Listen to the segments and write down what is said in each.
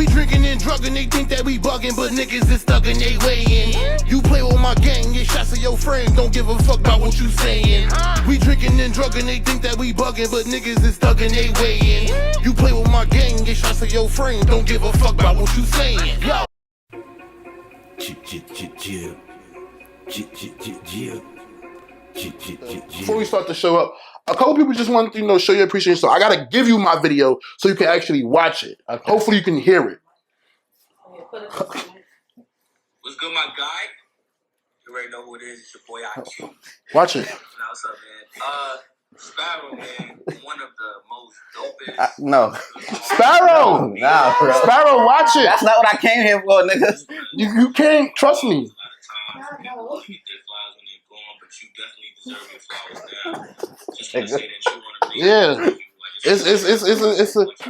We drinking and drugging, they think that we bugging, but niggas is stuck in they way in. You play with my gang, get shots of your friends, don't give a fuck about what you saying. We drinking and drugging, they think that we bugging, but niggas is stuck in they way in. You play with my gang, get shots of your friends, don't give a fuck about what you saying. Yo. Before we start the show up, a couple people just want to, show your appreciation. So I gotta give you my video so you can actually watch it. Okay. Hopefully you can hear it. What's good, my guy? You already know who it is. It's your boy IQ. Watch it. Now, what's up, man? Sparrow, man, one of the most dopest. No. Sparrow! Nah, bro. Sparrow, watch it. That's not what I came here for, nigga. You can't trust me. A lot of times, people get their flowers when they're gone, but you definitely deserve your flowers now. Just want to say that you want to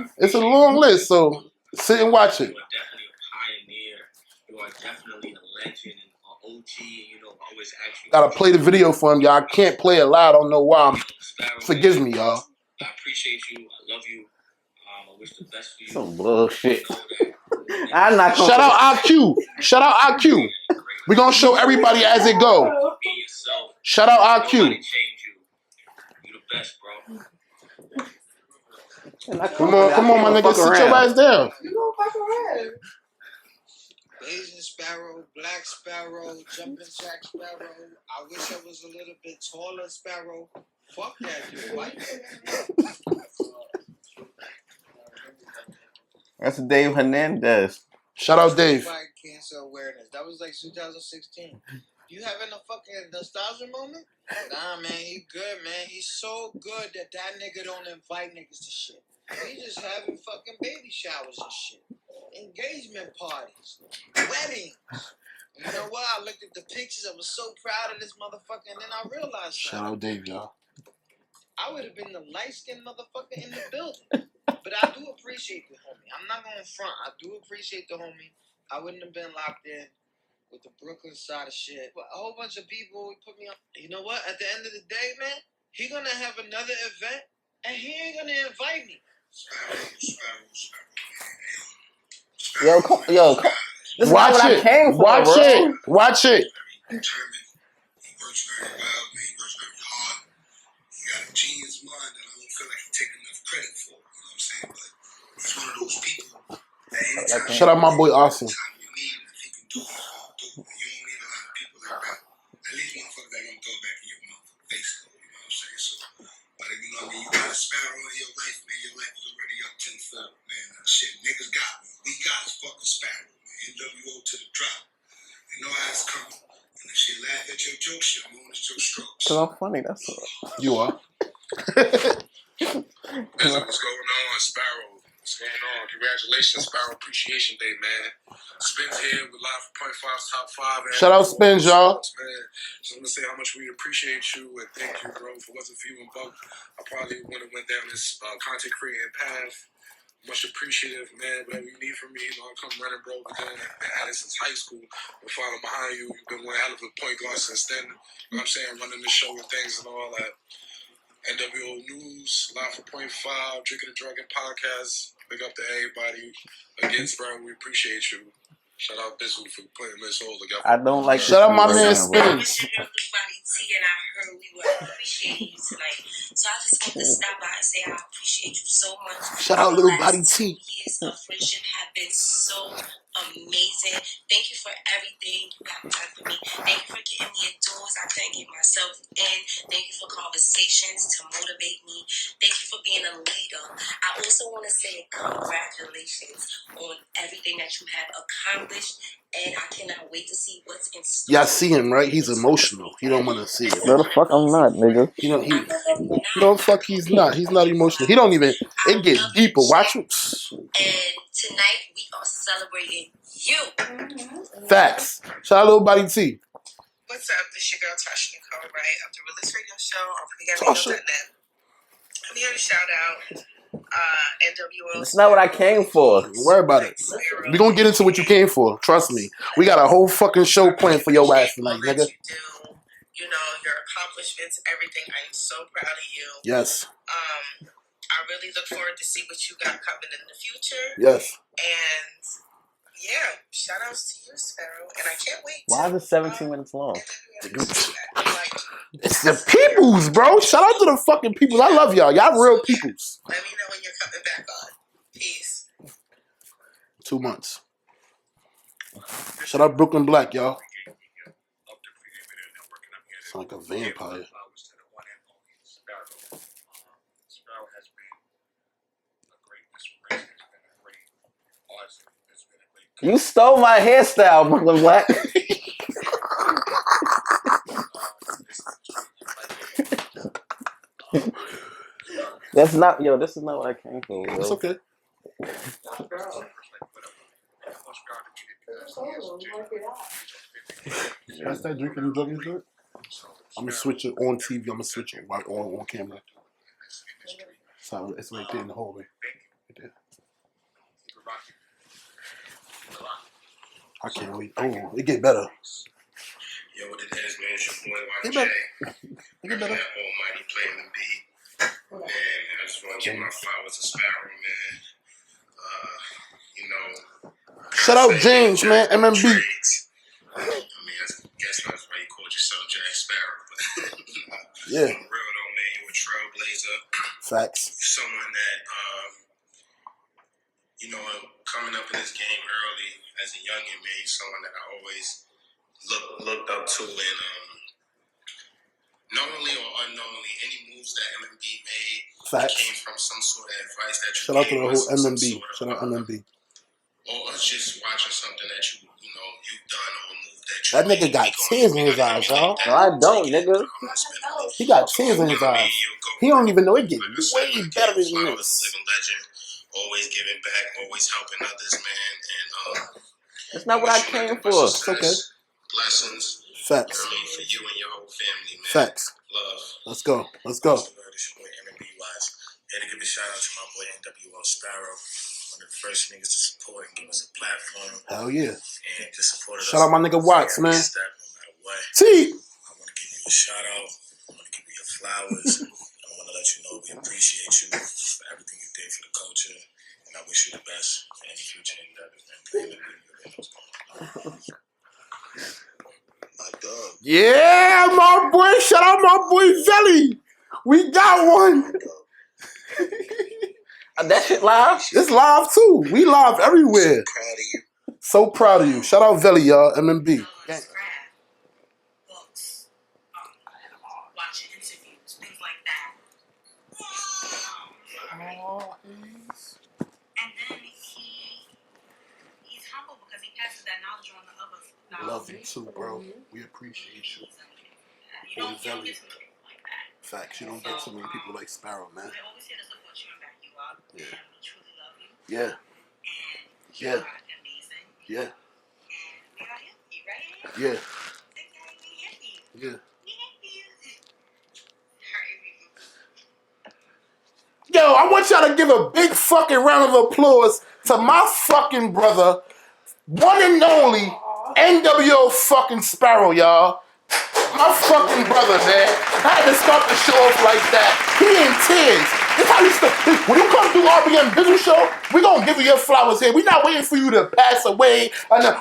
be it's a long list, so sit and watch it. You are definitely a pioneer. You are definitely a legend and an OG. Always actually. Gotta play the video for him, y'all. I can't play it loud. I don't know why. Forgive me, y'all. I appreciate you. I love you. I wish the best for you. Some bullshit. I'm not gonna Shout out IQ. Shout out IQ. We're gonna show everybody as it go. Be yourself. Shout out IQ. Nobody change you. You the best, bro. Come on, my nigga. Sit your ass down. You don't fuck around. Asian Sparrow, Black Sparrow, Jumping Jack Sparrow. I wish I was a little bit taller Sparrow. Fuck that dude. Why you That's Dave Hernandez. Shout out Dave. Cancer awareness. That was like 2016. You having a fucking nostalgia moment? Nah, man, he good, man. He's so good that nigga don't invite niggas to shit. He just having fucking baby showers and shit. Engagement parties. Weddings. You know what? I looked at the pictures. I was so proud of this motherfucker, and then I realized Shout out Dave, y'all. I would have been the light-skinned motherfucker in the building. But I do appreciate the homie. I'm not going to front. I do appreciate the homie. I wouldn't have been locked in with the Brooklyn side of shit. But a whole bunch of people put me on. You know what? At the end of the day, man, he going to have another event, and he ain't going to invite me. Yo, this is not what I came for, Watch bro. it. Watch it. Determined. He works very well, man. He works very hard. He got a genius mind that I don't feel like he takes enough credit for. You know what I'm saying? But he's one of those people that anytime Shout out my boy Austin. anytime you need him, if he can do it, he'll do it. You don't need a lot of people like that. At least motherfuckers that gonna throw back in your motherfucking face, though. You know what I'm saying? So, but if you got a Sparrow in your life, man, your life is already up tenfold, man. Shit, niggas got one. We got a fucking Sparrow, man. NWO to the drop. You know how it's coming. And if she laugh at your jokes, you're moan at your strokes. Cause I'm funny, that's all. You are. What's going on, Sparrow? What's going on? Congratulations, Sparrow Appreciation Day, man. Spins here with Live 4.5's Top 5. Shout out Spins, y'all. Man. Just want to say how much we appreciate you and thank you, bro. If it wasn't for you and Buck, I probably wouldn't have went down this content creating path. Much appreciative, man. Whatever you need from me, I'll come running, bro. We've been at it since high school. We're following behind you. You've been one hell of a point guard since then. You know what I'm saying? Running the show and things and all that. NWO News, Live 4.5, Drinking and Druggin podcast. Big up to everybody. Again, Sparrow, we appreciate you. Shout out Bizzle for putting this all together. I don't like. Shout out my man Spins. Spins. And I heard we were appreciating you tonight. So I just want to stop by and say I appreciate you so much. Shout out Little Body The last T. 2 years of friendship have been so amazing. Thank you for everything you have done for me. Thank you for getting me indoors. I couldn't get myself in. Thank you for conversations to motivate me. Thank you for being a leader. I also want to say congratulations on everything that you have accomplished. And I cannot wait to see what's in store. Y'all see him, right? He's emotional. He don't want to see it. No, the fuck I'm not, nigga. No, fuck, he's not. He's not emotional. He don't even. It gets deeper. Watch him. And tonight we are celebrating you. Facts. Shout out Little Body T. What's up? This your girl Tasha Nicole, right? Of the Realist Radio Show on PregameRadio.net. I'm here to shout out NWO. It's not what I came for. Don't worry about it. We're gonna get into what you came for. Trust me. We got a whole fucking show planned for your ass tonight, nigga. You know, your accomplishments, everything. I am so proud of you. Yes. I really look forward to see what you got coming in the future. Yes. And shout outs to you, Sparrow, and I can't wait. Why is it 17 minutes long? It's the peoples, bro. Shout out to the fucking peoples. I love y'all. Y'all real peoples. Let me know when you're coming back on. Peace. 2 months. Shout out Brooklyn Black, y'all. It's like a vampire. Sparrow has been a great inspiration. It's been a great artist. It's been a great. You stole my hairstyle, Brooklyn Black. That's not, yo, this is not what I came for, yo. It's okay. That's that drinking and drugging drink? I'm gonna switch it on TV. I'm gonna switch it right on camera. So it's right there in the hallway. Right there. I can't wait. Oh, it get better. Yo, what it is, man? It's your boy It YJ. better. It get better. That almighty playing the beat. Man, I just want to give my flowers to Sparrow, man. You know. Shout out James, man. MMB. I mean, I guess that's why you called yourself Jack Sparrow. Yeah. For real though, man, you're a trailblazer. Facts. Someone that, you know, coming up in this game early as a youngin', man, he's someone that I always looked up to, and knowingly or unknowingly, any moves that MMB made came from some sort of advice that you Shout out to the whole MMB. Shout out MMB. Or us just watching something that you've done or a move that you That nigga got tears in his eyes, y'all. No, I don't, nigga. He got tears in his eyes. He don't even know it gets way better than this. Living legend, always giving back, always helping others, man. And That's not what I came for. It's okay. Blessings. Facts. You know what I mean? For you and your whole family, man. Facts. Love. Let's go. Let's go. It's your boy MMB Wise. Here to give a shout out to my boy NWO Sparrow. One of the first niggas to support and give us a platform. Hell yeah. And just support us. Shout out my nigga Watts, man. Step, no matter what. T. I want to give you a shout out. I want to give you your flowers. I want to let you know we appreciate you for everything you did for the culture. And I wish you the best for any future endeavors, man. My dog. Yeah, my boy. Shout out my boy Zelly. We got one. That shit live? It's live too. We live everywhere. Proud of you. So proud of you. Shout out Velly, y'all. MMB. Books, watching interviews, things like that. And then he's humble because he passes that knowledge on to others. Love you too, bro. We appreciate you. You don't get to people like that. Facts. You don't get too many people like Sparrow, man. We're always here to support you and back you up. Yeah. And we truly love you. Yeah. And you Yeah. are amazing. Yeah. And we are happy, right? Yeah. We happy. Yeah. We happy. Yo, I want y'all to give a big fucking round of applause to my fucking brother, one and only NWO fucking Sparrow, y'all. My fucking brother, man. I had to start the show off like that. He in tears. This how you start. When you come through RBM Business Show, we gonna give you your flowers here. We not waiting for you to pass away.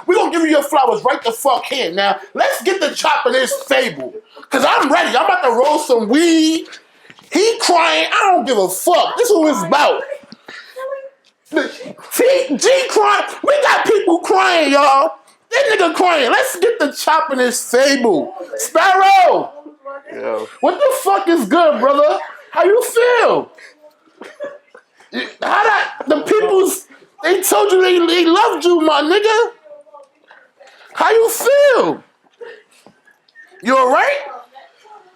We gonna give you your flowers right the fuck here. Now, let's get the chop of this fable. Cause I'm ready. I'm about to roll some weed. He crying. I don't give a fuck. This is what it's about. See, G crying. We got people crying, y'all. That nigga crying. Let's get the chop in this fable. Sparrow. Yo. What the fuck is good, brother? How you feel? How that the people's they told you they loved you, my nigga. How you feel? You alright?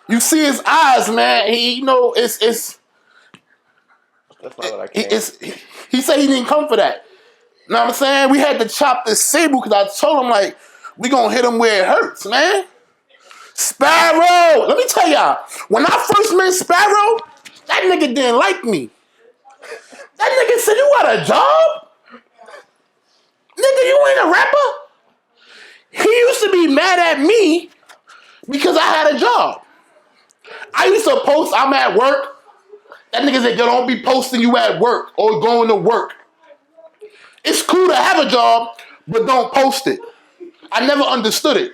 You see his eyes, man. He it's That's not what I came for. he said he didn't come for that. Know what I'm saying? We had to chop this fable because I told him, like, we gonna hit him where it hurts, man. Sparrow! Let me tell y'all, when I first met Sparrow, that nigga didn't like me. That nigga said, you got a job? Nigga, you ain't a rapper? He used to be mad at me because I had a job. I used to post, I'm at work. That nigga said, yo, don't be posting you at work or going to work. It's cool to have a job, but don't post it. I never understood it.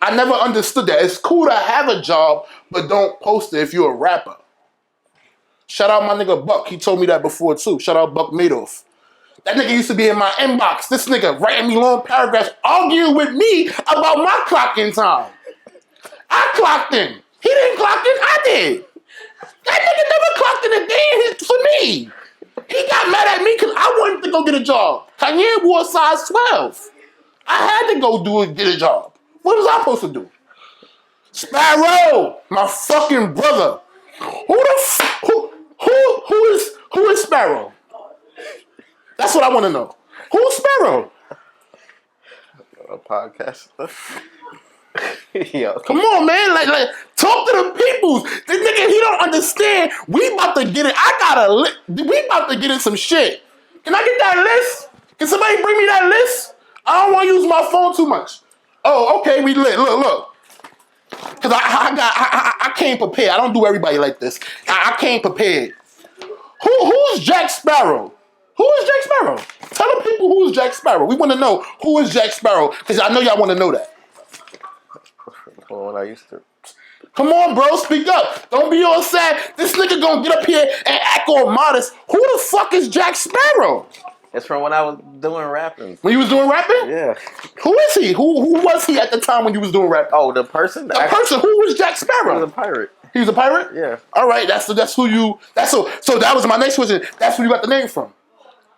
I never understood that. It's cool to have a job, but don't post it if you're a rapper. Shout out my nigga Buck. He told me that before too. Shout out Buck Madoff. That nigga used to be in my inbox. This nigga writing me long paragraphs arguing with me about my clocking time. I clocked in. He didn't clock in. I did. That nigga never clocked in a day for me. He got mad at me because I wanted to go get a job. Kanye wore size 12. I had to go get a job. What was I supposed to do? Sparrow, my fucking brother. Who is Sparrow? That's what I want to know. Who's Sparrow? A podcast. Yo. Come on, man. Like, talk to the peoples. This nigga, he don't understand. We about to get it. We about to get in some shit. Can I get that list? Can somebody bring me that list? I don't want to use my phone too much. Oh, okay, we lit. Look. Because I came prepared. I don't do everybody like this. I came prepared. Who's Jack Sparrow? Who is Jack Sparrow? Tell the people who is Jack Sparrow. We want to know who is Jack Sparrow because I know y'all want to know that. When I used to. Come on, bro, speak up. Don't be all sad. This nigga gonna get up here and act all modest. Who the fuck is Jack Sparrow? It's from when I was doing rapping. When you was doing rapping? Yeah. Who is he? Who was he at the time when you was doing rapping? Oh, the person? The person. Who was Jack Sparrow? He was a pirate. He was a pirate? Yeah. All right, that's who you. So that was my next question. That's where you got the name from.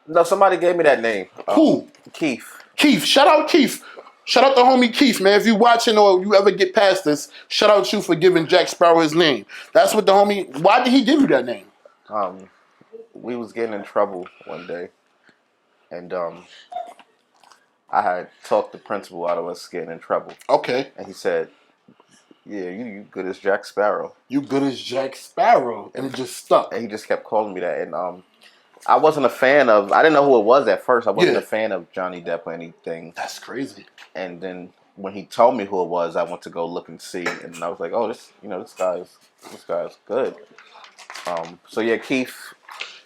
No, somebody gave me that name. Who? Keith. Keith. Shout out Keith. Shout out to homie Keith, man. If you watching or you ever get past this, shout out you for giving Jack Sparrow his name. That's what the homie. Why did he give you that name? We was getting in trouble one day, and I had talked the principal out of us getting in trouble. Okay. And he said, "Yeah, you good as Jack Sparrow. You good as Jack Sparrow," and it just stuck. And he just kept calling me that, and I wasn't a fan of. I didn't know who it was at first. I wasn't a fan of Johnny Depp or anything. That's crazy. And then when he told me who it was, I went to go look and see, and I was like, "Oh, this guy's good." So yeah, Keith.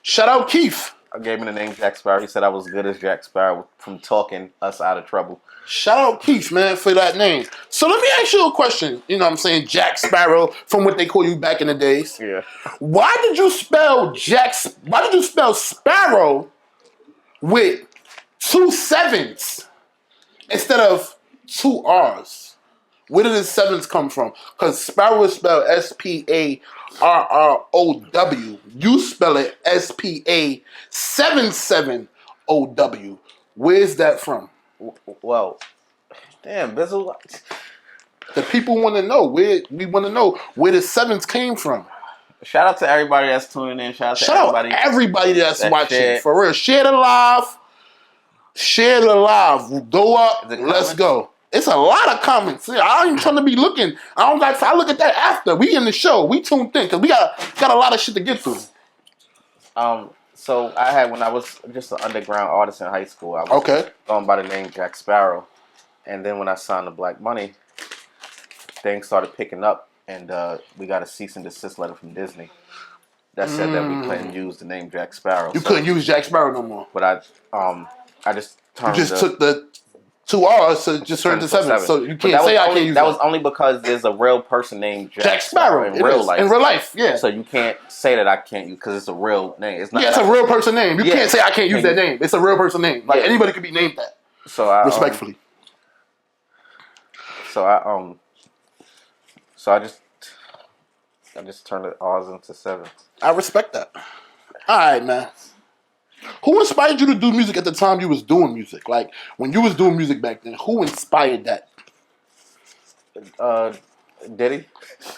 Shout out Keith. I gave him the name Jack Sparrow. He said I was good as Jack Sparrow from talking us out of trouble. Shout out Keith, man, for that name. So let me ask you a question. You know what I'm saying? Jack Sparrow, from what they call you back in the days. Yeah. Why did you spell Sparrow with 2 7s instead of 2 R's? Where did the 7s come from? Because Sparrow is spelled Sparrow. You spell it SPA77OW. Where's that from? Well, damn, Bizzle. The people want to know. We want to know where the 7s came from. Shout out to everybody that's tuning in. Shout out everybody that's watching. Shit. For real. Share the live. Go up. Let's go. It's a lot of comments. I ain't even trying to be looking. I look at that after. We in the show. We tuned in because we got a lot of shit to get through. So I had, when I was just an underground artist in high school, I was going by the name Jack Sparrow. And then when I signed the Black Money, things started picking up, and we got a cease and desist letter from Disney that said that we couldn't use the name Jack Sparrow. You couldn't use Jack Sparrow no more. But I just turned. You just took the 2 R's to just turn to 7. So you can't say I can't use that. Was only because there's a real person named Jack Sparrow in real life. In real life, yeah. So you can't say that I can't use because it's a real name. It's not. Yeah, it's a real person name. You can't say I can't use that name. It's a real person name. Like anybody could be named that. So I respectfully. I just turned the R's into 7s. I respect that. All right, man. Who inspired you to do music at the time you was doing music? Like, when you was doing music back then, who inspired that? Diddy.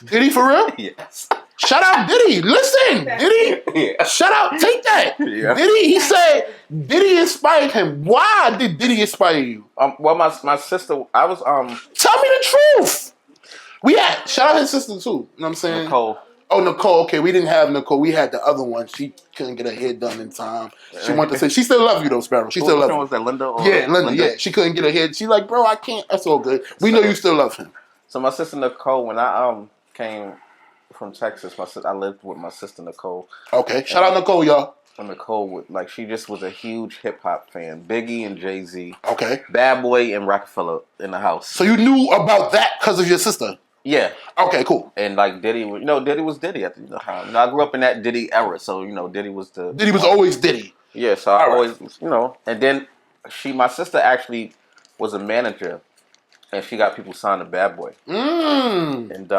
Diddy, for real? Yes. Shout out Diddy. Listen, Diddy. Yeah. Shout out, take that. Yeah. Diddy, he said Diddy inspired him. Why did Diddy inspire you? Well, my sister, I was... Tell me the truth. Shout out his sister, too. You know what I'm saying? Nicole. Oh, Nicole. Okay, we didn't have Nicole. We had the other one. She couldn't get her hair done in time. She wanted to say, she still love you, though, Sparrow. She still love you. Was that Linda? Linda. Yeah, she couldn't get her hair. She like, bro, I can't. That's all good. We know you still love him. So my sister Nicole, when I came from Texas, I lived with my sister Nicole. Okay, shout out Nicole, y'all. Nicole would like. She just was a huge hip hop fan. Biggie and Jay-Z. Okay. Bad Boy and Rockefeller in the house. So you knew about that because of your sister? Yeah. Okay, cool. And like Diddy, Diddy was Diddy at the time. I grew up in that Diddy era, so Diddy was always Diddy. Yeah, so I always, and then my sister actually was a manager, and she got people signed to Bad Boy. And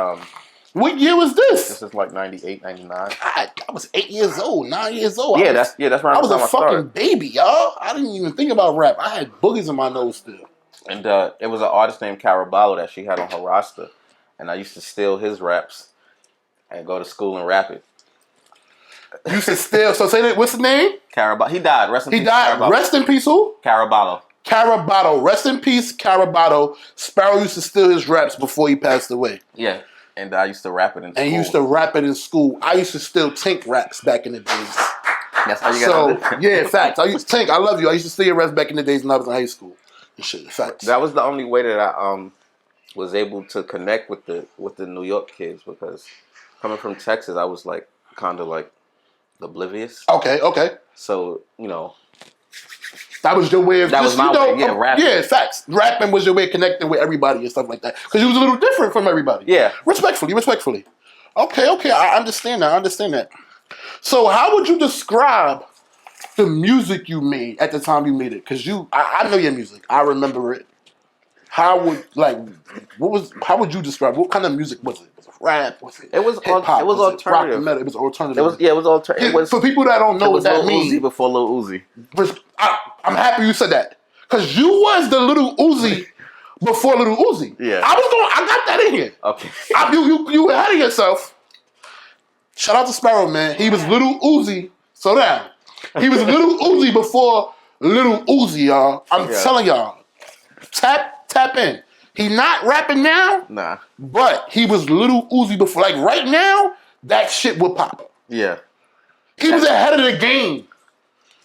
what year was this? This is like 98, 99. God, I was 8 years old, 9 years old. Yeah, that's right. I was a fucking baby, y'all. I didn't even think about rap. I had boogers in my nose still. And it was an artist named Caraballo that she had on her roster. And I used to steal his raps and go to school and rap it. You used to steal. So say that. What's his name? Caraballo. He died. Rest in peace. He died. Caraballo. Rest in peace. Who? Caraballo. Caraballo. Rest in peace, Caraballo. Sparrow used to steal his raps before he passed away. Yeah. And I used to rap it in school. And you used to rap it in school. I used to steal Tink raps back in the days. That's how you got yeah, facts. I used to Tink. I love you. I used to steal your raps back in the days when I was in high school. And shit, facts. That was the only way that I was able to connect with the New York kids, because coming from Texas, I was like kind of like oblivious. Okay. So that was your way of that was my way. Yeah, rapping. Yeah, facts. Rapping was your way of connecting with everybody and stuff like that, because you was a little different from everybody. Yeah, respectfully. Okay. I understand that. So, how would you describe the music you made at the time you made it? Because I know your music. I remember it. How would you describe? What kind of music was it? Was it rap? Was it? It was hip-hop? It was alternative. Rock metal? It was alternative. It was alternative. For people that don't know what that means. Uzi before Lil Uzi. I'm happy you said that, because you was the Little Uzi before Little Uzi. Yeah. I got that in here. Okay. You ahead of yourself. Shout out to Sparrow, man. He was Little Uzi. Slow down. He was Little Uzi before Little Uzi, y'all. I'm telling y'all. Tap in. He not rapping now. Nah. But he was Little Uzi before. Like right now, that shit would pop. Yeah. He was ahead of the game.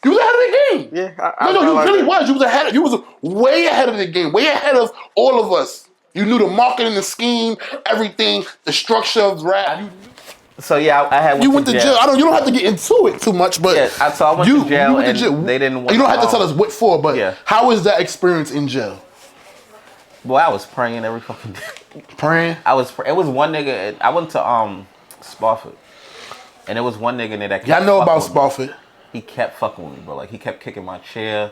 You was ahead of the game. Yeah. You really was. You was ahead. You was way ahead of the game. Way ahead of all of us. You knew the marketing, the scheme, everything, the structure of rap. So yeah, I had. You went to jail. You don't have to get into it too much, but yeah. So I went to jail, and they didn't. You don't have to tell us what for, but how was that experience in jail? Boy, I was praying every fucking day. Praying? It was one nigga. I went to Spofford, and there was one nigga in there that. Y'all know about Spofford? He kept fucking with me, bro. Like he kept kicking my chair,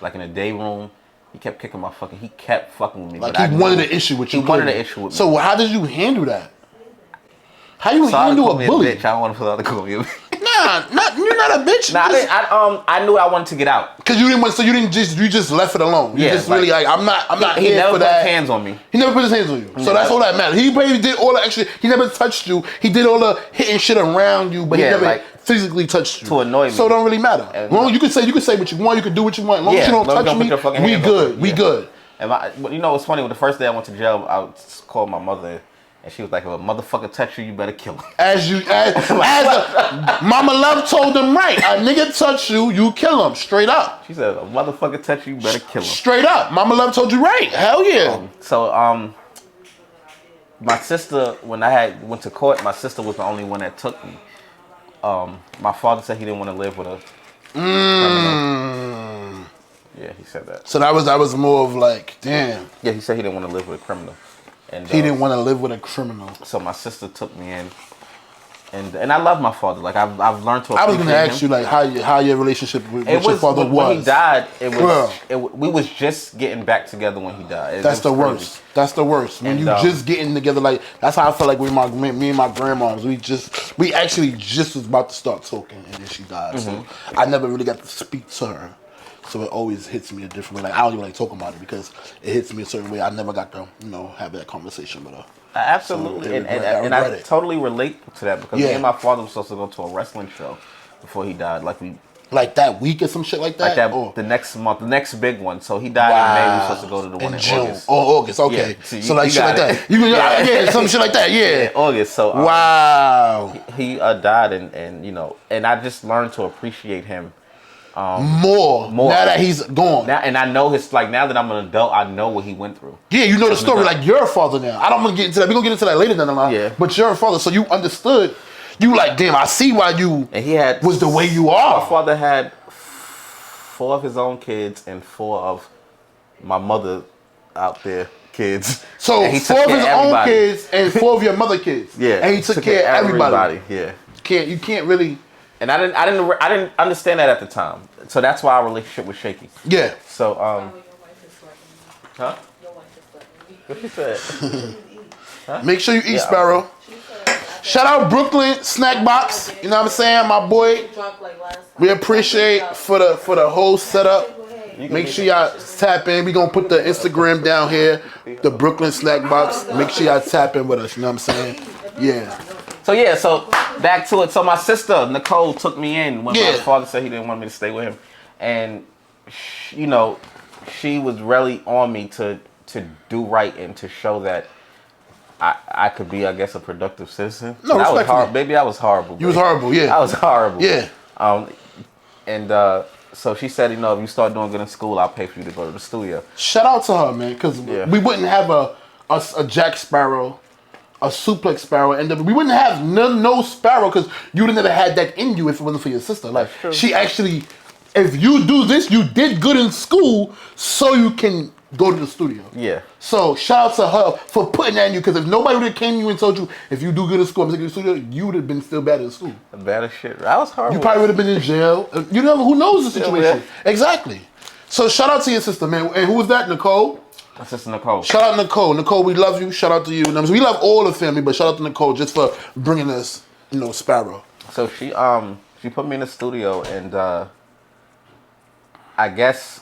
like in the day room. He kept kicking my fucking. He kept fucking with me. Like he wanted an issue with you. He wanted an issue with me. So how did you handle that? How you handle a bully? Bitch. I don't want to put out the call me a bitch. Nah, you're not a bitch. Nah, I knew I wanted to get out. Cause you didn't want, so you just left it alone. You just really like, I'm not he here never for that. He never put his hands on me. He never put his hands on you. So that's all that matters. He probably did all the extra. He never touched you. He did all the hitting shit around you, but he never physically touched you. To annoy me. So it don't really matter. Long you can say what you want. You can do what you want. As long as you don't touch me, we good. We good. And you know what's funny? The first day I went to jail, I called my mother. And she was like, if a motherfucker touch you, you better kill him. As Mama Love told them right. A nigga touch you, you kill him. Straight up. She said, if a motherfucker touch you, you better kill him. Straight up. Mama Love told you right. Hell yeah. My sister, when I went to court, my sister was the only one that took me. My father said he didn't want to live with a criminal. Yeah, he said that. So that was more of like, damn. Yeah, he said he didn't want to live with a criminal. And, he didn't want to live with a criminal. So my sister took me in, and I love my father. Like I've learned to appreciate him. I was going to ask you like how your relationship with your father was. When he died, we was just getting back together when he died. That's the worst. Crazy. That's the worst. When you just getting together, like that's how I felt like with me and my grandmoms. We actually just was about to start talking, and then she died. Mm-hmm. So I never really got to speak to her. So it always hits me a different way. Like I don't even like talking about it because it hits me a certain way. I never got to, have that conversation with her. Absolutely, so and I totally relate to that because me and my father were supposed to go to a wrestling show before he died. Like that week or some shit like that? The next month, the next big one. So he died in May. We were supposed to go to the one in June. August. Oh, August. Okay. Yeah, so like shit like that. Some shit like that. Yeah. August. So wow. He died, and I just learned to appreciate him. More now that he's gone. And I know now that I'm an adult, I know what he went through. Yeah, you know the story. Like you're a father now. I don't want to get into that. We're gonna get into that later down the line. Yeah. But you're a father, so you understood You like, damn, I see why you and he had was the way you are. My father had 4 of his own kids and 4 of my mother out there kids. So 4 of his own kids and 4 of your mother kids. Yeah, and he took care of everybody. Yeah, you can't really. And I didn't understand that at the time. So that's why our relationship was shaky. Yeah. So huh? What she said? Huh? Make sure you eat, Sparrow. Shout out Brooklyn Snack Box. You know what I'm saying, my boy. We appreciate for the whole setup. Make sure y'all tap in. We gonna put the Instagram down here, the Brooklyn Snack Box. Make sure y'all tap in with us. You know what I'm saying? Yeah. So back to it. So my sister Nicole took me in when my father said he didn't want me to stay with him, and she was really on me to do right and to show that I could be, I guess, a productive citizen. No, I was respectfully. horrible. Baby, I was horrible. You was horrible, yeah. I was horrible. Yeah. So she said, if you start doing good in school, I'll pay for you to go to the studio. Shout out to her, man, because we wouldn't have a Jack Sparrow, a Suplex Sparrow, and we wouldn't have no Sparrow because you would have never had that in you if it wasn't for your sister. Like, she actually, if you do this, you did good in school, so you can go to the studio. Yeah. So shout out to her for putting that in you, because if nobody would have came to you and told you, if you do good in school, I'm taking you to the studio, you would have been still bad in school. Bad as shit. I was horrible. You probably would have been in jail. You never, who knows the situation? Exactly. So shout out to your sister, man. And who was that, Nicole? My sister Nicole. Shout out Nicole. Nicole, we love you. Shout out to you. We love all the family, but shout out to Nicole just for bringing us, Sparrow. So she put me in the studio, and I guess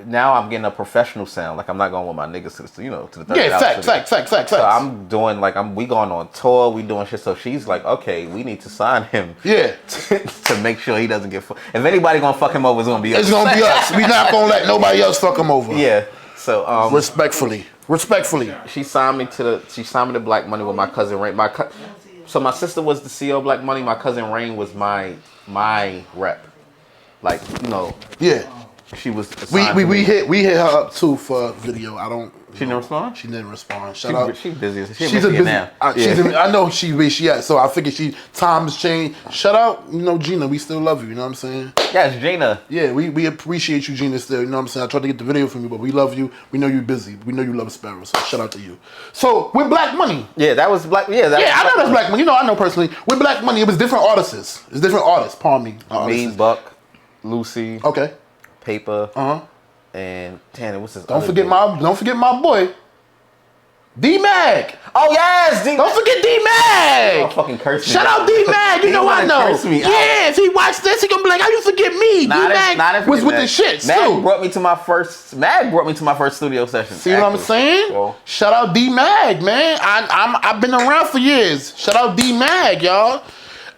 now I'm getting a professional sound. Like, I'm not going with my niggas to the to the facts. So I'm doing we going on tour, we doing shit. So she's like, okay, we need to sign him. Yeah. to make sure he doesn't get if anybody gonna fuck him over, it's gonna be us. It's gonna be us. We not gonna let nobody else fuck him over. Yeah. So respectfully. She signed me to Black Money with my cousin Rain. So my sister was the CEO of Black Money. My cousin Rain was my rep. Like, Yeah. She was. We hit her up too for video. She didn't respond. She didn't respond. Shout out. She's busy. She's a busy. Now. I know she at. So I figured times change. Shout out, Gina. We still love you. You know what I'm saying? Yes, Gina. Yeah, we appreciate you, Gina. Still, you know what I'm saying. I tried to get the video from you, but we love you. We know you're busy. We know you love Sparrow. So shout out to you. So with Black Money. Yeah, that was Black. Yeah, I know that's Black Money. I know personally. With Black Money, it was different artists. It's different artists. Pardon me. Me, Buck, Lucy. Okay. Paper. And Tanner, what's his? Don't forget my boy, D-Mag. Oh yes, D-Mag. Don't forget D-Mag. Don't fucking curse me. Shout out D-Mag. You know I know. Yeah, if he watched this, he gonna be like, "How you forget me?" D-Mag was with the shits too. Mag brought me to my first studio session. See what I'm saying? Well, shout out D-Mag, man. I've been around for years. Shout out D-Mag, y'all.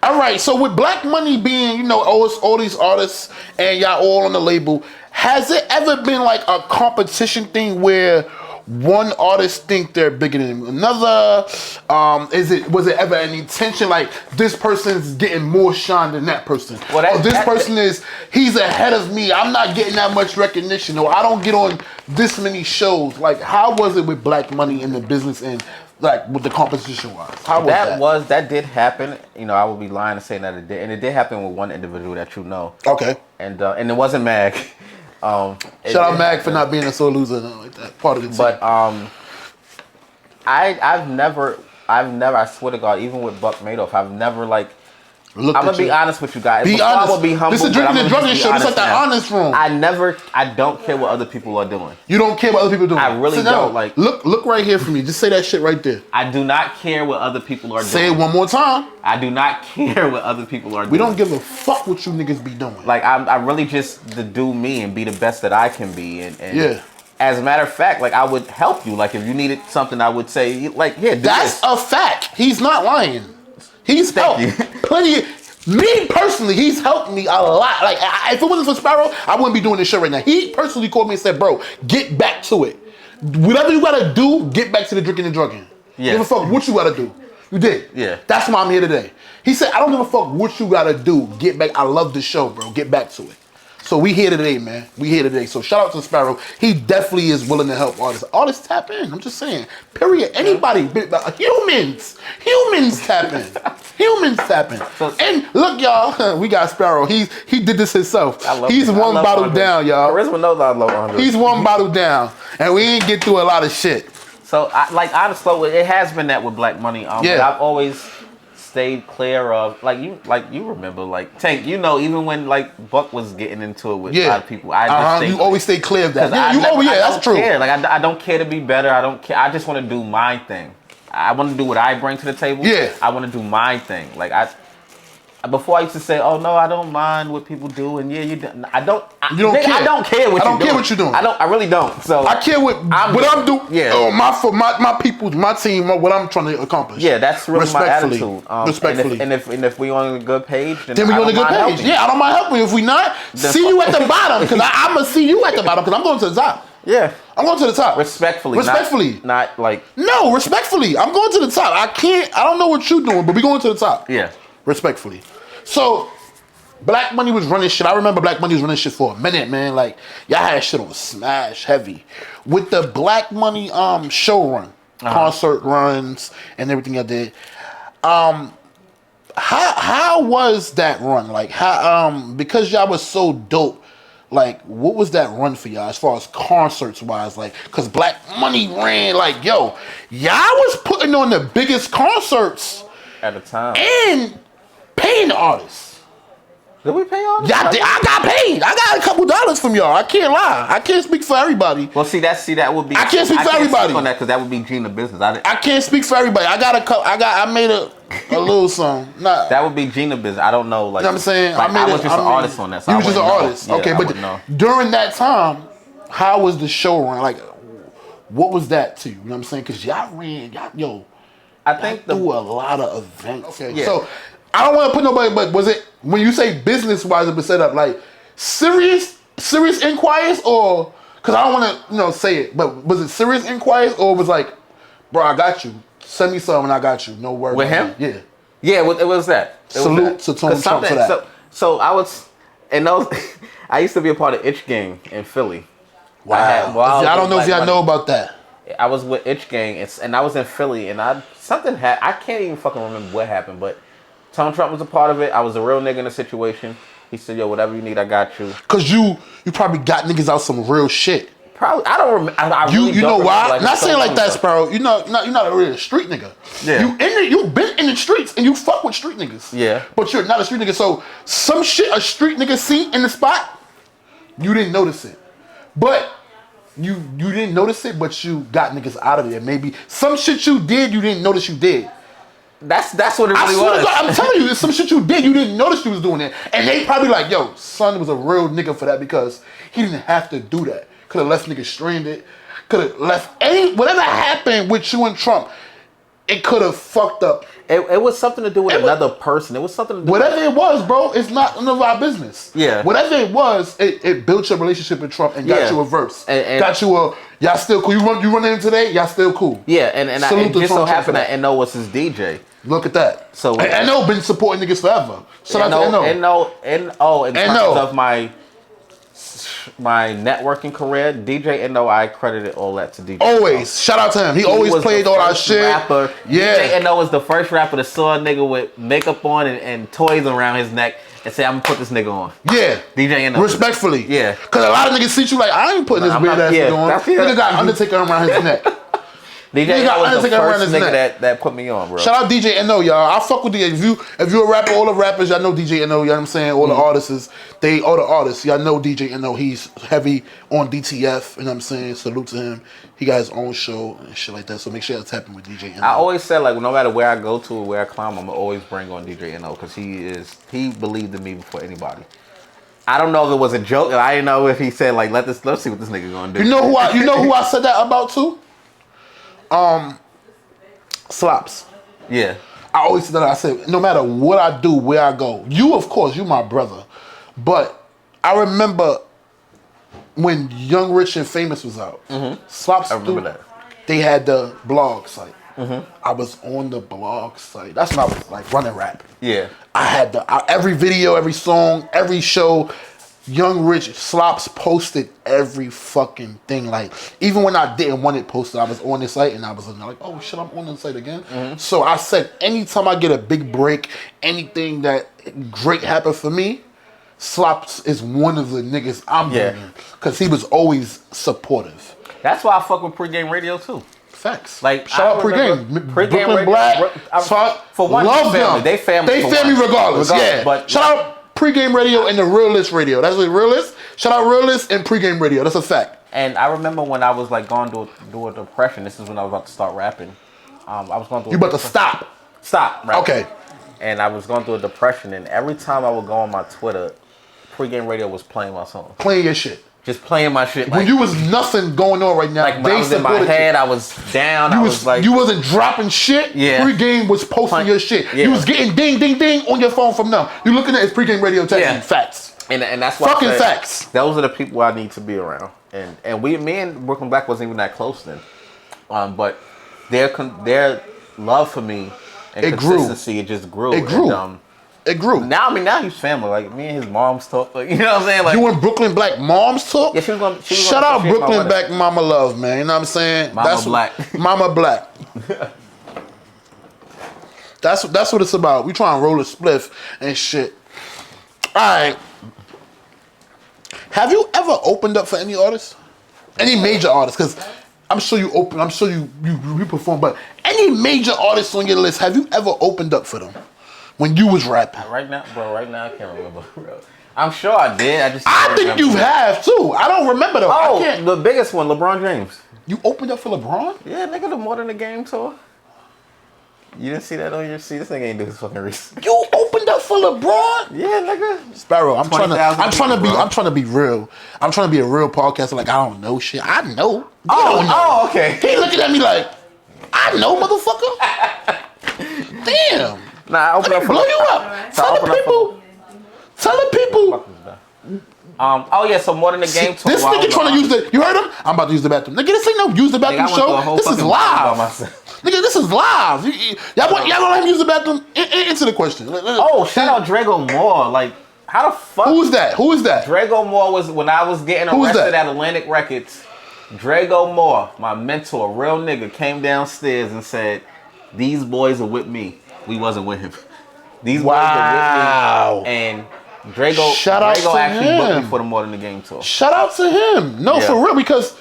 All right, so with Black Money being, all these artists and y'all all on the label, has it ever been like a competition thing where one artist think they're bigger than another? Was it ever an intention like this person's getting more shine than that person? He's ahead of me. I'm not getting that much recognition, or I don't get on this many shows. Like, how was it with Black Money in the business and like with the competition wise? How was that? That did happen. I would be lying to say that it did, and it did happen with one individual that you know. Okay. And it wasn't Mag. Shout out Mag for not being a sole loser like that part of the team. But I've never, I swear to God, even with Buck Madoff, I've never I'm gonna be honest with you guys. Be honest. I will be humble. This is Drinking and Druggin show. It's like the honest room. I don't care what other people are doing. You don't care what other people are doing. I really don't. Look right here for me. Just say that shit right there. I do not care what other people are doing. Say it one more time. I do not care what other people are doing. We don't give a fuck what you niggas be doing. I really just to do me and be the best that I can be. And yeah. As a matter of fact, I would help you. If you needed something, I would say, do That's a fact. He's not lying. He's helped plenty. Me personally, he's helped me a lot. If it wasn't for Sparrow, I wouldn't be doing this shit right now. He personally called me and said, "Bro, get back to it. Whatever you gotta do, get back to the drinking and drugging. Yeah. Give a fuck what you gotta do. You did. Yeah. That's why I'm here today." He said, "I don't give a fuck what you gotta do. Get back. I love the show, bro. Get back to it." So we here today, man. We here today. So shout out to Sparrow. He definitely is willing to help artists. Artists tap in. I'm just saying. Period. Anybody, humans tap in. Humans tap in. And look, y'all, we got Sparrow. He did this himself. He's one bottle down, y'all. Charisma knows I love 100. He's one bottle down, and we ain't get through a lot of shit. So, honestly, it has been that with Black Money. But I've always stayed clear of you remember Tank. Even when Buck was getting into it with a lot of people, you always stay clear of that. That's true. Care. I don't care to be better. I don't care. I just want to do my thing. I want to do what I bring to the table. Yeah. I want to do my thing. Before I used to say, "Oh no, I don't mind what people do," and you don't. I don't care. I don't care what you're doing. I really don't. So I care what I'm doing. Yeah. Oh, my people, my team, what I'm trying to accomplish. Yeah, that's really my attitude. Respectfully. And if we on a good page, then we on a good page. Helping. Yeah, I don't mind helping you. If we not, see you at the bottom because I'm gonna see you at the bottom because I'm going to the top. Yeah, I'm going to the top. Respectfully. Not like. No, respectfully. I'm going to the top. I don't know what you're doing, but we going to the top. Yeah. Respectfully. So, Black Money was running shit. I remember Black Money was running shit for a minute, man. Y'all had shit on smash heavy. With the Black Money show run, concert runs, and everything y'all did. How was that run? Because y'all was so dope. What was that run for y'all as far as concerts wise? Because Black Money ran y'all was putting on the biggest concerts at the time and paying the artists. Did we pay artists? Yeah, I got paid. I got a couple dollars from y'all. I can't lie. I can't speak for everybody. Well, that would be. I can't speak for everybody on that because that would be Gina business. I can't speak for everybody. I made a little song. Nah. That would be Gina business. I don't know. You know what I'm saying? I was just an artist on that. So you was just an artist. Okay, but during that time, how was the show run? What was that to you? You know what I'm saying? Because y'all ran, I think through a lot of events. Okay, yeah. So I don't want to put nobody, but was it when you say business wise, it was set up serious inquiries or because I don't want to say it, but was it serious inquiries or was bro, I got you. Send me some and I got you. No worries. With him? Yeah. Yeah, it was that. Salute to Tony Trump for that. So I was, and those, I used to be a part of Itch Gang in Philly. Wow. I don't know if y'all know about that. I was with Itch Gang and I was in Philly and I can't even fucking remember what happened, but Tone Trump was a part of it. I was a real nigga in the situation. He said, "Yo, whatever you need, I got you." Cause you probably got niggas out some real shit. Probably, I don't remember. You know why? Not saying like that, Sparrow. You're not a real street nigga. Yeah. You've been in the streets and you fuck with street niggas. Yeah. But you're not a street nigga. So some shit a street nigga see in the spot, you didn't notice it. But you didn't notice it, but you got niggas out of there. Maybe some shit you did, you didn't notice you did. That's what it really was. I'm telling you, it's some shit you did, you didn't notice you was doing it. And they probably yo, son was a real nigga for that because he didn't have to do that. Could have left niggas stranded. Could have left whatever happened with you and Trump, it could have fucked up. It was something to do with another person. It was something to do whatever it was, bro, it's not none of our business. Yeah. Whatever it was, it built your relationship with Trump and got you a verse. And got you y'all still cool. You running in today, y'all still cool. Yeah, and it just so happened that NO was his DJ. Look at that. So NO been supporting niggas forever. Shout out to NO in terms of my networking career, DJ NO, I credited all that to DJ. Always. Shout out to him. He always played all our shit. Rapper. Yeah. DJ NO was the first rapper that saw a nigga with makeup on and toys around his neck and said, "I'm gonna put this nigga on." Yeah. DJ NO. Respectfully. Yeah. Because a lot of niggas see you I ain't putting this weird ass nigga on. Nigga got Undertaker around his neck. DJ NO was the first nigga that put me on, bro. Shout out DJ NO, y'all. I fuck with DJ. If you a rapper, all the rappers, y'all know DJ NO. You know what I'm saying? All the artists, y'all know DJ NO. He's heavy on DTF. You know what I'm saying? Salute to him. He got his own show and shit like that. So make sure y'all tap in with DJ NO. I always said no matter where I go to or where I climb, I'm gonna always bring on DJ NO because he believed in me before anybody. I don't know if it was a joke. I didn't know if he said let's see what this nigga gonna do. You know who I said that about too? Slops. Yeah. I always said that. I said, no matter what I do, where I go, you, of course, you my brother. But I remember when Young, Rich, and Famous was out. Mm-hmm. Slops. I remember that. They had the blog site. Mm-hmm. I was on the blog site. That's when I was running rap. Yeah. I had every video, every song, every show. Young Rich Slops posted every fucking thing. Like, even when I didn't want it posted, I was on the site and I was like, oh shit, I'm on the site again. So I said, anytime I get a big break, anything that great happened for me, Slops is one of the niggas I'm bringing. Because he was always supportive. That's why I fuck with pregame radio too. Facts. Like, shout out pregame. Brooklyn radio, Black. For one, love family. them. They family. They family regardless. Yeah. But shout out pregame radio and the Realist radio. That's what Realist. Shout out Realist and pregame radio. That's a fact. And I remember when I was like going through a depression. This is when I was about to start rapping. I was going through. You about to stop? Stop. Rapping. Okay. And I was going through a depression, and every time I would go on my Twitter, pregame radio was playing my song. Playing your shit. Just playing my shit. Like, when you was nothing going on right now, like when I was in my head, I was down. You wasn't dropping shit. Yeah. Pregame was posting your shit. Yeah. You was getting ding, ding, ding on your phone from them. You looking at his pregame radio texting facts. And that's why fucking facts. Those are the people I need to be around. And me and Brooklyn Black wasn't even that close then. But their love for me and consistency, it just grew. It grew. And, it grew. Now he's family. Like me and his mom's talk. Like, you know what I'm saying? Like, you and Brooklyn Black moms talk? Yeah, she was going. Shout out Brooklyn Black Mama Love, man. You know what I'm saying? Mama Black. Mama Black. That's what it's about. We try and roll a spliff and shit. All right. Have you ever opened up for any artists? Any major artists? Because I'm sure you open. I'm sure you perform. But any major artists on your list? Have you ever opened up for them? When you was rapping. Right now, I can't remember. I'm sure I did. I think you have too. I don't remember though. Oh, the biggest one, LeBron James. You opened up for LeBron? Yeah, nigga, the More Than the Game tour. You didn't see that on your seat? This nigga ain't do his fucking research. You opened up for LeBron? Yeah, nigga. Sparrow, I'm trying to be real. I'm trying to be a real podcaster. Like, I don't know shit. I know. Oh, okay. He looking at me like, I know, motherfucker. Damn. Nah, I opened up for blow you up. Tell the people. Oh yeah, so More Than the Game tour. This nigga trying to use the. You heard him? I'm about to use the bathroom. Nigga, this ain't no use the bathroom show. This is live. Nigga, this is live. Y'all gonna let him use the bathroom? Answer the question. Oh, shout out Drago Moore. Like, how the fuck? Who is that? Drago Moore was when I was getting arrested at Atlantic Records. Drago Moore, my mentor, real nigga, came downstairs and said, "These boys are with me. We wasn't with him. These boys are with me." And Drago actually booked me for the More Than the Game tour. Shout out to him. No, for real, because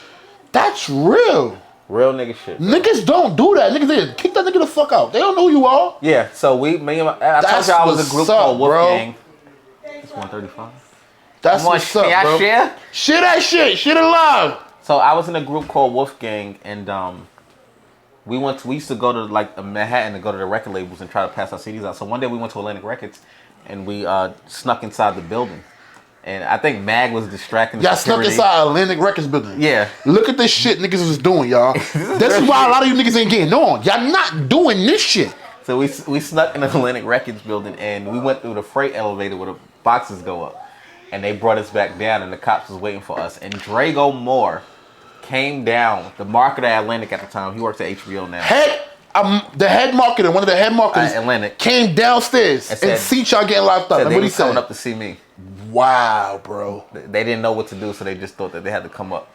that's real. Real nigga shit. Bro. Niggas don't do that. Niggas, they kick that nigga the fuck out. They don't know who you are. Yeah, so I told you I was a group called Wolfgang. It's 135. That's what's up, bro. Share? Share that shit. Share it live. So I was in a group called Wolfgang, and we used to go to like Manhattan and go to the record labels and try to pass our CDs out. So one day we went to Atlantic Records, and we snuck inside the building. And I think Mag was distracting. Y'all snuck inside Atlantic Records building. Yeah. Look at this shit niggas was doing, y'all. This is why a lot of you niggas ain't getting on. Y'all not doing this shit. So we snuck in the Atlantic Records building, and we went through the freight elevator where the boxes go up. And they brought us back down, and the cops was waiting for us. And Drago Moore came down, the marketer at Atlantic at the time. He works at HBO now. The head marketer, one of the head marketers, Atlantic, came downstairs and see y'all getting locked up. And what he said? Coming up to see me. Wow, bro. They didn't know what to do, so they just thought that they had to come up.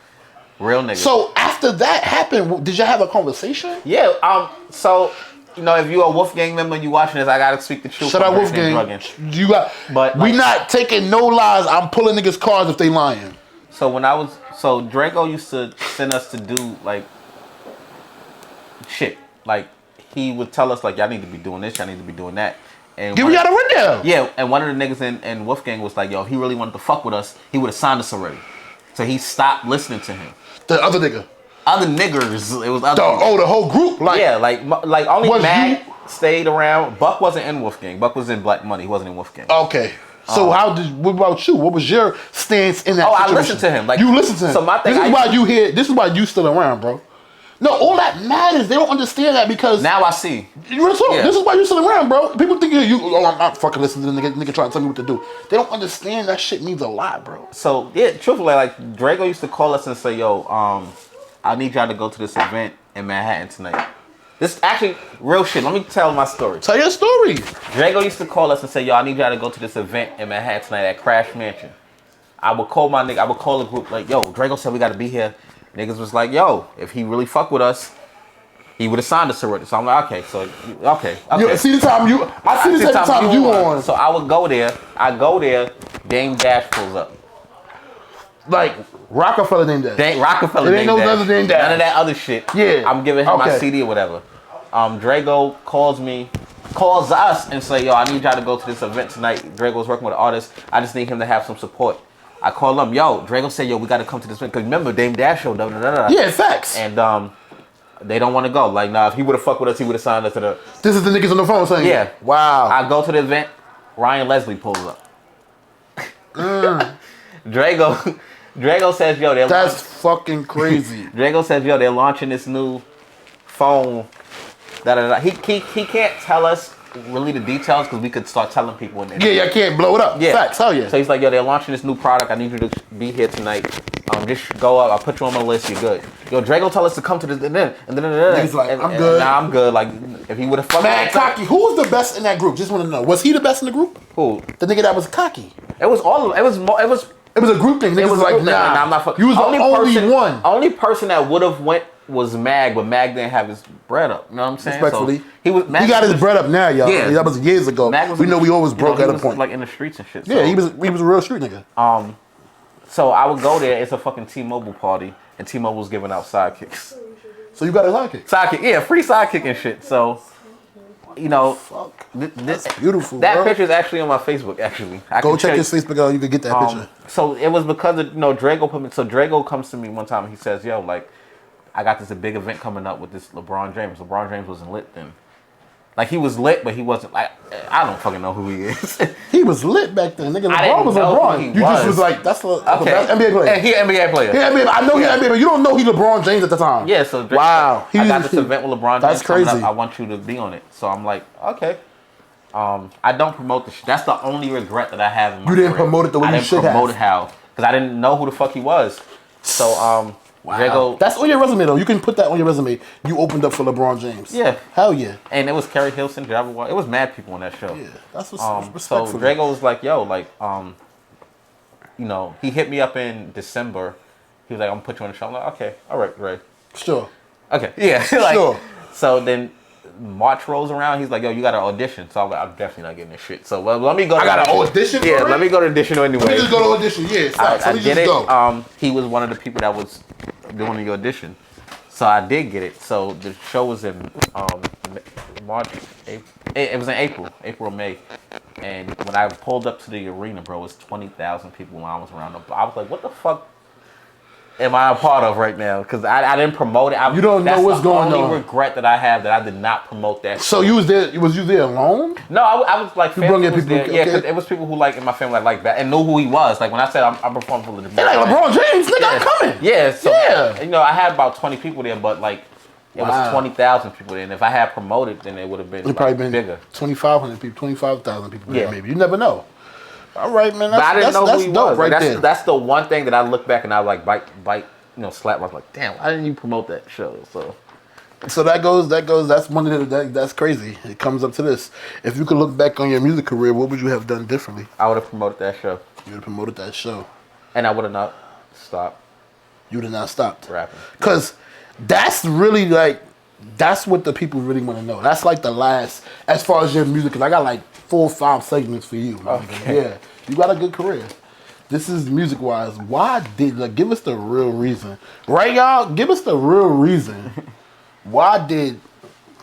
Real niggas. So after that happened, did y'all have a conversation? Yeah. So you know, if you're a Wolfgang member and you watching this, I gotta speak the truth. Shout out Wolfgang. But we not taking no lies. I'm pulling niggas' cars if they lying. So Drago used to send us to do like shit. Like he would tell us like, y'all need to be doing this, y'all need to be doing that. And give y'all the rundown. Yeah, and one of the niggas in Wolfgang was like, yo, if he really wanted to fuck with us, he would have signed us already. So he stopped listening to him. The other nigga. Other niggers. It was other. The whole group. Like yeah, like only Mag stayed around. Buck wasn't in Wolfgang. Buck was in Black Money. He wasn't in Wolfgang. Okay. So what about you? What was your stance in that situation? I listened to him. Like you listened to him. So my thing, this is why you still around, bro. No, all that matters. They don't understand that because now I see. This is why you still around, bro. People think I'm not fucking listening to the nigga trying to tell me what to do. They don't understand that shit means a lot, bro. So yeah, truthfully, like Drago used to call us and say, yo, I need y'all to go to this event in Manhattan tonight. This actually real shit. Let me tell my story. Tell your story. Drago used to call us and say, yo, I need y'all to go to this event in Manhattan tonight at Crash Mansion. I would call my nigga. I would call the group like, yo, Drago said we got to be here. Niggas was like, yo, if he really fuck with us, he would have signed us already. So I'm like, okay, okay. You see the time I see the time you on. So I would go there. I go there. Dame Dash pulls up. Like Rockefeller Dame Dash. Rockefeller Dame Dash. There ain't no other Dame Dash. None of that other shit. Yeah. I'm giving him my CD or whatever. Drago calls us and say, yo, I need y'all to go to this event tonight. Drago's working with an artist. I just need him to have some support. I call him, yo, Drago said, yo, we got to come to this event. Because remember, Dame Dash show, Yeah, facts. And they don't want to go. Like, nah, if he would have fucked with us, he would have signed us to the... This is the niggas on the phone saying, yeah. Wow. I go to the event. Ryan Leslie pulls up. Drago says, yo, that's fucking crazy. Drago says, yo, they're launching this new phone. He can't tell us really the details because we could start telling people in there. Yeah, I can't blow it up. Yeah. Facts, hell yeah. So he's like, yo, they're launching this new product. I need you to be here tonight. Just go up. I'll put you on my list. You're good. Yo, Drago tell us to come to this and then he's like, I'm good. Nah, I'm good. Like, if he would have fucked Mad Cocky. Who was the best in that group? Just want to know. Was he the best in the group? Who? The nigga that was cocky. It was all. It was a group thing. Niggas was like, nah, I'm not fucking. You was the only one. Only person that would have went was Mag, but Mag didn't have his bread up. You know what I'm saying? Respectfully, so he got his bread up now, y'all. Yeah. That was years ago. We know we always broke at a point. Like in the streets and shit. So. Yeah, he was a real street nigga. So I would go there. It's a fucking T-Mobile party, and T-Mobile's giving out sidekicks. So you got a sidekick? Sidekick, yeah, free sidekick and shit. So, you know, that's beautiful. That picture is actually on my Facebook. Actually, go check his Facebook out. You can get that picture. So it was because of Drago put me. So Drago comes to me one time and he says, "Yo, like, I got this big event coming up with this LeBron James. LeBron James wasn't lit then. Like, he was lit, but he wasn't, like, I don't fucking know who he is." He was lit back then. Nigga, LeBron was LeBron. You just was like, that's an NBA player. And he an NBA player. I know he NBA, but you don't know he LeBron James at the time. Yeah, so wow. I got this event with LeBron James. That's crazy. Up. I want you to be on it. So I'm like, okay. I don't promote the shit. That's the only regret that I have in my career. Promote it the way you should have. I didn't promote it how. Because I didn't know who the fuck he was. So, wow. Drago, that's on your resume though. You can put that on your resume. You opened up for LeBron James. Yeah. Hell yeah. And it was Kerry Hilson, it was mad people on that show. Yeah. That's what's so Drago was like, yo, like, you know, he hit me up in December. He was like, I'm gonna put you on the show. I'm like, okay, all right, Ray. Sure. Okay. Yeah. Like, sure. So then March rolls around. He's like, yo, you got to audition. So I'm like, I'm definitely not getting this shit. So let me go. I got to audition. Yeah, let me go to audition anyway. Let me just go to audition. Yeah, I did it. Go. He was one of the people that was doing the audition, so I did get it. So the show was in March. It was in April or May. And when I pulled up to the arena, bro, it was 20,000 people when I was around. I was like, what the fuck am I a part of right now? Because I didn't promote it. You don't know what's going on. That's the only regret that I have, that I did not promote that. So you was there? Was you there alone? No, I was like, you brought people there. Yeah, because it was people who like in my family like that and knew who he was. Like when I said I'm performing for the like LeBron James, nigga, I'm coming. Yeah, so you know, I had about 20 people there, but like it was 20,000 people there. And if I had promoted, then it would have been probably been bigger. 2,500 people, 25,000 people there, maybe. You never know. All right, man. But I didn't know who he was. Right there. That's the one thing that I look back and I like bite. You know, slap. I was like, damn, why didn't you promote that show? So that goes. That's one of that's crazy. It comes up to this. If you could look back on your music career, what would you have done differently? I would have promoted that show. You would have promoted that show, and I would have not stopped. You would have not stopped rapping, because that's really like that's what the people really want to know. That's like the last as far as your music. Cause I got like 4 or 5 segments for you. Okay. Yeah, you got a good career. This is music-wise. Why did give us the real reason, right, y'all? Give us the real reason. Why did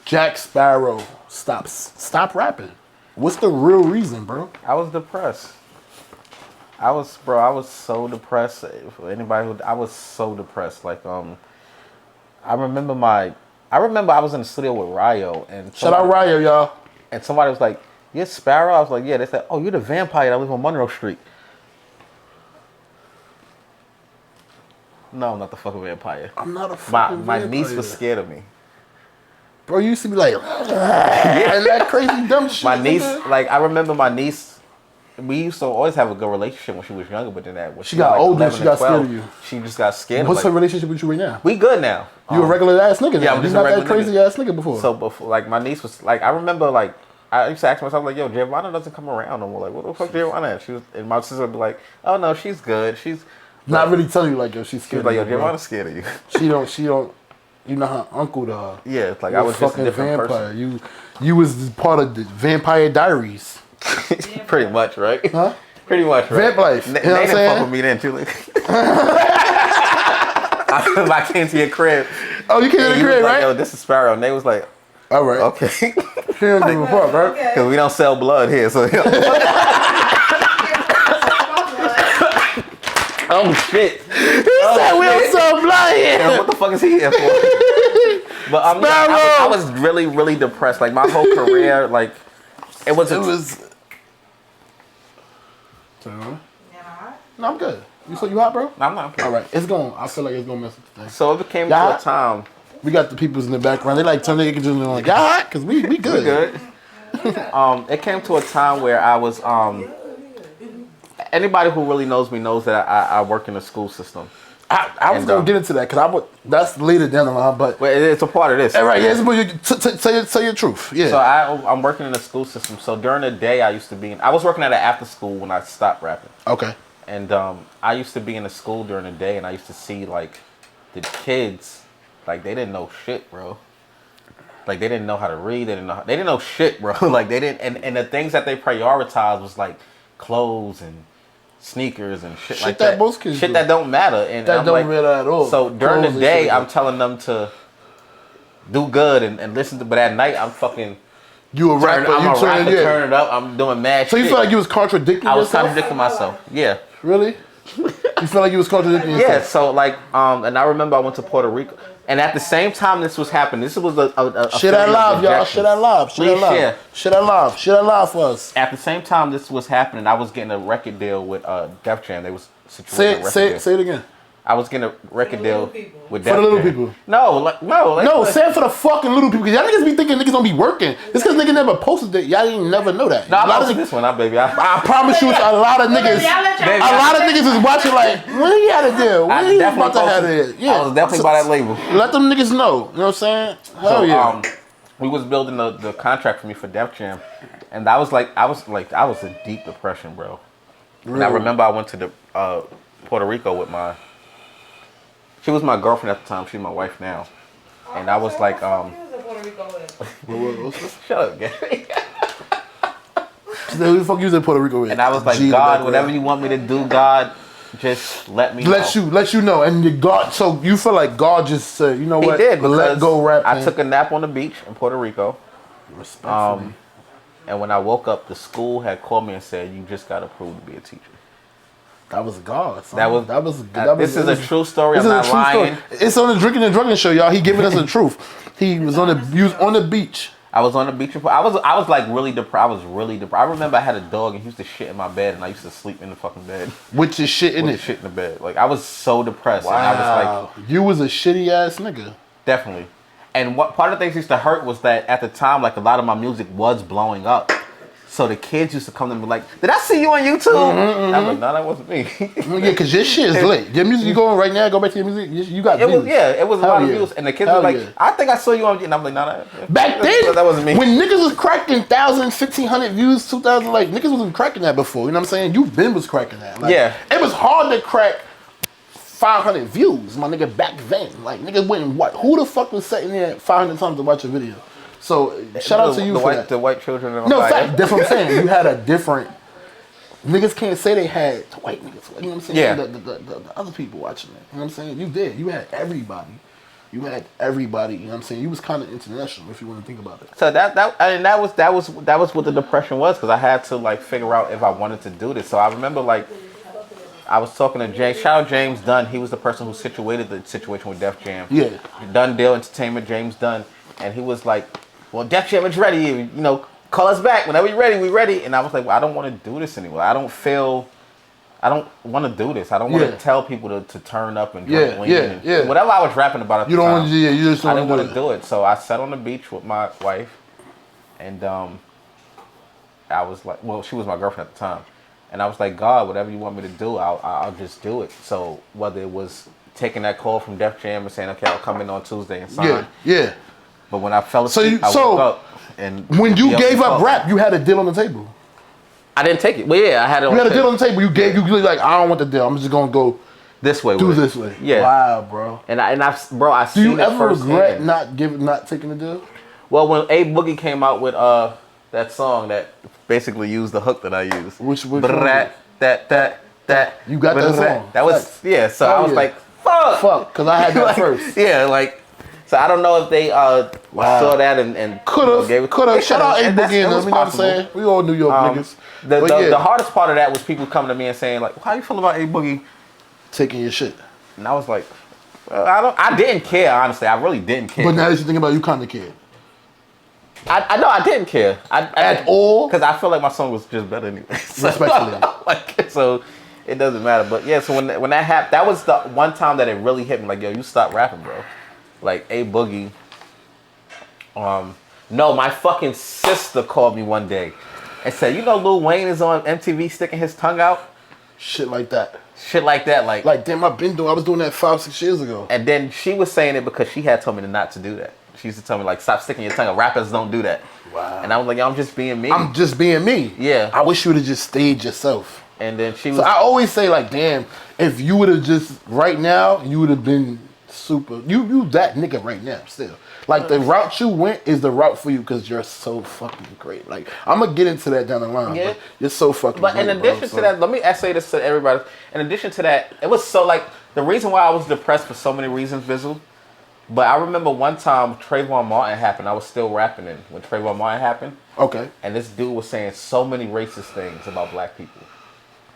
Jack Sparrow stop rapping? What's the real reason, bro? I was depressed. I was so depressed. For anybody I was so depressed. Like I remember I was in the studio with Ryo and shout out Ryo, y'all. And somebody was like, "You're Sparrow?" I was like, "Yeah." They said, "Oh, you're the vampire that lives on Monroe Street." No, I'm not the fucking vampire. I'm not a fucking vampire. My niece was scared of me. Bro, you used to be like, yeah, and that crazy dumb shit. My niece, like, I remember my niece, we used to always have a good relationship when she was younger, but then when she got older, she got scared of you. She just got scared. What's her relationship with you right now? We good now. You a regular ass nigga now. Yeah, I'm just a regular crazy ass nigga before. So before, like, my niece was, like, I remember, like, I used to ask myself, like, yo, Giovanna doesn't come around no more. Like, what the fuck Giovanna at? And my sister would be like, oh, no, she's good. She's... Not really telling you, like, yo, she's scared of you. Like, yo, bro. Giovanna's scared of you. She don't... You know her uncle to her. Yeah, it's like, I was just a different vampire. person. You was part of the Vampire Diaries. Pretty much, right? Huh? Pretty much, right? Vamp life. They didn't fuck with me then, too. I came to your crib. Oh, you came to the crib, right? Like, yo, this is Sparrow. And they was like, all right. Okay. She don't give a fuck, right? Because we don't sell blood here, so... Oh, shit. He said we don't sell blood here. Yeah, what the fuck is he here for? But I was really, really depressed. Like, my whole career, like, it was... No, I'm good. You hot, bro? No, I'm not. Okay. All right, it's going. I feel like it's gonna mess with the thing. So it came to a time. We got the peoples in the background. They like turn their kitchen on like, y'all hot? Because we good. We good. It came to a time where I was anybody who really knows me knows that I work in the school system. I was gonna get into that because that's later down the line, but it's a part of this. Right? Yes, but say your truth. Yeah. So I'm working in the school system. So during the day, I was working at an after school when I stopped rapping. Okay. And I used to be in the school during the day, and I used to see like the kids, like they didn't know shit, bro. Like they didn't know how to read. They didn't know shit, bro. Like they didn't, and the things that they prioritized was like clothes and sneakers and shit like that. Most kids shit do. that don't matter. And that I'm don't like, matter at all. So during clothes the day, like I'm telling them to do good and listen to, but at night I'm fucking. You a rapper? I'm a rapper. Turn it up. I'm doing mad. So shit. You feel like you was contradicting yourself? I was contradicting myself. Yeah. Really? You feel like you was contradicting yourself? Yeah. So like, and I remember I went to Puerto Rico, and at the same time this was happening. This was a shit out live, y'all. Shit out live. Shit out live. Shit out live. Shit out live for us. At the same time this was happening, I was getting a record deal with Def Jam. They was situated. Say it again. I was getting a record deal with Def For the little Jam. people. No. Say it for the fucking little people. Cause y'all niggas be thinking niggas don't be working. It's cause niggas never posted it. Y'all didn't never know that. No, I posted this one, baby. I promise you, a lot of niggas. A lot of niggas is watching like, when he had a deal? When he about to have it? Yeah, I was definitely by that label. Let them niggas know. You know what I'm saying? Hell yeah. We was building the contract for me for Def Jam, and I was in deep depression, bro. Really? And I remember I went to the Puerto Rico with she was my girlfriend at the time. She's my wife now. And I was like, shut up, Gary. Who the fuck you was in Puerto Rico with? And I was like, God, whatever you want me to do, God, just let me know. Let you know. And God, so you feel like God just said, you know what? He did. Let go rap. I took a nap on the beach in Puerto Rico. Respectfully. And when I woke up, the school had called me and said, you just got approved to be a teacher. That was God. Son. This is a true story. I'm not lying. It's on the Drinking and Druggin show, y'all. He giving us the truth. He was on the beach. I was on the beach. I was like really depressed. I was really depressed. I remember I had a dog and he used to shit in my bed, and I used to sleep in the fucking bed. With your shit in it. Shit in the bed. Like I was so depressed. Wow. And I was like, you was a shitty ass nigga. Definitely. And what part of the things used to hurt was that at the time, like a lot of my music was blowing up. So the kids used to come to me like, did I see you on YouTube? I'm like, no, that wasn't me. Yeah, because your shit is lit. Your music, you going right now, go back to your music, you got views. It was a lot of views. And the kids were like, I think I saw you on, and I'm like, no, back then, that wasn't me. When niggas was cracking 1,000, 1,500 views, 2,000, like, niggas wasn't cracking that before. You know what I'm saying? You been was cracking that. Like, yeah. It was hard to crack 500 views, my nigga, back then. Like, niggas wouldn't watch. Who the fuck was sitting there 500 times to watch a video? So shout out to you for that. The white children. No, fact, that's what I'm saying. You had a different. Niggas can't say they had white niggas. You know what I'm saying? Yeah. The other people watching it. You know what I'm saying? You did. You had everybody. You know what I'm saying? You was kind of international if you want to think about it. So that was what the depression was, because I had to like figure out if I wanted to do this. So I remember like I was talking to James. Shout out James Dunn. He was the person who situated the situation with Def Jam. Yeah. Dunn Deal Entertainment. James Dunn, and he was like, well, Def Jam is ready. You know, call us back whenever you're ready. We ready. And I was like, well, I don't want to do this anymore. I don't want to do this. I don't want to tell people to turn up and drink lean. And whatever I was rapping about at the time. You just I didn't want to do it. So I sat on the beach with my wife, and I was like, well, she was my girlfriend at the time, and I was like, God, whatever you want me to do, I'll just do it. So whether it was taking that call from Def Jam and saying, okay, I'll come in on Tuesday and sign. Yeah. But when I fell asleep, I woke up. and when you gave up talking. rap, you had a deal on the table. I didn't take it. Well, yeah, I had it. You had a deal on the table. You gave. You like, I don't want the deal. I'm just gonna go this way. Do with this it. way. Yeah. Wow, bro. And I Do you ever regret firsthand. not taking the deal? Well, when A Boogie came out with that song that basically used the hook that I used. Which one? That. You got that song. That was yeah. So I was like, fuck, because I had that like, first. Yeah, like. So I don't know if they saw that and could have. Shout out A Boogie and them. You know what I'm saying? We all New York niggas. The hardest part of that was people coming to me and saying like, "How you feel about A Boogie taking your shit?" And I was like, well, I didn't care, honestly. I really didn't care. But now that you think about it, you kind of cared. I know I didn't care. At all? Because I feel like my song was just better anyway. So, respectfully. So it doesn't matter. But yeah, so when that happened, that was the one time that it really hit me. Like, yo, you stop rapping, bro. Like, A Boogie. No, my fucking sister called me one day and said, you know Lil Wayne is on MTV sticking his tongue out? Shit like that. Like damn, I was doing that 5-6 years ago. And then she was saying it because she had told me not to do that. She used to tell me like, stop sticking your tongue out. Rappers don't do that. Wow. And I was like, yo, I'm just being me. I'm just being me. Yeah. I wish you would have just stayed yourself. And then she was. So I always say like, damn, if you would have just right now, you would have been super. You that nigga right now still. Like the route you went is the route for you because you're so fucking great. Like I'm gonna get into that down the line. Yeah. But you're so fucking. But great, in addition to that, let me say this to everybody. In addition to that, it was so like the reason why I was depressed for so many reasons, Vizzle. But I remember one time Trayvon Martin happened. I was still rapping in when Trayvon Martin happened. Okay. And this dude was saying so many racist things about black people.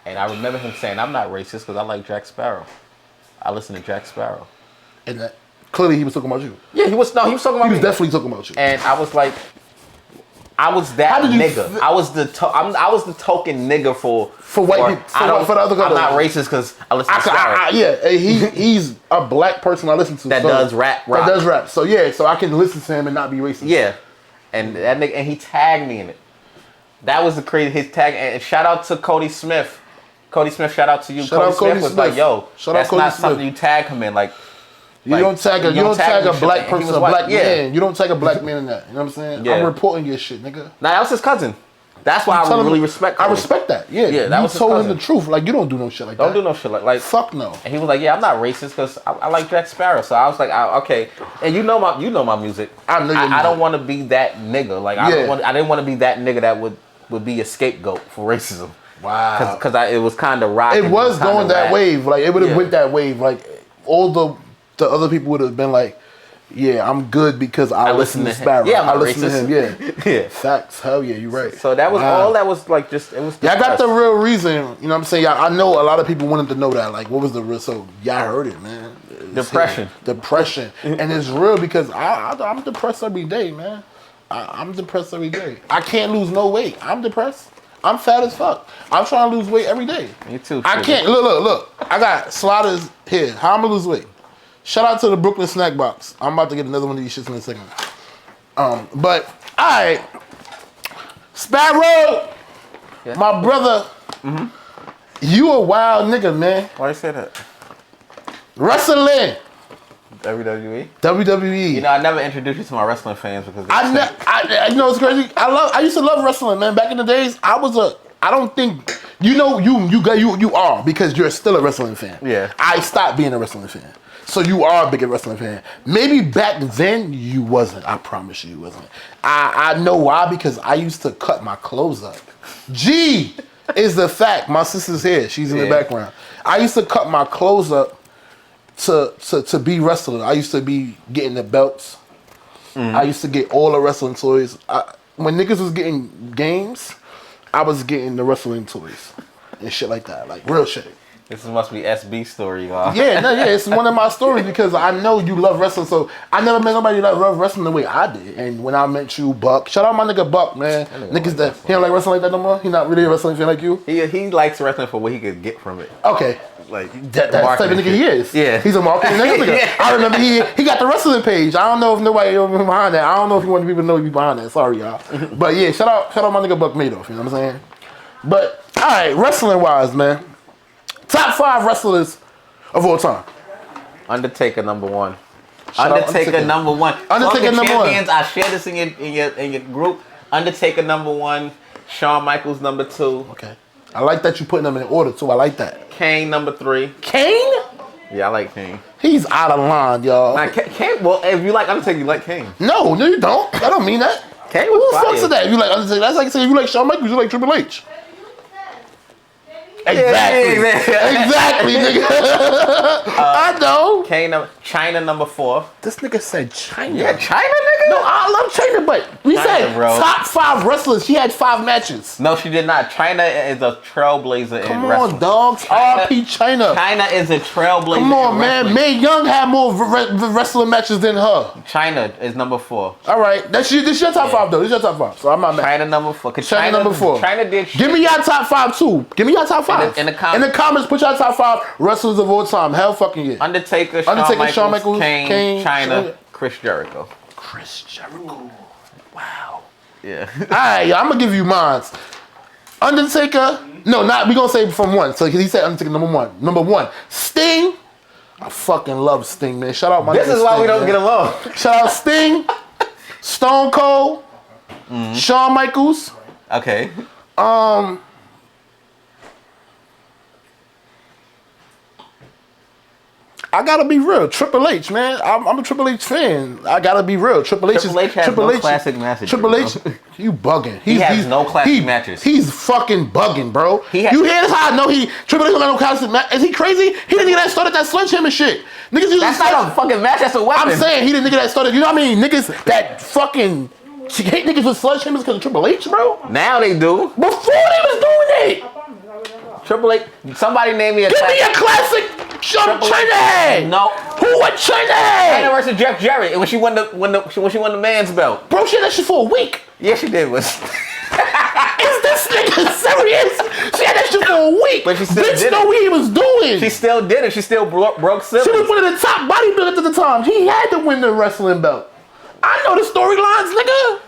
And I remember him saying, I'm not racist because I like Jack Sparrow. I listen to Jack Sparrow. And that clearly he was talking about you. Yeah, he was talking about me. He was definitely talking about you. And I was like, I was that nigga. I was the token nigga for white people. For the other guy. I'm not racist because I listen to Sparrow. Yeah, he's a black person I listen to. That does rap. That does rap. So yeah, so I can listen to him and not be racist. Yeah. And that nigga, and he tagged me in it. That was the crazy, his tag. And shout out to Cody Smith. Cody Smith, shout out to you. Cody Smith was like, yo, that's not something you tag him in. Like, you don't tag a black person, a black man. You don't tag a black man in that. You know what I'm saying? Yeah. I'm reporting your shit, nigga. Nah, that was his cousin. That's why I really respect Cody. I respect that. Yeah. Yeah, that you was told his him the truth. Like, you don't do no shit like that. Don't do no shit like fuck no. And he was like, yeah, I'm not racist because I like Jack Sparrow. So I was like, okay. And you know my music. I know your music. I don't want to be that nigga. Like, I didn't want to be that nigga that would be a scapegoat for racism. Wow. Because it was kind of rocking. It was going that wave. Like, it would have went that wave. Like, all the other people would have been like, yeah, I'm good because I listen to Sparrow. Yeah, I listen to him. Yeah. Yeah. Facts. Hell yeah, you're right. So that was all that was like just, it was. Yeah, I got the real reason. You know what I'm saying? I know a lot of people wanted to know that. Like, what was the real? So, y'all heard it, man. Depression. And it's real because I'm depressed every day, man. I'm depressed every day. I can't lose no weight. I'm depressed. I'm fat as fuck. I'm trying to lose weight every day. Me too. I can't. Look. I got sliders here. How I'm gonna lose weight? Shout out to the Brooklyn Snack Box. I'm about to get another one of these shits in a second. But all right, Sparrow, my brother, you a wild nigga, man. Why you say that? Wrestling. WWE. You know, I never introduced you to my wrestling fans because you know what's crazy? I used to love wrestling, man. Back in the days, I don't think you are because you're still a wrestling fan. Yeah. I stopped being a wrestling fan. So you are a big wrestling fan. Maybe back then you wasn't. I promise you wasn't. I know why, because I used to cut my clothes up. G is the fact. My sister's here. She's in the background. I used to cut my clothes up to be wrestling. I used to be getting the belts. I used to get all the wrestling toys. When niggas was getting games, I was getting the wrestling toys and shit like that. Like real shit. This must be SB story, y'all. Yeah, it's one of my stories because I know you love wrestling. So I never met nobody that loved wrestling the way I did. And when I met you, Buck, shout out my nigga Buck, man. Niggas that he don't like wrestling like that no more. He not really a wrestling fan like you. He likes wrestling for what he could get from it. Okay. Like that's the type of nigga he is. Yeah. He's a marketing nigga. Yeah. I remember he got the wrestling page. I don't know if nobody behind that. I don't know if you want people to know you behind that. Sorry, y'all. But yeah, shout out my nigga Buck Madoff. You know what I'm saying? But all right, wrestling wise, man. Top 5 wrestlers of all time. Undertaker, number 1. Undertaker number one. Undertaker number champions, one. I share this in your group. Undertaker number one. Shawn Michaels number 2. Okay. I like that you putting them in order too. I like that. Kane number 3. Kane? Yeah, I like Kane. He's out of line, y'all. Nah, Kane. Well, if you like Undertaker, you like Kane. No, you don't. I don't mean that. Kane Who was the fuck fire. said that? If you like Undertaker, that's like saying if you like Shawn Michaels, you like Triple H. Exactly. Exactly, nigga. I know. China number 4. This nigga said China. Yeah, China, nigga. No, I love China, but we China, said bro. top 5 wrestlers. She had 5 matches. No, she did not. China is a trailblazer Come in on, wrestling. dogs. R.P. China. China is a trailblazer. Come on, in man. wrestling. Mae Young had more wrestling matches than her. China is number 4. All right, this your top 5 though. This your top 5. So I'm not mad. China number 4. China number 4. China did shit. Give me your top 5 too. Give me your top 5. In the comments. In the comments, put your top 5 wrestlers of all time. Hell fucking yeah. Undertaker, Shawn Shawn Michaels, Michaels, Kane, China, China. Chris Jericho. Chris Jericho. Wow. Yeah. Alright, I'm gonna give you mine. Undertaker. No, not we gonna say from 1. So he said Undertaker number 1. Number 1. Sting. I fucking love Sting, man. Shout out my This nigga is why Sting, we don't man. get along. Shout out Sting. Stone Cold. Shawn Michaels. Okay. I gotta be real. Triple H, man. I'm a Triple H fan. I gotta be real. Triple H has no classic matches, Triple H, bro. you bugging. He has no classic matches. He's fucking bugging, bro. He has- You hear this? How I know Triple H don't got no classic match. Is he crazy? He the nigga that started that sledgehammer shit. Niggas use That's not a fucking match. That's a weapon. I'm saying he the nigga that started. You know what I mean? Niggas that fucking hate niggas with sledgehammers because of Triple H, bro. Now they do. Before they was doing it. Triple H. Somebody name me a Give me a classic China head. No. Who won China head? China versus Jeff Jarrett when she won the man's belt. Bro, she had that shit for a week. Yeah, she did. Was Is this nigga serious? She had that shit for a week. But she still Bitch did know it. what he was doing. she still did it. She still broke She was Simmons. one of the top bodybuilders at the time. He had to win the wrestling belt. I know the storylines, nigga.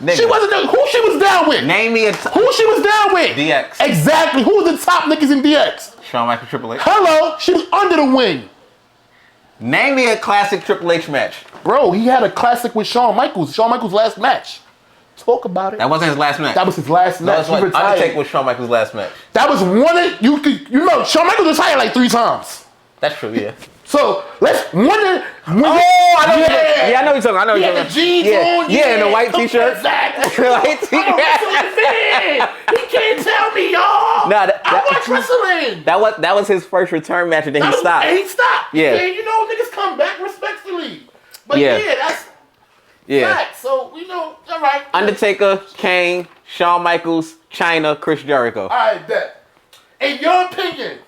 Nigga, She wasn't there. Who she was down with? name me a Who she was down with? DX. Exactly. Who was the top niggas in DX? Shawn Michaels, Triple H. Hello. She was under the wing. Name me a classic Triple H match. Bro, he had a classic with Shawn Michaels. Shawn Michaels' last match. Talk about it. That wasn't his last match. That was his last match. He retired. Undertaker was Shawn Michaels' last match. That was one of you know Shawn Michaels retired like 3 times. That's true. Yeah. So let's one of I know. Yeah, I know you're talking. I know He you're had talking. the jeans on. Yeah, and the white t-shirt. Exactly. The white I'm a wrestling fan. He can't tell me, y'all. Nah, I watch wrestling. That was his first return match, and then he stopped. And he stopped. Yeah. And you know niggas come back respectfully. But Yeah. that's Yeah. facts. So you know, all right. Undertaker, Kane, Shawn Michaels, China, Chris Jericho. All right, bet. In your opinion,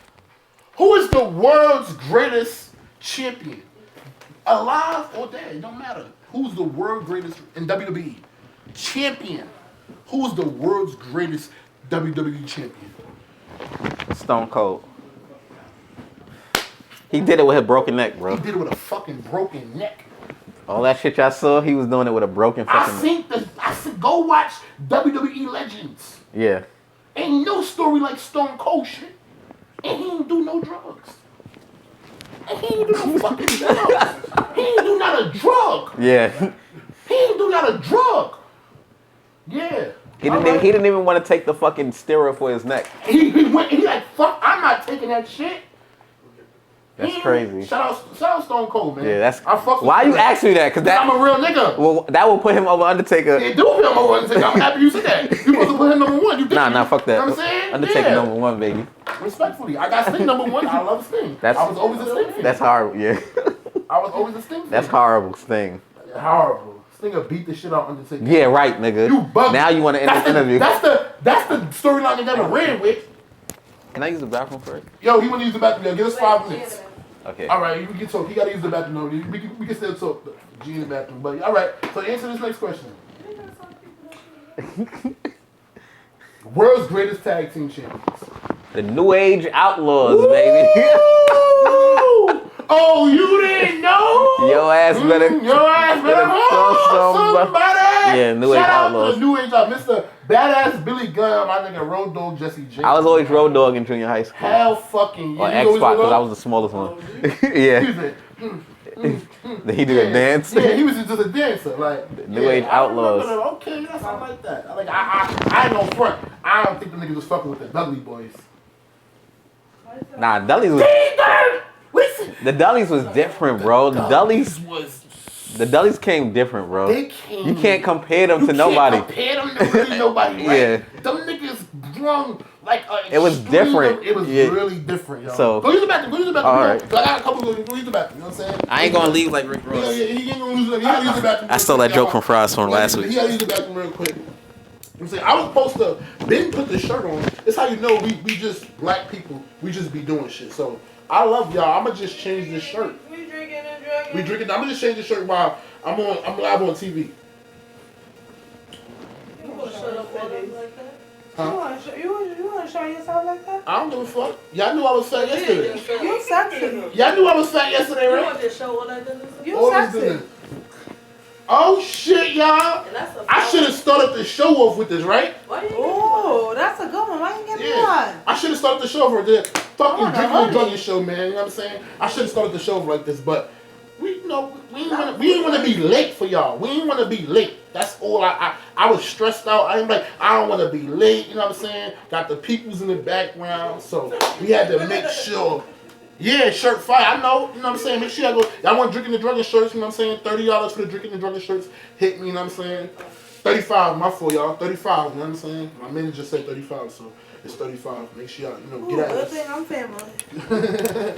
who is the world's greatest champion? Alive or dead, it don't matter. Who's the world's greatest in WWE? Champion. Who's the world's greatest WWE champion? Stone Cold. He did it with his broken neck, bro. He did it with a fucking broken neck. All that shit y'all saw, he was doing it with a broken fucking neck. I said go watch WWE Legends. Yeah. Ain't no story like Stone Cold shit. And he ain't do no drugs. And he ain't do no fucking drugs. He ain't do not a drug. Yeah. He ain't do not a drug. Yeah. He didn't even want to take the fucking steroid for his neck. He went and he like, fuck, I'm not taking that shit. That's crazy. Shout out Stone Cold, man. Yeah, that's. I fuck with Why him. you ask me that? Cause that I'm a real nigga. Well, that will put him over Undertaker. It do put him over Undertaker. I'm happy you said that. You supposed to put him number 1. You Nah, fuck that. You know what I'm saying? Undertaker Yeah. number 1, baby. Respectfully, I got Sting number 1. I love Sting. I was always a Sting fan. That's horrible. Yeah. I was always a Sting fan. That's horrible, Sting. Horrible. Stinger beat the shit out of Undertaker. Yeah, right, nigga. You bugging. Now you want to end the interview. That's the storyline they never ran with. Can I use the bathroom first? Yo, he want to use the bathroom. Yo, give us 5 minutes. Okay. All right, we can talk. He got to use the bathroom. No, we can still talk. G in the bathroom. But all right, so answer this next question. World's greatest tag team champions. The New Age Outlaws, baby. Oh, you didn't know? Your ass better. Your ass better call somebody. Yeah, New Age Shout out Outlaws. to the New Age Outlaws. Mr. Badass Billy Gunn, my nigga Road Dogg Jesse James. I was always road dog in junior high school. Hell fucking Or yeah. X-Spot, because I was the smallest one. Yeah. Excuse me. Did he do a dance? Yeah, he was just a dancer. Like New Age Outlaws. Okay, that's something like that. Like I ain't no front. I don't think the niggas was fucking with the Dudley boys. Nah, Dudley's was. The Dudleys was different, bro. The Dudleys came different, bro. You can't compare them to nobody. You can't compare them to really nobody, right? Yeah. Them niggas drunk like it was different. It was really different, y'all. So go use the bathroom. Go use the bathroom. All right. I got a couple. Go use the bathroom. You know what I'm saying? I ain't gonna leave like Rick Ross. Yeah, he ain't gonna use the bathroom. I stole that joke from Frost from last week. He gotta use the bathroom real quick. I'm saying I was supposed to Ben put the shirt on. It's how you know we just black people. We just be doing shit. So I love y'all. I'ma just change this shirt. We drinking and drugging. We drinking. I'ma just change the shirt while I'm live on TV. You gonna shut up all day like that? Huh? You wanna show yourself like that? I don't give a fuck. Y'all knew I was fat yesterday. You sexy. Y'all knew I was fat yesterday, You right? want to show all that? You All sexy. this business. Oh shit, y'all! I should have started the show off with this, right? Oh, that's a good one. Why you getting one? I should have started the show over the fucking Drinking and Drugging show, man. You know what I'm saying? I should have started the show like this, but we ain't want to be late for y'all. We ain't want to be late. That's all. I was stressed out. I don't want to be late. You know what I'm saying? Got the peoples in the background, so we had to make sure. Yeah, shirt fire. I know. You know what I'm saying? Make sure y'all go. Y'all want Drinking and Drugging shirts? You know what I'm saying? $30 for the Drinking and Drugging shirts. Hit me. You know what I'm saying? 35. My fault, y'all. 35. You know what I'm saying? My manager said 35, so it's 35. Make sure y'all, get at us. Good thing I'm family. Get at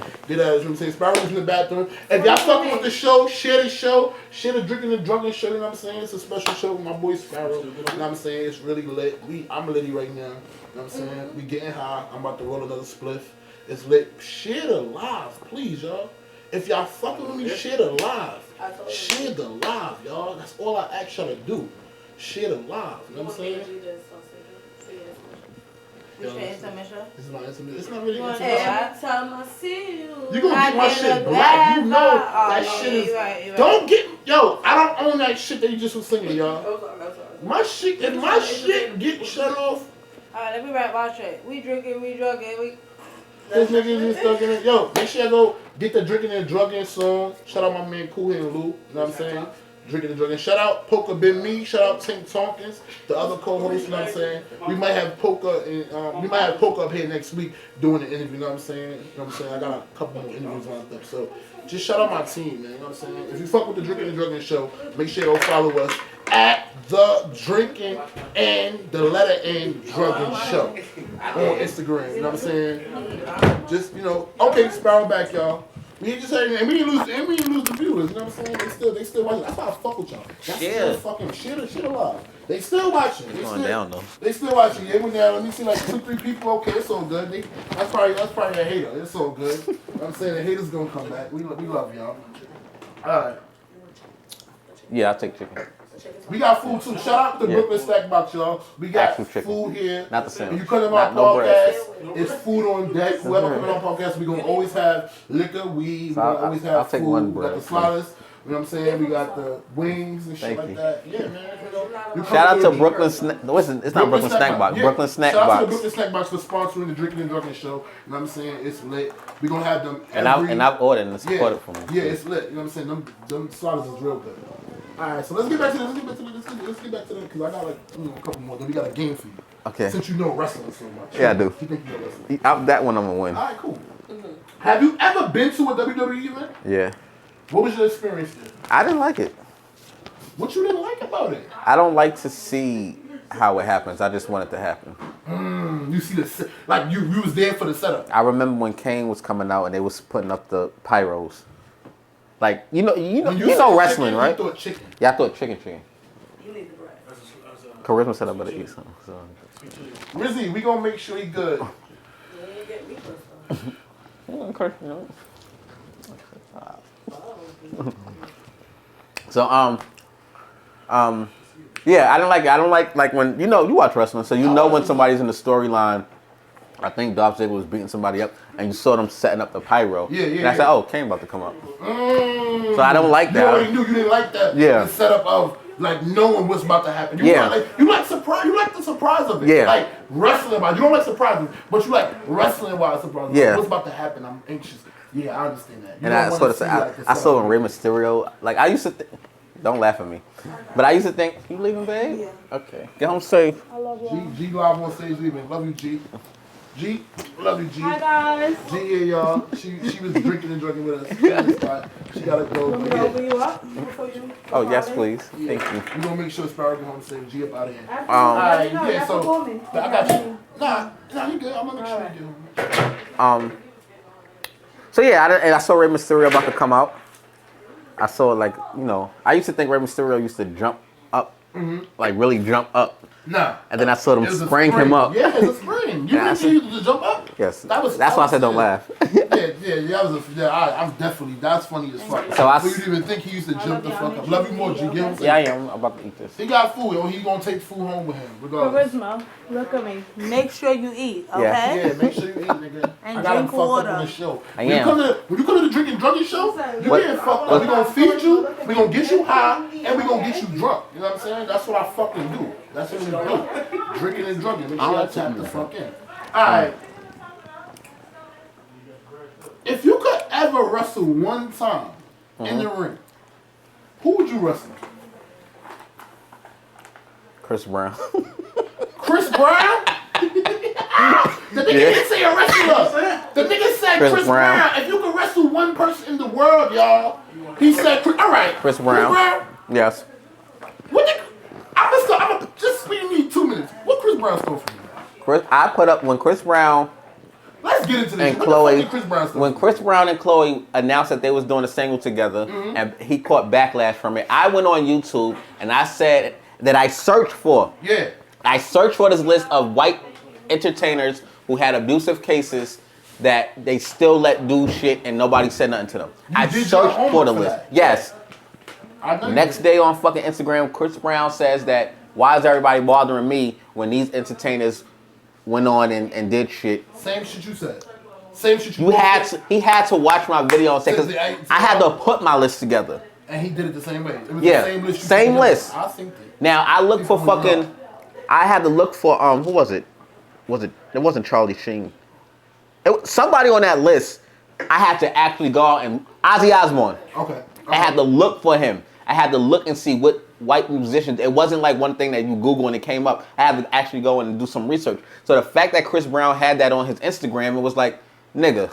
us. You know what I'm saying? Sparrow's in the bathroom. If y'all fucking with the show, share the show. Share the Drinking and Drugging show. You know what I'm saying? It's a special show with my boy Sparrow. You know what I'm saying? It's really lit. I'm litty right now. You know what I'm saying? We getting high. I'm about to roll another spliff. It's lit. Share the live, please, y'all. If y'all fucking with me, share the live. Share the live, y'all. That's all I ask y'all to do. Share the live. You know what I'm saying? This your intermission? This is my intermission. It's not really intermission. Every time I see you, You gonna get my shit black. You know that shit is. Right. Don't get. Yo, I don't own that shit that you just was singing, y'all. My shit, if my shit get shut off. Alright, let me wrap my shit. We drinking, we drugging, This nigga just stuck in it. Yo, make sure I go get the Drinking and Drugging song. Shout out my man Cool and Lou. You know what I'm saying? Drinking and Drugging. Shout out Poker Ben Me. Shout out Tink Tompkins, the other co-host. You know what I'm saying? We might have Poker and we might have Poker up here next week doing the interview. You know what I'm saying? You know what I'm saying? I got a couple more interviews lined up. So just shout out my team, man. You know what I'm saying? If you fuck with the Drinking and Drugging show, make sure you go follow us at the Drinking and the letter N Drugging show on Instagram. You know what I'm saying? Just okay, Sparrow back, y'all. We just had, and we didn't lose the viewers. You know what I'm saying? They still watching. That's why I fuck with y'all. That's still fucking shit alive. They still watching. They going down though. They still watching. Yeah, went down. Let me see, like 2-3 people. Okay, it's all good. That's probably a hater. It's all good. You know what I'm saying? The haters gonna come back. We love y'all. All right. Yeah, I'll take chicken. We got food too. Shout out to Brooklyn Stack Box, y'all. We got food here. Not the same. When you come to my podcast, it's food on deck. Whoever comes on our podcast, we're going to always have liquor, weed. We're going to always have food. We got the sliders. You know what I'm saying? We got the wings and shit like that. Yeah, man. Shout out to Brooklyn Snack. Listen, it's not Brooklyn Snack Box. Brooklyn Snack Box. Shout out to the Brooklyn Snack Box for sponsoring the Drinking and Drugging show. You know what I'm saying? It's lit. We're going to have them every... And I've ordered and it's ordered for me. Yeah, it's lit. You know what I'm saying? Them sliders is real good. Alright, so let's get back to this. Because I got a couple more. Then we got a game for you. Okay. Since you know wrestling so much. Yeah, I do. You think you know wrestling? That one I'm going to win. Alright, cool. Have you ever been to a WWE event? Yeah. What was your experience there? I didn't like it. What you didn't like about it? I don't like to see how it happens. I just want it to happen. You see like you was there for the setup. I remember when Kane was coming out and they was putting up the pyros. Like you know wrestling, chicken, right? You thought chicken. Yeah, I thought chicken. You need the bread. Charisma said I better eat something. So. Rizzy, we gonna make sure he good. So yeah, I didn't like it. I don't like when you watch wrestling, so you know when somebody's in the storyline. I think Dolph Ziggler was beating somebody up, and you saw them setting up the pyro. Yeah. And I said, "Oh, Kane about to come up." So I don't like that. You already knew you didn't like that. Yeah. The setup of like knowing what's about to happen. You like surprise. You like the surprise of it. Yeah. Like wrestling wise, you don't like surprises, but you like wrestling wise surprises. Yeah. Like, what's about to happen? I'm anxious. Yeah, I understand that. And I sort of I saw in Rey Mysterio. Like I used to. Don't laugh at me. But I used to think, you leaving, babe? Yeah. Okay. Get home safe. I love you. G live on stage leaving. Love you, G. G, love you, G. Hi guys. G here, y'all. She was drinking and drugging with us. She gotta go. Want me to open you up before you? Oh yes, please. Yeah. Thank you. We gonna make sure Sparrow get home safe. G up out of here. Alright, yeah. So I got you. Nah, you good. I'm gonna make sure you do. So yeah, and I saw Rey Mysterio about to come out. I saw like, you know, I used to think Rey Mysterio used to jump up, like really jump up. Nah. And then I saw them spring him up. Yeah, it's a spring. You think he used to jump up? Yes. That's why I said don't laugh. I'm definitely, that's funny as fuck. So you didn't even think he used to jump the fuck up. Love you more, G. Yeah, I am. I'm about to eat this. He got food, yo. He gonna take food home with him, regardless. Charisma, look at me. Make sure you eat, okay? Yeah, make sure you eat, nigga. And I got him drink fucked up water. on the show. When you come to the drinking drunken show, you getting fucked up. We gonna feed you, we gonna get you high, and we gonna get you drunk. You know what I'm saying? That's what I fucking do. That's what we do. Drinking and drugging. Make sure I tap the fuck in. Alright. If you could ever wrestle one time in the ring, who would you wrestle? Chris Brown. Chris Brown? The nigga didn't say a wrestler. The nigga said Chris Brown. If you could wrestle one person in the world, y'all, he said, alright. Chris Brown. Yes. What the... I'm just we need 2 minutes. What Chris Brown stole from you? I put up when Chris Brown. Let's get into this. And Chloe. When Chris Brown and Chloe announced that they was doing a single together, and he caught backlash from it, I went on YouTube and I said that I searched for. Yeah. I searched for this list of white entertainers who had abusive cases that they still let do shit and nobody said nothing to them. I searched for the list. Yes. Next day on fucking Instagram, Chris Brown says that why is everybody bothering me when these entertainers went on and did shit. Same shit you said. Same shit you said. He had to watch my video and say, because I had to put my list together. And he did it the same way. It was the same list. Same list. I think that. Now I looked for fucking. I had to look for who was it? It wasn't Charlie Sheen. Somebody on that list. I had to actually go out and Ozzy Osbourne. Okay. I had to look for him. I had to look and see what white musicians. It wasn't like one thing that you Google and it came up. I had to actually go in and do some research. So the fact that Chris Brown had that on his Instagram, it was like, nigga,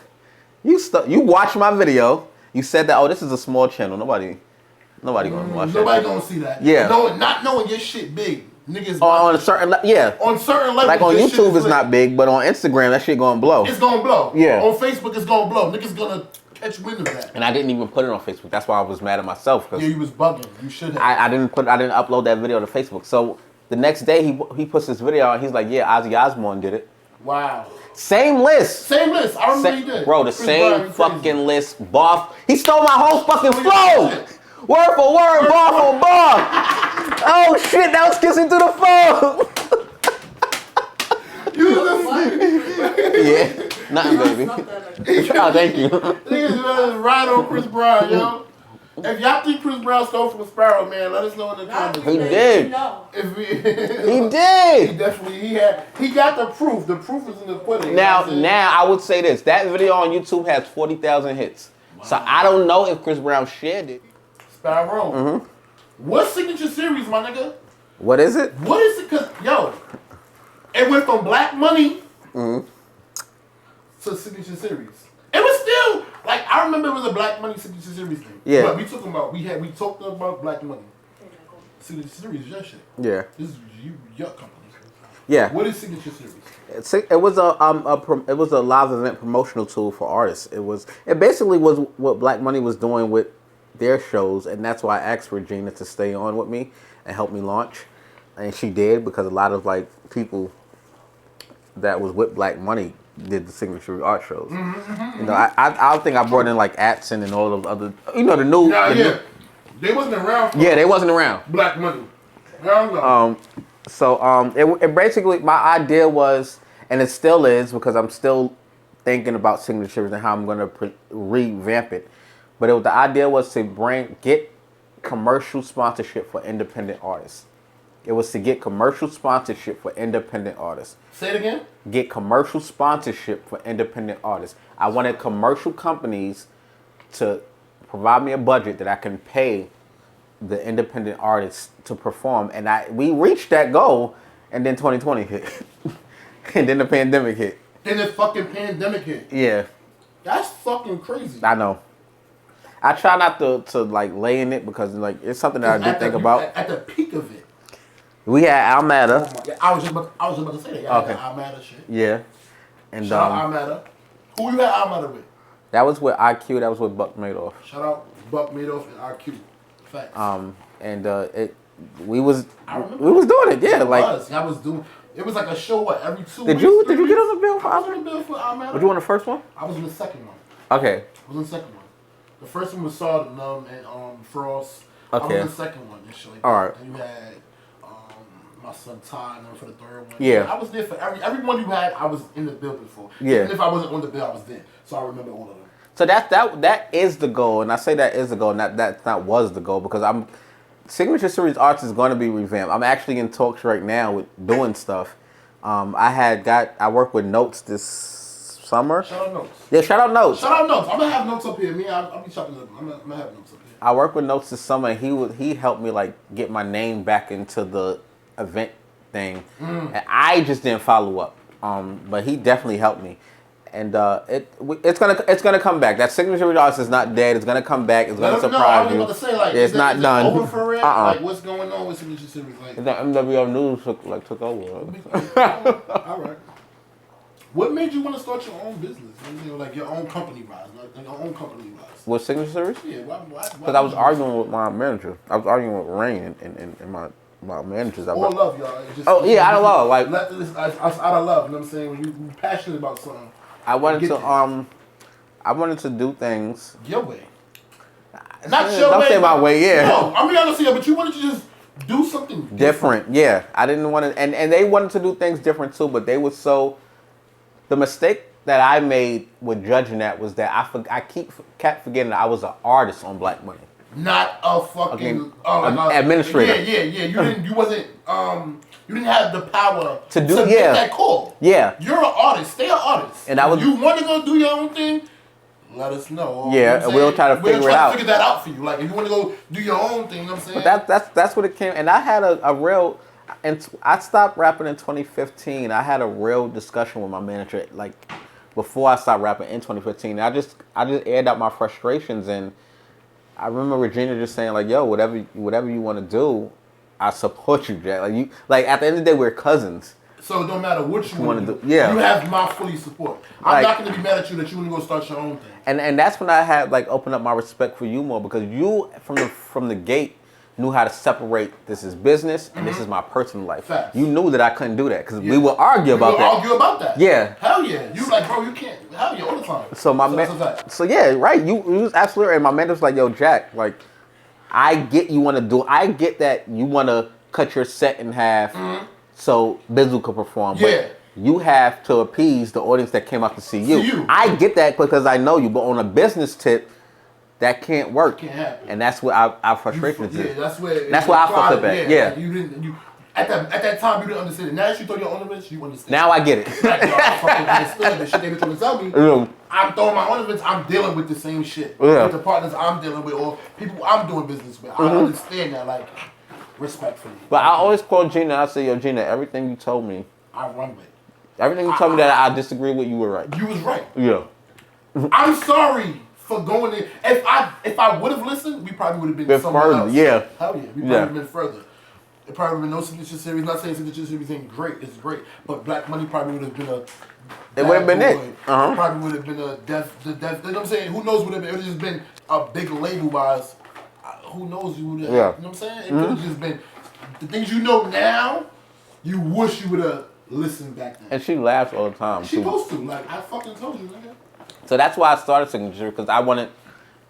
you watched my video. You said that, oh, this is a small channel. Nobody gonna watch that. Nobody gonna see that. Yeah. Not knowing your shit big. Niggas on a certain on certain levels. Like on YouTube, it's not big, but on Instagram, that shit gonna blow. It's gonna blow. Yeah. On Facebook, it's gonna blow. Niggas gonna catch wind of that. And I didn't even put it on Facebook. That's why I was mad at myself. Yeah, you was bugging. You should have. I didn't upload that video to Facebook. So the next day he puts this video out. He's like, yeah, Ozzy Osbourne did it. Wow. Same list. Same list. I remember he did. Bro, the same fucking list. Boff. He stole my whole fucking flow. Word for word, bar for bar. Oh shit, that was kissing through the phone. Yeah, nothing, baby. Oh, thank you. Niggas ride on Chris Brown, yo. If y'all think Chris Brown stole from Sparrow, man, let us know in the comments. He did. He did. He definitely he got the proof. The proof is in the pudding. Now I would say this. That video on YouTube has 40,000 hits. Wow. So I don't know if Chris Brown shared it. Sparrow. Mm-hmm. What's Signature Series, my nigga? What is it? What is it? Cause it went from Black Money to Signature Series. It was still like I remember it was a Black Money Signature Series thing. Yeah. But we talked about Black Money. Signature Series is your shit. Yeah. This is your company. Yeah. What is Signature Series? It was a live event promotional tool for artists. It basically was what Black Money was doing with their shows, and that's why I asked Regina to stay on with me and help me launch, and she did because a lot of like people that was with Black Money did the Signature art shows. Mm-hmm. You know, I think I brought in like Atson and all of other, you know, the new. They wasn't around. Yeah, they wasn't around. Black Money. Hell no. It basically my idea was, and it still is because I'm still thinking about signatures and how I'm gonna revamp it. But the idea was to get commercial sponsorship for independent artists. It was to get commercial sponsorship for independent artists. Say it again. Get commercial sponsorship for independent artists. I wanted commercial companies to provide me a budget that I can pay the independent artists to perform, and we reached that goal, and then 2020 hit, and then the pandemic hit. Then the fucking pandemic hit. Yeah. That's fucking crazy. I know. I try not to like lay in it because like it's something that I do think about. At the peak of it. We had Almada. Oh I was just about to say that. Yeah, okay. Almada shit. Yeah. And shout out Almada. Who you had Almada with? That was with IQ. That was with Buck Madoff. Shout out Buck Madoff and IQ. Facts. And we was doing it. Yeah, I was doing. It was like a show. What, every 2 weeks? Did you get on the bill for Almada? I was on the bill for Almada. Were you on the first one? I was in the second one. Okay. I was in the second one. The first one was Salt and Frost. Okay. I was in the second one initially. All right. And you had my son Ty, and then for the third one. Yeah. I was there for every one you had. I was in the building for. Yeah. Even if I wasn't on the bill, I was there. So I remember all of them. So that is the goal, and I say that is the goal, and that not was the goal because Signature Series Arts is going to be revamped. I'm actually in talks right now with doing stuff. I worked with Notes this summer. Shout out Notes. Yeah, shout out Notes. Shout out Notes. I'm gonna have Notes up here. I'll be chopping them. I'm gonna have Notes up here. I worked with Notes this summer. And he helped me like get my name back into the event thing, and I just didn't follow up. But he definitely helped me. And it's gonna come back. That Signature Series Arts is not dead. It's gonna come back. It's gonna surprise you. I was about to say, like, it's not done. Over for real? Like, what's going on with Signature Series? Like, the NWO News took over. All right. What made you want to start your own business? Like your own company rise, like your own company rise. With Signature Series? Yeah. Why? Because I was arguing with my manager. I was arguing with Rain and my managers. All love, y'all. Out of love, like out of love. You know what I'm saying? When you're passionate about something. I wanted to do things your way. Not your way. Don't say my way, yeah. No, I'm gonna say it, but you wanted to just do something different. Yeah, I didn't want to, and they wanted to do things different too. But they were so. The mistake that I made with judging that was that I kept forgetting that I was an artist on Black Money. Not a fucking administrator. Yeah. You wasn't. You didn't have the power to make that call. Yeah. You're an artist. Stay an artist. And you want to go do your own thing, let us know. Yeah, and we'll try to figure it out. We'll try to figure that out for you. Like, if you want to go do your own thing, you know what I'm saying? But that's what it came. And I had a real... And I stopped rapping in 2015. I had a real discussion with my manager, like, before I stopped rapping in 2015. I just aired out my frustrations, and I remember Regina just saying, like, yo, whatever you want to do, I support you, Jack. Like at the end of the day, we're cousins. So it don't matter what you want to do. Yeah. You have my fully support. I'm not going to be mad at you that you want to go start your own thing. And that's when I had like opened up my respect for you more, because you from the gate knew how to separate this is business and this is my personal life. Facts. You knew that I couldn't do that because we would argue about that. Argue about that. Yeah. Hell yeah. You like, bro, you can't. Hell yeah, all the time. So yeah, right. You was absolutely right. And my mentor was like, yo, Jack, like, I get that you want to cut your set in half so Bizzle could perform. Yeah. But you have to appease the audience that came out to see you. I get that because I know you, but on a business tip, that can't work. Can't happen. And that's what our frustration is. Yeah, that's where I fucked up at. Yeah. Like you at that time you didn't understand it. Now that you throw your ornaments, you understand. Now I get it. Like, yo, I fucking understood the shit they were trying to tell me. I'm throwing my ornaments. I'm dealing with the same shit with the partners I'm dealing with or people I'm doing business with. I understand that, like, respectfully. But I always call Gina. I say, yo, Gina, everything you told me, I run with. Everything you told me that I disagree with, you were right. You was right. Yeah. I'm sorry for going in. If I would have listened, we probably would have been somewhere further. else. Yeah. Hell yeah. We probably would have been further. It probably would have been no Signature Series. Not saying Signature Series ain't great. It's great. But Black Money probably would have been a... It would have been it. Probably would have been a death. You know what I'm saying? Who knows what it would have just been a big label-wise. Who knows you would have... Yeah. You know what I'm saying? It could have just been... The things you know now, you wish you would have listened back then. And she laughs all the time, She supposed to. Like, I fucking told you, nigga. So that's why I started Signature, because I wanted...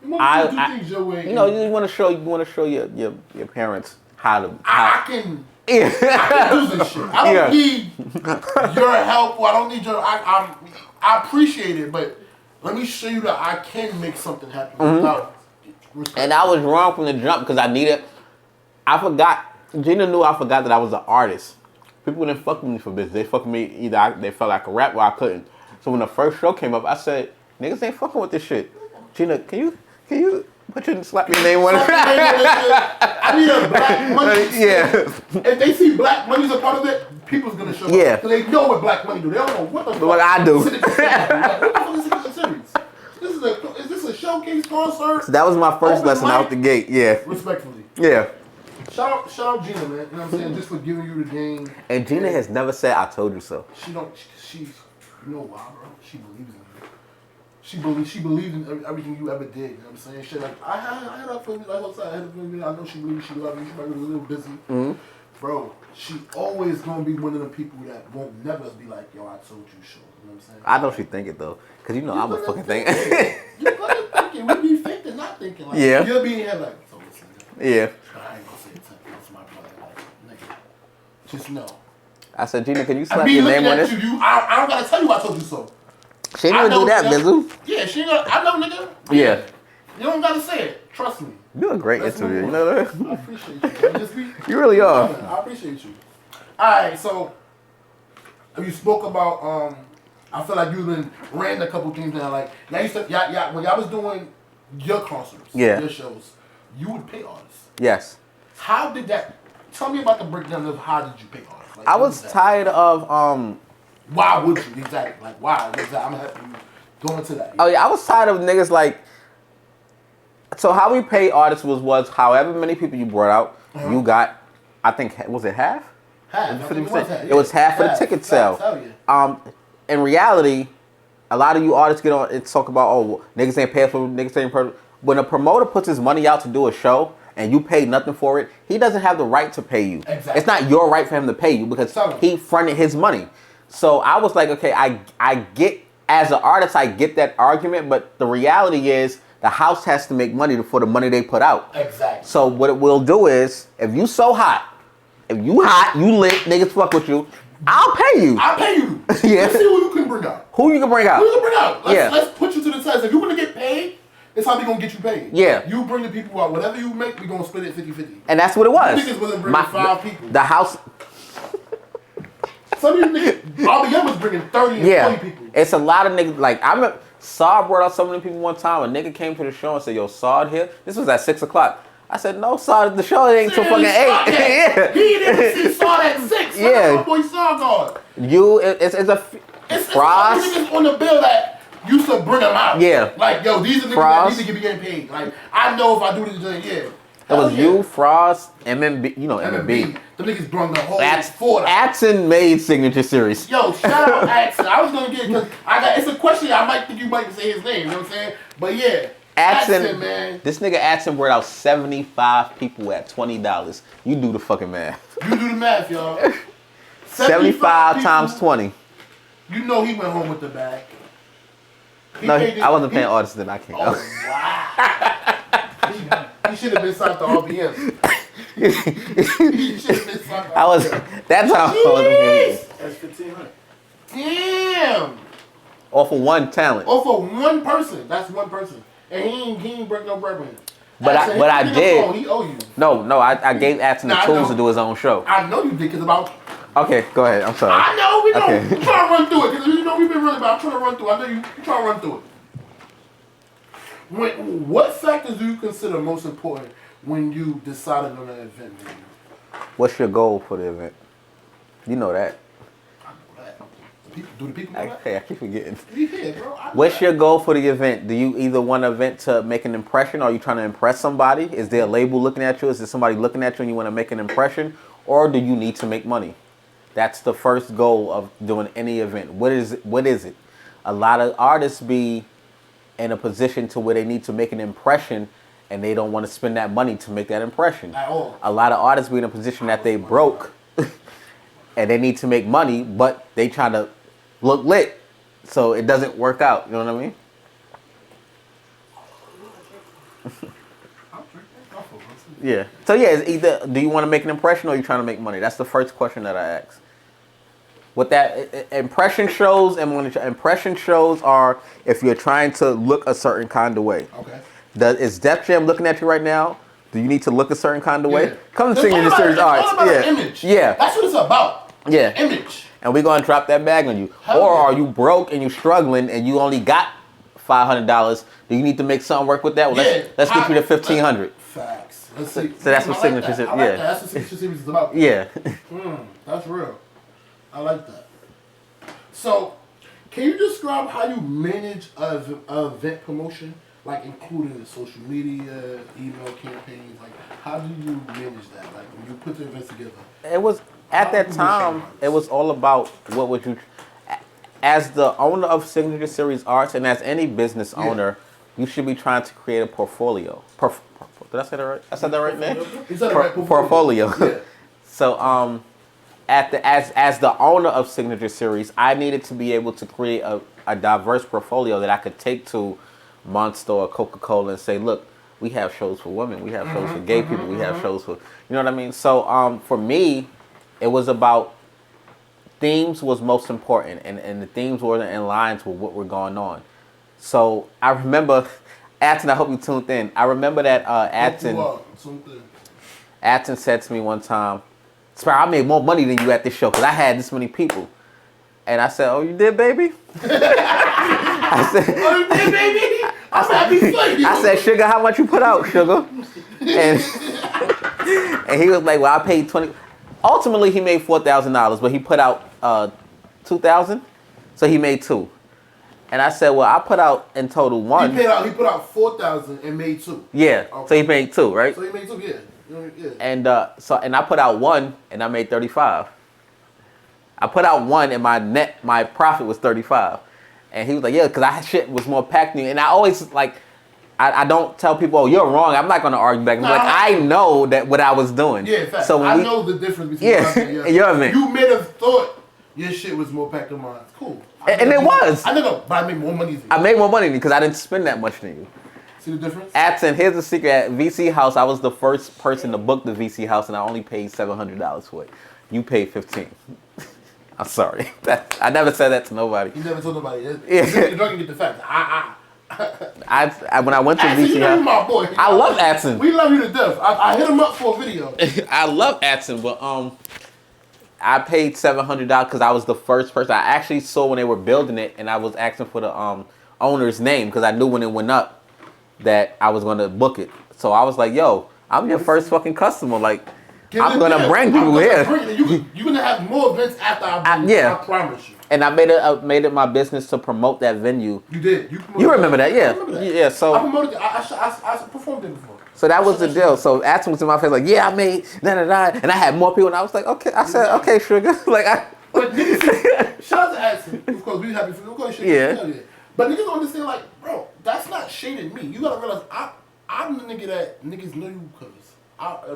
You want to do things your way. You know, you want to show your parents how to... I can do this shit. I don't need your help. Or I don't need your... I appreciate it, but let me show you that I can make something happen without respect. And I was wrong from the jump because I forgot Gina knew I forgot that I was an artist. People didn't fuck with me for business. They fucked with me either they felt I could rap or I couldn't. So when the first show came up, I said, "Niggas ain't fucking with this shit." Gina, can you slap your name on it? I need a Black Money. Yeah. If they see Black Money's a part of it, people's gonna show up. Yeah. Because they know what Black Money do. They don't know what the fuck. What I do. Is this a showcase concert? So that was my first lesson out the gate. Yeah. Respectfully. Yeah. Shout out Gina, man. You know what I'm saying? Just for giving you the game. And Gina has never said, "I told you so." She's, you know why, bro? She believes in you. She believes in everything you ever did. You know what I'm saying? Shit, like, I had her for me, like outside. I had her for me. I know she believes she loves you. She might be a little busy. Mm-hmm. Bro, she always gonna be one of the people that won't never be like, yo, I told you so. You know what I'm saying? I know she think it though. Cause you know I'm a fucking thing. You gonna think it. We be thinking, not thinking. Like, yeah. You'll be in here like, so listen. Yeah. I ain't gonna say it to that's my brother. Like, nigga, just know. I said, Gina, can you slap your name on this? I don't gotta tell you I told you so. She ain't gonna do that, Bizzle. Yeah, she ain't gonna. I know, nigga. Yeah. You don't gotta say it. Trust me. You're a great interview. You know that? I appreciate you. Just be, you really are. I appreciate you. Alright, so you spoke about I feel like you've been ran a couple things now. Like when y'all was doing your concerts, your shows, you would pay artists. Yes. How did that? Tell me about the breakdown of how did you pay artists? Like, I was tired of Why would you exactly? Like why? Exactly. I'm gonna help you go into that. Oh yeah, I was tired of niggas like. So how we pay artists was however many people you brought out, you got. I think was it half? Half. It was half of the ticket sale. In reality, a lot of you artists get on and talk about, oh, niggas ain't paying for niggas ain't pay. When a promoter puts his money out to do a show and you pay nothing for it, he doesn't have the right to pay you. Exactly. It's not your right for him to pay you because he fronted his money. So I was like, okay, I get, as an artist, I get that argument, but the reality is the house has to make money for the money they put out. Exactly. So what it will do is, if you so hot, if you hot, you lit, niggas fuck with you, I'll pay you. I'll pay you. Yeah. Let's see who you can bring out. Who you can bring out? Who you can bring out? Yeah. Let's put you to the test. If you want to get paid, it's how we gonna get you paid. Yeah. You bring the people out. Whatever you make, we gonna split it 50-50. And that's what it was. You niggas wasn't bringing 5 people. The house. Some of you niggas, RBM was bringing 30 and 20 people. It's a lot of niggas. Like, I remember Saw brought out so many people one time. A nigga came to the show and said, yo, Saw here? This was at 6 o'clock. I said, no, Saw, the show ain't till fucking 8. Yeah. He didn't see Saw at 6. Yeah. My boy Saw gone. It's Frost. It's niggas on the bill that used to bring them out. Yeah. Like, yo, these are niggas Frost. that need to be getting paid. Like, I know if I do this, yeah. It was you, Frost, MMB, you know MMB. The niggas brung the whole Axon made Signature Series. Yo, shout out Axon. I was gonna get it because it's a question I might think you might say his name, you know what I'm saying? But yeah. Axon, man. This nigga Axon brought out 75 people at $20. You do the fucking math. You do the math, y'all. 75 times 20. You know he went home with the bag. I wasn't paying artists then. I can't. Oh, wow. He should have been signed to RBM. He should have been signed to RBM. That's how I was him. That's 1,500. Damn. Off of one talent. Off of one person. That's one person. And he ain't break no bread with him. But I did. He owe you. No, I gave Axon the tools to do his own show. I know you did because about. Okay, go ahead. I'm sorry. I know we don't. Okay. I'm trying to run through it because you know we've been running, but I'm trying to run through it. I know you trying to run through it. What factors do you consider most important when you decided on an event? What's your goal for the event? You know that. I know that. Do the people know that? Hey, I keep forgetting. Yeah, bro. What's your goal for the event? Do you either want an event to make an impression, or are you trying to impress somebody? Is there a label looking at you? Is there somebody looking at you and you want to make an impression? Or do you need to make money? That's the first goal of doing any event. What is it? A lot of artists be in a position to where they need to make an impression and they don't want to spend that money to make that impression. At all. A lot of artists be in a position that they broke and they need to make money, but they try to look lit. So it doesn't work out. You know what I mean? Yeah. So yeah, it's either do you want to make an impression or are you trying to make money? That's the first question that I ask. What that impression shows and when impression shows are if you're trying to look a certain kind of way. Okay. Is Def Jam looking at you right now? Do you need to look a certain kind of way? Yeah. Come to Signature Series Arts. Yeah. Image. Yeah. That's what it's about. Yeah. Image. And we're gonna drop that bag on you. Hell Or yeah. are you broke and you struggling and you only got $500? Do you need to make something work with that? Well, let's get you to $1,500. Facts. Let's see. So that's what Signature Series. Series. I like Yeah. that. That's what Signature Series is about. Yeah. That's real. I like that. So, can you describe how you manage a event promotion, like including the social media, email campaigns? Like, how do you manage that? Like, when you put the events together? It was at that time. It was all about what would you, as the owner of Signature Series Arts, and as any business owner, you should be trying to create a portfolio. Did I say that right? I said that right, man. You said it right. Portfolio. Yeah. So, as the owner of Signature Series, I needed to be able to create a diverse portfolio that I could take to Monster or Coca-Cola and say, look, we have shows for women, we have shows for gay people, we have shows for, you know what I mean? So for me, it was about themes was most important, and the themes were in lines with what were going on. So I remember, Atson, I hope you tuned in. I remember that Atson said to me one time, Sparrow, I made more money than you at this show because I had this many people. And I said, oh, you did, baby? I said, oh, you did, baby? I'm happy for you. I said, Sugar, how much you put out, Sugar? And he was like, well, I paid $20. Ultimately, he made $4,000, but he put out $2,000, so he made $2,000. And I said, well, I put out in total $1,000. He put out $4,000 and made $2,000. Yeah, okay. So he made $2,000, right? So he made $2,000, yeah. And and I put out $1,000 and I made $35,000. I put out $1,000 and my profit was $35,000. And he was like, yeah, because I shit was more packed than you. And I always like, I don't tell people, oh, you're wrong. I'm not going to argue back. I'm like, I know that what I was doing. Yeah, in fact, so I know the difference between you know what I mean? You may have thought your shit was more packed than mine. Cool. And it was. I never, but I made more money than you. I made more money than you because I didn't spend that much than you. See the difference? Atson, here's the secret. At VC House, I was the first person to book the VC House, and I only paid $700 for it. You paid $15,000. I'm sorry. I never said that to nobody. You never told nobody. Yeah. You're not gonna get the facts. When I went to Atson, VC you House, my boy. I love Atson. We love you to death. I hit him up for a video. I love Atson, but I paid $700 because I was the first person. I actually saw when they were building it, and I was asking for the owner's name because I knew when it went up that I was gonna book it. So I was like, "Yo, I'm your first fucking customer. Like, I'm gonna bring people here. You're gonna have more events after I promise you." And I made it my business to promote that venue. You did. You remember that? Yeah. I remember that. Yeah. So I promoted it. I performed it before. So that was the deal. So Atson was in my face like, yeah, I made and I had more people, and I was like, okay. I said, okay, Sugar. Like But niggas, shout out to Atson. Of course, we happy for you. Yeah. But niggas don't understand, like, bro, that's not shading me. You gotta realize, I'm the nigga that niggas know you because.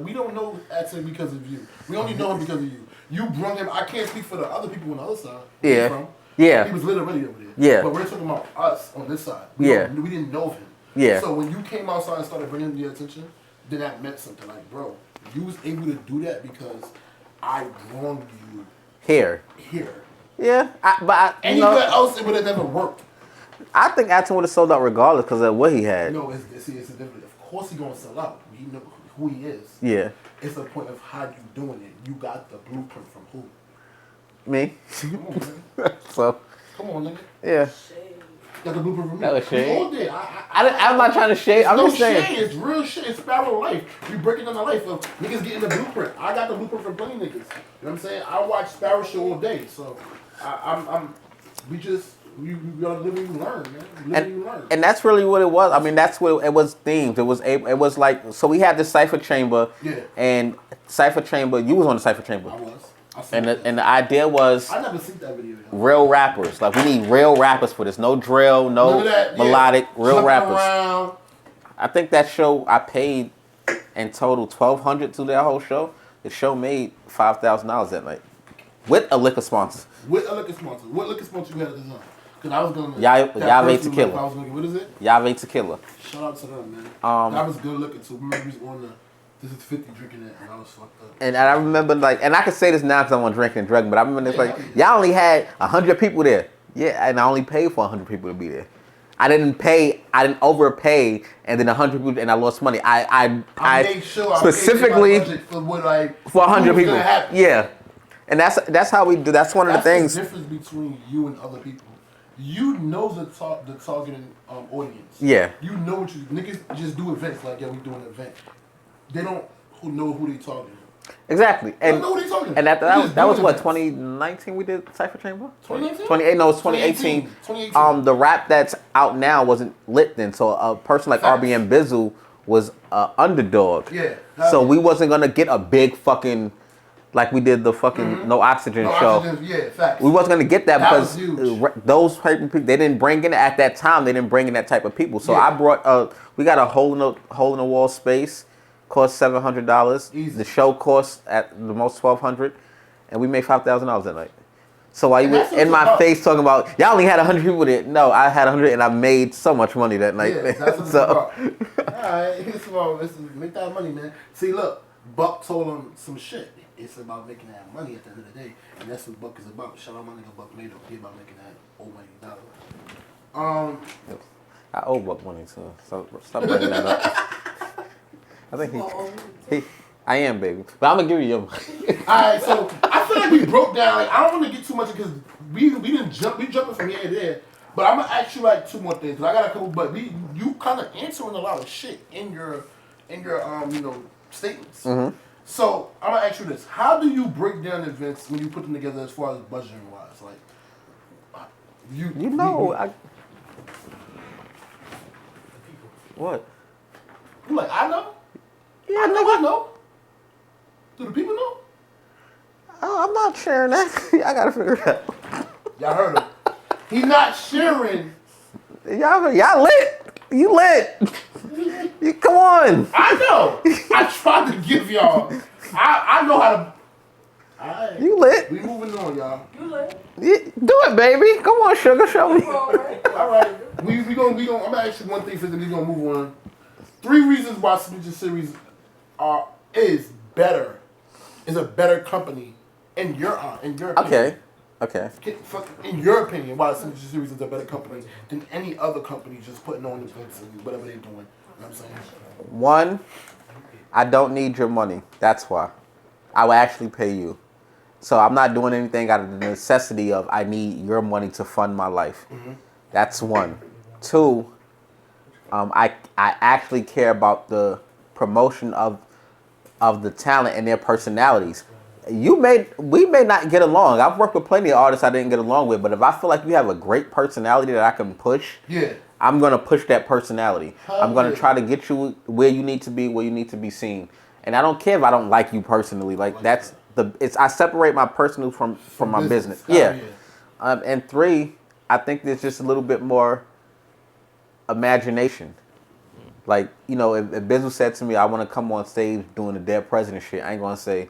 We don't know Atson because of you. We only know him because of you. You brung him. I can't speak for the other people on the other side. Yeah. Yeah. He was literally over there. Yeah. But we're talking about us on this side. We didn't know him. Yeah. So when you came outside and started bringing the attention, then that meant something. Like, bro, you was able to do that because I brung you here. Yeah. Anywhere else, it would have never worked. I think Atson would have sold out regardless because of what he had. No, it's different. Of course he's gonna sell out. We know who he is. Yeah. It's a point of how you doing it. You got the blueprint from who? Me. Come on, man. So. Come on, nigga. Yeah. Got the blueprint from me. That was shade. We all did. I'm not trying to shade. I'm just saying. Shade. It's real shit. It's Sparrow life. We breaking down the life of niggas getting the blueprint. I got the blueprint from plenty niggas. You know what I'm saying? I watch Sparrow show all day. So we gotta live and learn, man. And that's really what it was. I mean, that's what it was themed. It was like, so we had the Cypher Chamber. Yeah. And Cypher Chamber, you was on the Cypher Chamber. I was. And the idea was I never seen that video. Real rappers. Like, we need real rappers for this. No drill, no melodic, real rappers. Around. I think that show I paid in total $1,200 to that whole show. The show made $5,000 that night. With a liquor sponsor. What liquor sponsor you had at the time? Because I was gonna Yave Tequila. What is it? Yave Tequila. Shout out to them, man. That was good looking too. Remember we was on the This is 50 drinking it, and I was fucked up. And I remember, like, and I can say this now because I'm on drinking and drugging, but I remember it's like, y'all only had 100 people there. Yeah, and I only paid for 100 people to be there. I didn't overpay, and then 100 people, and I lost money. I made sure specifically I paid my budget for what for 100 people. Yeah, and that's how we do. That's one of the things. That's the difference between you and other people. You know the targeting audience. Yeah. You know what you niggas just do events like we do an event. They don't know who they targeting. Exactly. And and that was what 2019 we did Cypher Chamber. 2018. No, it's 2018. The rap that's out now wasn't lit then, so a person like RBM Bizzle was underdog. Yeah. So we wasn't gonna get a big fucking like we did the fucking No Oxygen show. Yeah, facts. We wasn't gonna get that because those type of people they didn't bring in at that time. They didn't bring in that type of people. So I brought we got a hole in the wall space. Cost $700. The show cost at the most $1,200, and we made $5,000 that night. So while you were in my face talking about y'all only had 100 people there, no, I had 100, and I made so much money that night. Yeah, that's what so. All right, listen, make that money, man. See, look, Buck told him some shit. It's about making that money at the end of the day, and that's what Buck is about. Shout out my nigga Buck Nato. He about making that old money dollar. I owe Buck money too, so stop bringing that up. I think I am, baby. But I'm gonna give you your money. Alright, so I feel like we broke down. Like, I don't want to get too much because we jumping from here to there. But I'm gonna ask you like two more things. I got a couple, but you kind of answering a lot of shit in your statements. Mm-hmm. So I'm gonna ask you this: how do you break down events when you put them together as far as budgeting wise? Like, what? You like I know. Yeah, I know. Do the people know? Oh, I'm not sharing that. I gotta figure it out. Y'all heard him. He not sharing. Y'all lit. You lit. You come on. I know. I tried to give y'all. I know how to. Alright. You lit. We moving on, y'all. You lit. Yeah, do it, baby. Come on, sugar. Show me. Alright. We gonna. I'm gonna ask you one thing first, then we gonna move on. 3 reasons why Signature Series is a better company in your opinion. Okay. In your opinion, why Signature Series is a better company than any other company just putting on events and whatever they're doing. You know what I'm saying? 1, I don't need your money. That's why. I will actually pay you. So I'm not doing anything out of the necessity of I need your money to fund my life. Mm-hmm. That's 1. 2, I actually care about the promotion of the talent and their personalities. We may not get along. I've worked with plenty of artists I didn't get along with, but if I feel like you have a great personality that I can push, I'm gonna push that personality. I'm gonna try to get you where you need to be seen. And I don't care if I don't like you personally. Like I separate my personal from my business. Yeah. And 3, I think there's just a little bit more imagination. Like, if Bizzle said to me, I want to come on stage doing the Dead President shit, I ain't gonna say,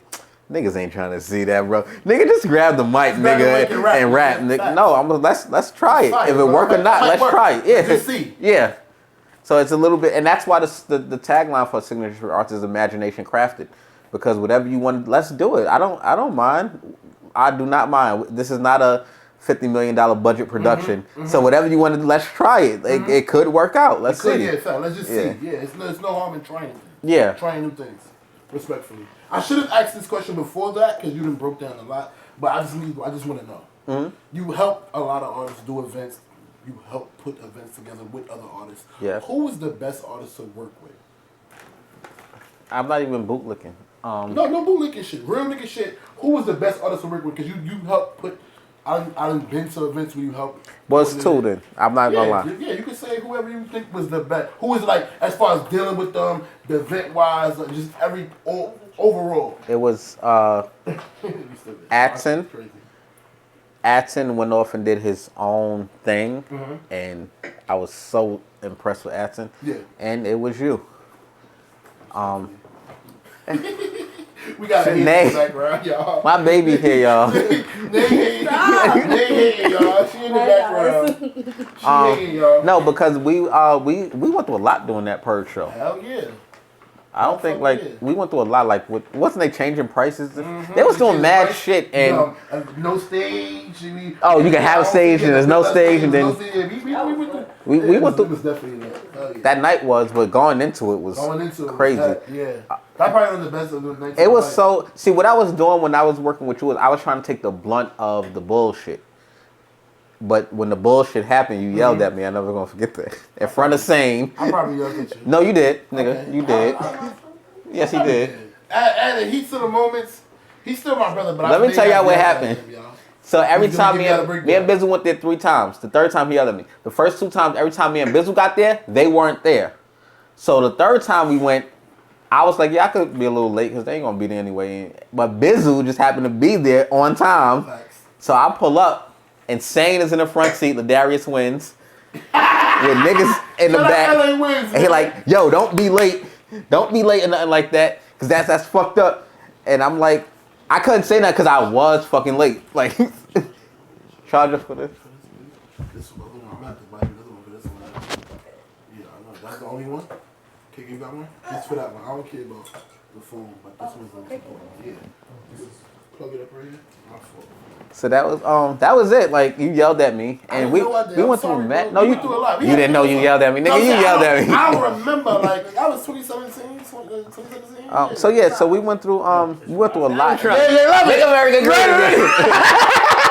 niggas ain't trying to see that, bro. Nigga, just grab the mic, nigga, and rap. Nigga. No, let's try it. If it work or not, let's try it. Yeah. Just see. Yeah. So it's a little bit, and that's why the tagline for Signature Arts is imagination crafted, because whatever you want, let's do it. I don't mind. I do not mind. This is not a $50 million budget production. Mm-hmm, mm-hmm. So whatever you want to do, let's try it. Mm-hmm. It could work out. Let's see. Yeah, let's just see. Yeah, it's no harm in trying things. Yeah. Trying new things. Respectfully. I should have asked this question before that because you done broke down a lot. But I just want to know. Mm-hmm. You help a lot of artists do events. You help put events together with other artists. Yeah. Who is the best artist to work with? I'm not even bootlicking. No bootlicking shit. Real nigga shit. Who was the best artist to work with? Because you help put. I done been to events where you help. Well, it's 2 then. I'm not gonna lie. Yeah, you can say whoever you think was the best. Who was like, as far as dealing with them, the event wise, like just overall. It was Atson. Atson went off and did his own thing, and I was so impressed with Atson. Yeah. And it was you. We got a Nay in the background, y'all. My baby here, y'all. Nay here, y'all. She in the background. She here, y'all. No, because we went through a lot doing that Purge show. Hell yeah. I don't think we went through a lot. Like, wasn't they changing prices? They was doing mad shit and no stage. You can have a stage and there's no stage and then we went through. It was definitely that night but going into it was crazy. That probably was the best of the night. It was so. See, what I was doing when I was working with you was I was trying to take the blunt of the bullshit. But when the bullshit happened, you yelled at me. I'm never gonna forget that. In front of Sane. I probably yelled at you. No, you did, nigga. Okay. You did. Yes, he did. At the heat of the moments, he's still my brother. But let me tell y'all what happened. So every time me and Bizzle went there 3 times. The third time he yelled at me. The first 2 times, every time me and Bizzle got there, they weren't there. So the third time we went, I was like, yeah, I could be a little late because they ain't gonna be there anyway. But Bizzle just happened to be there on time. So I pull up. And Sane is in the front seat. Ladarius wins. With niggas in the back. And he like, yo, don't be late. Don't be late or nothing like that. Because that's fucked up. And I'm like, I couldn't say that because I was fucking late. Like, charge us for this. This one, I'm not to buy another one for this one. Yeah, I know. That's the only one? Okay, you got one? Just for that one. I don't care about the phone, but this one's the one. Yeah. Just plug it up right here. My fault. So that was it. Like, you yelled at me, and we went through mad. No, you didn't know you yelled at me, nigga. You yelled at me. I remember, like, that was 2017, 2017. So yeah, so we went through a lot. Make America great again.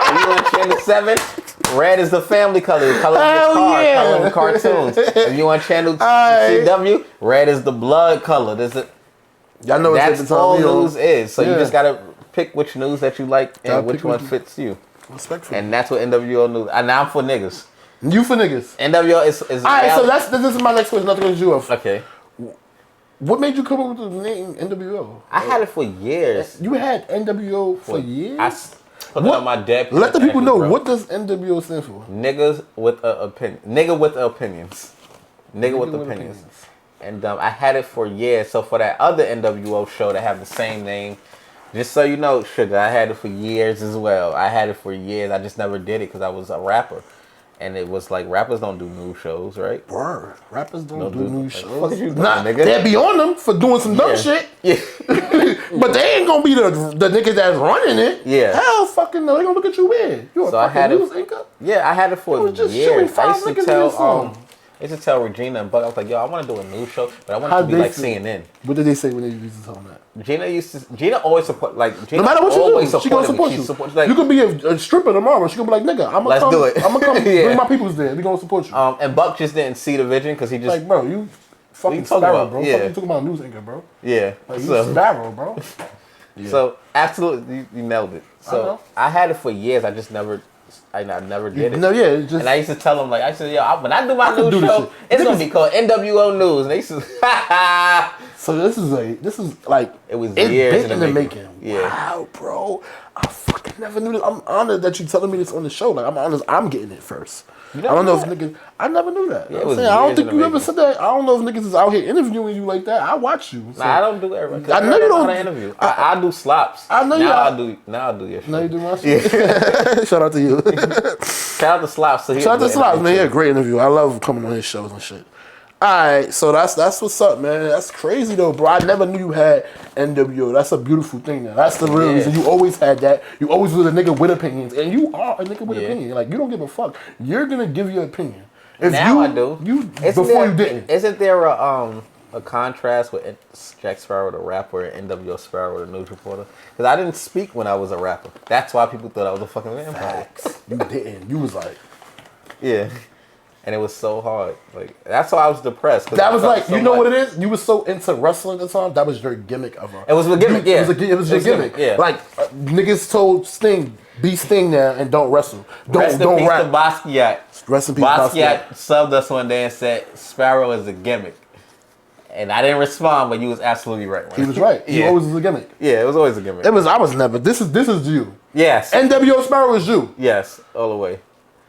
And you on channel 7. Red is the family color. The color of your car, color of cartoons. If you on channel CW, red is the blood color. Y'all know that's all news is. So you just gotta pick which news that you like and which one fits you. Respectful. And that's what NWO news. And now I'm for niggas. You for niggas. NWO is alright, so this is my next question. Nothing to do with. Okay. What made you come up with the name NWO? I had it for years. You had NWO for years? I put it on my deck. Let the people know, what does NWO stand for? Niggas with opinion. Nigga with opinions. Nigga with opinions. And I had it for years. So for that other NWO show that have the same name, just so you know, Sugar, I had it for years as well. I had it for years. I just never did it because I was a rapper. And it was like, rappers don't do new shows, right? Word. Rappers don't do new shows. What you doing, nigga? They'll be on them for doing some dumb shit. Yeah. But they ain't gonna be the niggas that's running it. Yeah. Hell fucking no. They gonna look at you weird. You a fucking news anchor? Yeah, I had it for years. I used to tell Regina and Buck, I was like, yo, I want to do a news show, but I want it to be like CNN. What did they say when they used to tell them that? Gina always support, like, Gina no matter what you do, she gonna support you. You could be a stripper tomorrow. She gonna be like, nigga, I'm gonna come. Do it. I'm gonna come bring my peoples there. We gonna support you. And Buck just didn't see the vision because he just like, bro, you fucking Sparrow, bro. Yeah. Fucking talking about news anchor, bro. Yeah. Like, you Sparrow, bro. Yeah. So absolutely, you nailed it. So I had it for years. I just never. I never did it. No, yeah, it's just. And I used to tell them, like, I said, yo, when I do my news show, it's gonna be called NWO News. And they used to. So this is like it was years in the making. Yeah. Wow, bro, I fucking never knew this. I'm honored that you telling me this on the show. Like, I'm honest, I'm getting it first. I don't know if niggas. I never knew that. Yeah, I don't think you ever said that. I don't know if niggas is out here interviewing you like that. I watch you. So. Nah, I don't do everything. I know you don't interview. I do slops. I know you. Now I do your shit. Now you do my shit. Yeah. Shout out to you. Shout out to Slops. Shout out to Slops, man. Yeah, great interview. I love coming on his shows and shit. Alright, so that's what's up, man. That's crazy though, bro. I never knew you had NWO. That's a beautiful thing now. That's the real reason. You always had that. You always was a nigga with opinions. And you are a nigga with opinion. Like, you don't give a fuck. You're gonna give your opinion. If now I do. You before you didn't. Isn't there a contrast with Jack Sparrow the rapper and NWO Sparrow the news reporter? Because I didn't speak when I was a rapper. That's why people thought I was a fucking vampire. Facts. You didn't. You was like, yeah. And it was so hard. Like, that's why I was depressed. That was like, you know what it is? You were so into wrestling at the time. That was your gimmick of a. It was a gimmick, yeah. It was your gimmick. Yeah. Like, niggas told Sting, be Sting now and don't wrestle. Don't rap. Rest in peace to Basquiat. Rest in peace Basquiat subbed us one day and said, Sparrow is a gimmick. And I didn't respond, but you was absolutely right. He was right. He always was a gimmick. Yeah, it was always a gimmick. I was never. This is you. Yes. NWO Sparrow is you. Yes, all the way.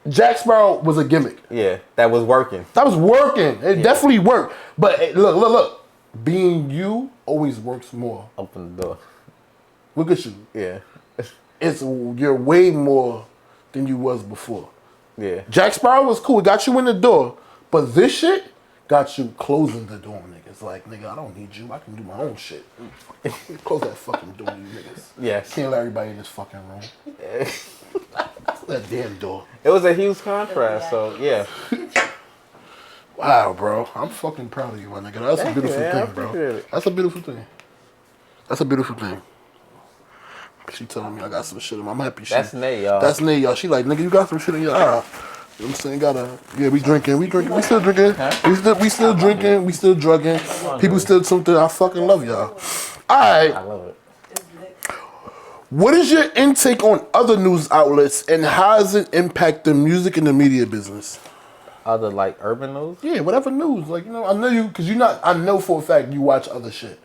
Jack Sparrow was a gimmick. Yeah, that was working. It definitely worked. But hey, look. Being you always works more. Open the door. Look at you. Yeah. You're way more than you was before. Yeah. Jack Sparrow was cool. It got you in the door. But this shit got you closing the door on niggas. Like, nigga, I don't need you. I can do my own shit. Close that fucking door, you niggas. Yes. Can't let everybody in this fucking room. That damn door. It was a huge contrast, so yeah. Wow, bro. I'm fucking proud of you, my nigga. That's a beautiful thing, bro. That's a beautiful thing. That's a beautiful thing. She telling me I got some shit in my. I'm happy. That's Nay, y'all. That's Nay, y'all. She like, nigga, you got some shit in your eye. You know what I'm saying? Yeah, we drinking. We still drinking. Huh? We still drinking. We still drugging. People still something. I fucking love y'all. All right. I love it. What is your intake on other news outlets, and how does it impact the music and the media business? Other like urban news? Yeah, whatever news. Like, you know, I know you because you're not. I know for a fact you watch other shit.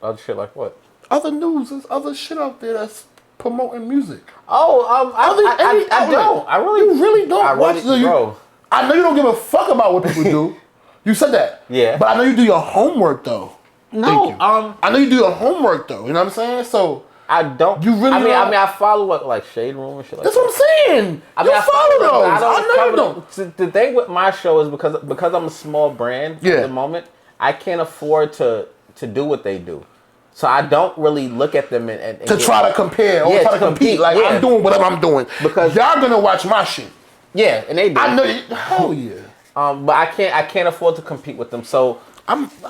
Other shit like what? Other news. There's other shit out there that's promoting music. Oh, I don't. I really, you really don't watch the. Bro. I know you don't give a fuck about what people do. You said that. Yeah. But I know you do your homework though. No. I know you do your homework though. You know what I'm saying? So. I don't. You really? I mean, I follow what like Shade Room and shit like that's that. That's what I'm saying. I follow those. I know you don't. The thing with my show is because I'm a small brand at the moment, I can't afford to do what they do. So I don't really look at them and to try to compare or try to compete. Like I'm doing whatever I'm doing because y'all gonna watch my shit. Yeah, and they do. I know. Hell yeah. But I can't afford to compete with them. So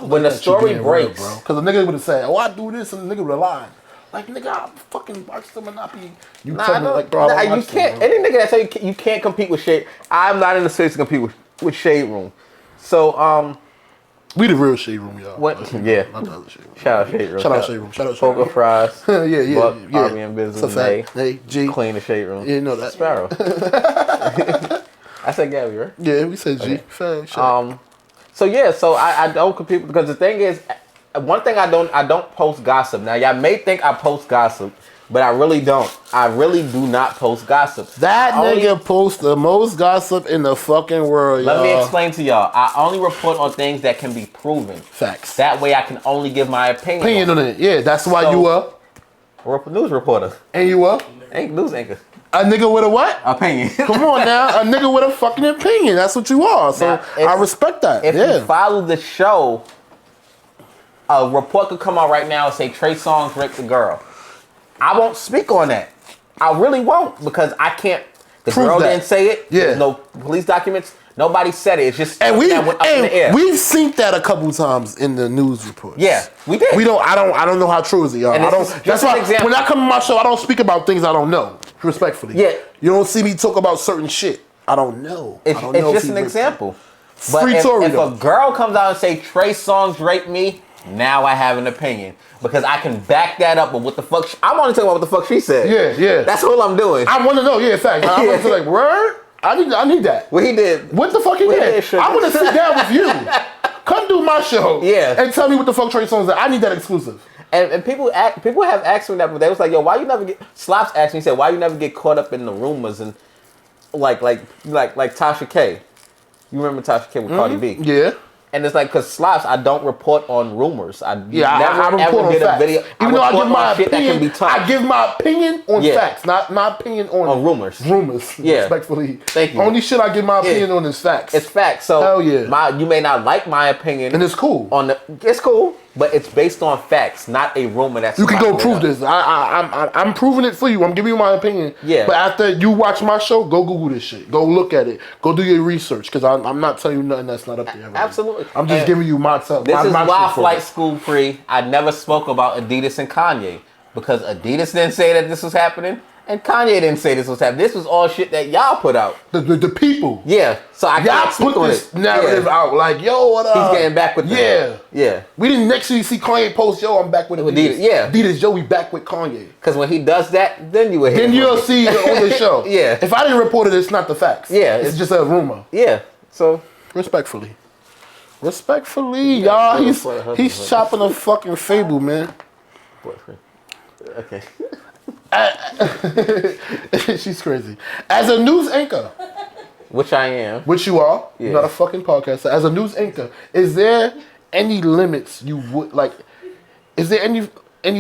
when the story breaks, real, because the nigga would have said, "Oh, I do this," and the nigga would have lied. Like, nigga, I fucking watch them and not be. You tell me, like, bro, you can't. Any nigga that tell you can't compete with Shade. I'm not in the space to compete with Shade Room. So, we the real Shade Room, y'all. What? Yeah. Not the other Shade Room. Shout out Shade Room. Shout out Shade Room. Shout out Shade Room. Poker Fries. yeah. Buck, Harvey and Business. Nay, G. Clean the Shade Room. Yeah, you know that. Sparrow. I said Gabby, right? Yeah, we said G. Okay. So yeah, so I don't compete because the thing is. One thing I don't post gossip. Now y'all may think I post gossip, but I really don't. I really do not post gossip. That nigga posts the most gossip in the fucking world, Let me explain to y'all. I only report on things that can be proven. Facts. That way I can only give my opinion. Opinion on it. Yeah, that's why you a news reporter. And you a news anchor. A nigga with a what? Opinion. Come on now. A nigga with a fucking opinion. That's what you are. So now, I respect that. If you follow the show, a report could come out right now and say Trey Songz raped the girl. I won't speak on that. I really won't because I can't. The prove girl that. didn't say it. Yeah. There's no police documents. Nobody said it. It's just and went up in the air. We've seen that a couple times in the news reports. Yeah, we did. I don't know how true is it, y'all. And that's why when I come on my show, I don't speak about things I don't know. Respectfully. Yeah. You don't see me talk about certain shit. I don't know. It's just an example. But Free if though. a girl comes out and say Trey Songz raped me, now I have an opinion because I can back that up with what the fuck. I'm only talking about what the fuck she said. Yeah. That's all I'm doing. I want to know. Yeah, fact. I want to like word. I need that. What he did? What the fuck he did? I want to sit down with you. Come do my show. Yeah. And tell me what the fuck Trey Songz did. I need that exclusive. And people have asked me that, but they was like, yo, why you never get? Slops asked me, he said, why you never get caught up in the rumors and like Tasha K. You remember Tasha K with Cardi B? Yeah. And it's like, because Slops, I don't report on rumors. I never report ever on did facts. a video. Even though I give my shit opinion, that can be touched. I give my opinion on facts, not my opinion on rumors. Rumors, yeah. Respectfully. Thank you. Only shit I give my opinion on is facts. It's facts. So hell yeah. You may not like my opinion. And it's cool. It's cool, but it's based on facts, not a rumor that's you can go prove this. I'm proving it for you. I'm giving you my opinion. Yeah. But after you watch my show, go Google this shit. Go look at it. Go do your research because I'm not telling you nothing that's not up there. Already. Absolutely. I'm just giving you my stuff. This is why Flight School Free. I never spoke about Adidas and Kanye because Adidas didn't say that this was happening. And Kanye didn't say this was happening. This was all shit that y'all put out. The people. Yeah. So I y'all put this narrative out like, yo, what up? He's getting back with them. Yeah. We didn't actually see Kanye post, yo, I'm back with Adidas. Yeah. Adidas, yo, we back with Kanye. Because when he does that, then you will hear you'll see it on the show. Yeah. If I didn't report it, it's not the facts. Yeah. It's just a rumor. Yeah. So. Respectfully, y'all, he's chopping a fucking fable, man. Okay. She's crazy. As a news anchor, which I am, which you are, yeah. Not a fucking podcaster. As a news anchor, is there any limits you would like? Is there any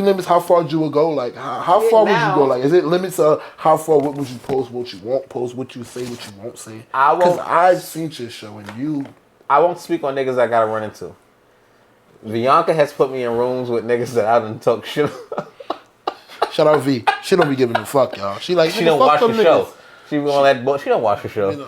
limits how far you would go? Like how far would you go? Like is it limits of how far? What would you post? What you won't post? What you say? What you won't say? Because I've seen your show and you I won't speak on niggas I gotta run into. Bianca has put me in rooms with niggas that I done talk shit. Shout out V. She don't be giving a fuck, y'all. She like, she don't watch the show. She be on that bull. She don't watch the show.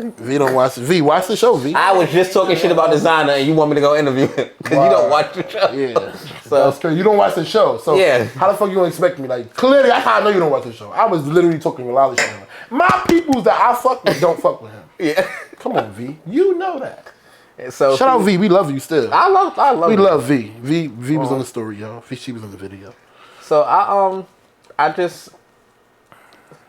V don't watch. V watch the show. V. I was just talking shit about designer, and you want me to go interview him because you don't watch the show. Yeah, so that's crazy. You don't watch the show, so yeah. How the fuck you gonna expect me? Like clearly, that's how I know you don't watch the show. I was literally talking a lot of shit. My peoples that I fuck with don't fuck with him. Yeah, come on, V. You know that. So shout out V. We love you still. I love. We love V. V was on the story, y'all. She was in the video. So I just.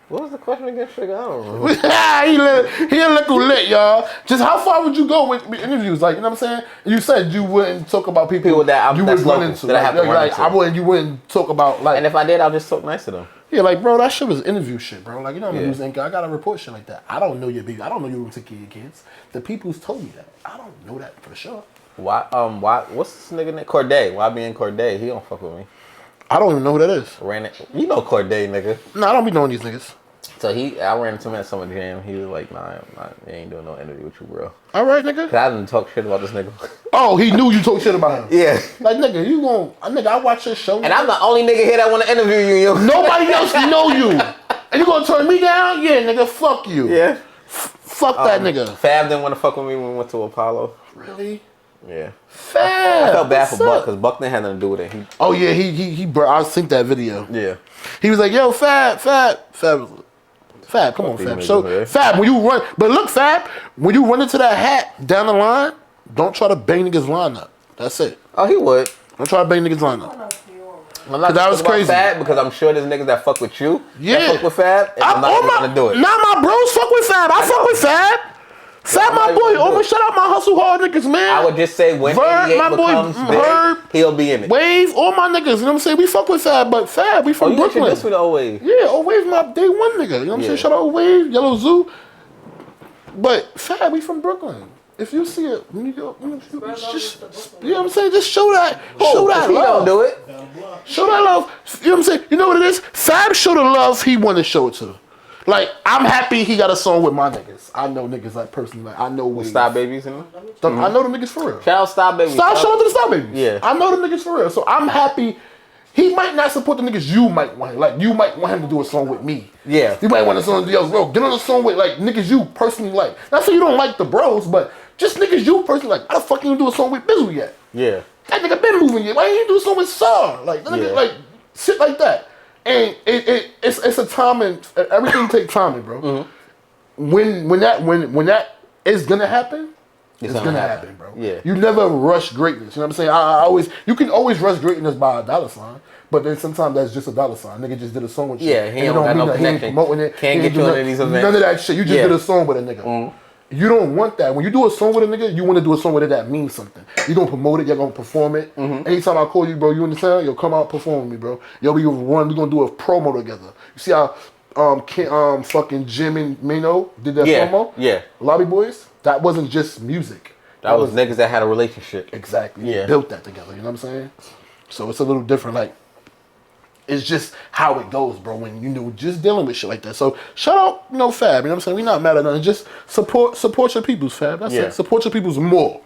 What was the question again, Sugar? I don't remember. he a little lit, y'all. Just how far would you go with interviews? Like, you know what I'm saying? You said you wouldn't talk about people that you would run into. That I have to run into. You wouldn't talk about like. And if I did, I'll just talk nice to them. Yeah, like bro, that shit was interview shit, bro. Like you know, I'm using ink. I gotta report shit like that. I don't know your baby. I don't know you don't take care of your kids. The people's told me that. I don't know that for sure. Why? Why? What's this nigga name? Corday. Why be in Corday? He don't fuck with me. I don't even know who that is. You know Corday, nigga. No, I don't be knowing these niggas. So I ran into him at Summer Jam. He was like, nah, I ain't doing no interview with you, bro. All right, nigga. Cause I didn't talk shit about this nigga. Oh, he knew you talk shit about him. Yeah. Like, nigga, I watch your show. And I'm the only nigga here that want to interview you. Nobody else know you. And you gonna turn me down? Yeah, nigga, fuck you. Yeah. Fuck that nigga. Fab didn't want to fuck with me when we went to Apollo. Really? Yeah. Fab. I felt bad for Buck because Buck didn't have nothing to do with it. I seen that video. Yeah. He was like, yo, Fab, come on, Fab. So, Fab, when you run, but look, Fab, when you run into that hat down the line, don't try to bang niggas line up. That's it. Oh, he would. Don't try to bang niggas line up. I'm not that was crazy. Fab because I'm sure there's niggas that fuck with you. Yeah. That fuck with Fab. And I'm not gonna do it. Nah, my bros fuck with Fab. I fuck with Fab. Fab, my boy. Almost shout out my hustle hard niggas, man. I would just say when Verb, my boy, big, he'll be in it. Wave, all my niggas. You know what I'm saying? We fuck with Fab, but Fab, we from Brooklyn. You introduced me to O-Wave. Yeah, O-Wave my day one nigga. You know what I'm saying? Shout out O-Wave, Yellow Zoo. But Fab, we from Brooklyn. If you see it, when you go, just, you know what I'm saying? Just show that. Show that love. Don't do it. Show that love. You know what I'm saying? You know what it is? Fab showed the love he wanted to show it to. Like, I'm happy he got a song with my niggas. I know niggas like personally. Like, I know with Star Babies in them. I know the niggas for real. Shout out Star Babies. Shout out to the Star Babies. Yeah. I know the niggas for real. So I'm happy. He might not support the niggas you might want. Like, you might want him to do a song with me. Yeah. You might want a song with bro. Get on a song with, like, niggas you personally like. Not saying you don't like the bros, but just niggas you personally like. How the fuck you do a song with Bizzle yet? Yeah. That nigga been moving yet. Why ain't you do a song with Sar? Like, that nigga, like, shit like that. And it's a timing. Everything takes timing, bro. Mm-hmm. When that is gonna happen, it's gonna happen, bro. Yeah. You never rush greatness. You know what I'm saying? You can always rush greatness by a dollar sign, but then sometimes that's just a dollar sign. Nigga just did a song with you. Yeah, he don't got no connection. He ain't promoting it. Can't get you into these events. None of that shit. You just did a song with a nigga. Mm-hmm. You don't want that. When you do a song with a nigga, you want to do a song with it that means something. You're going to promote it. You're going to perform it. Mm-hmm. Anytime I call you, bro, you understand? Yo, come out, perform with me, bro. Yo, we're going to do a promo together. You see how fucking Jim and Mano did that promo? Yeah. Lobby Boys? That wasn't just music. That was niggas that had a relationship. Exactly. Yeah. Built that together. You know what I'm saying? So it's a little different. Like, it's just how it goes, bro, when you just dealing with shit like that. So shout out, Fab, you know what I'm saying? We not mad at nothing. Just support your peoples, Fab. That's it. Support your peoples more.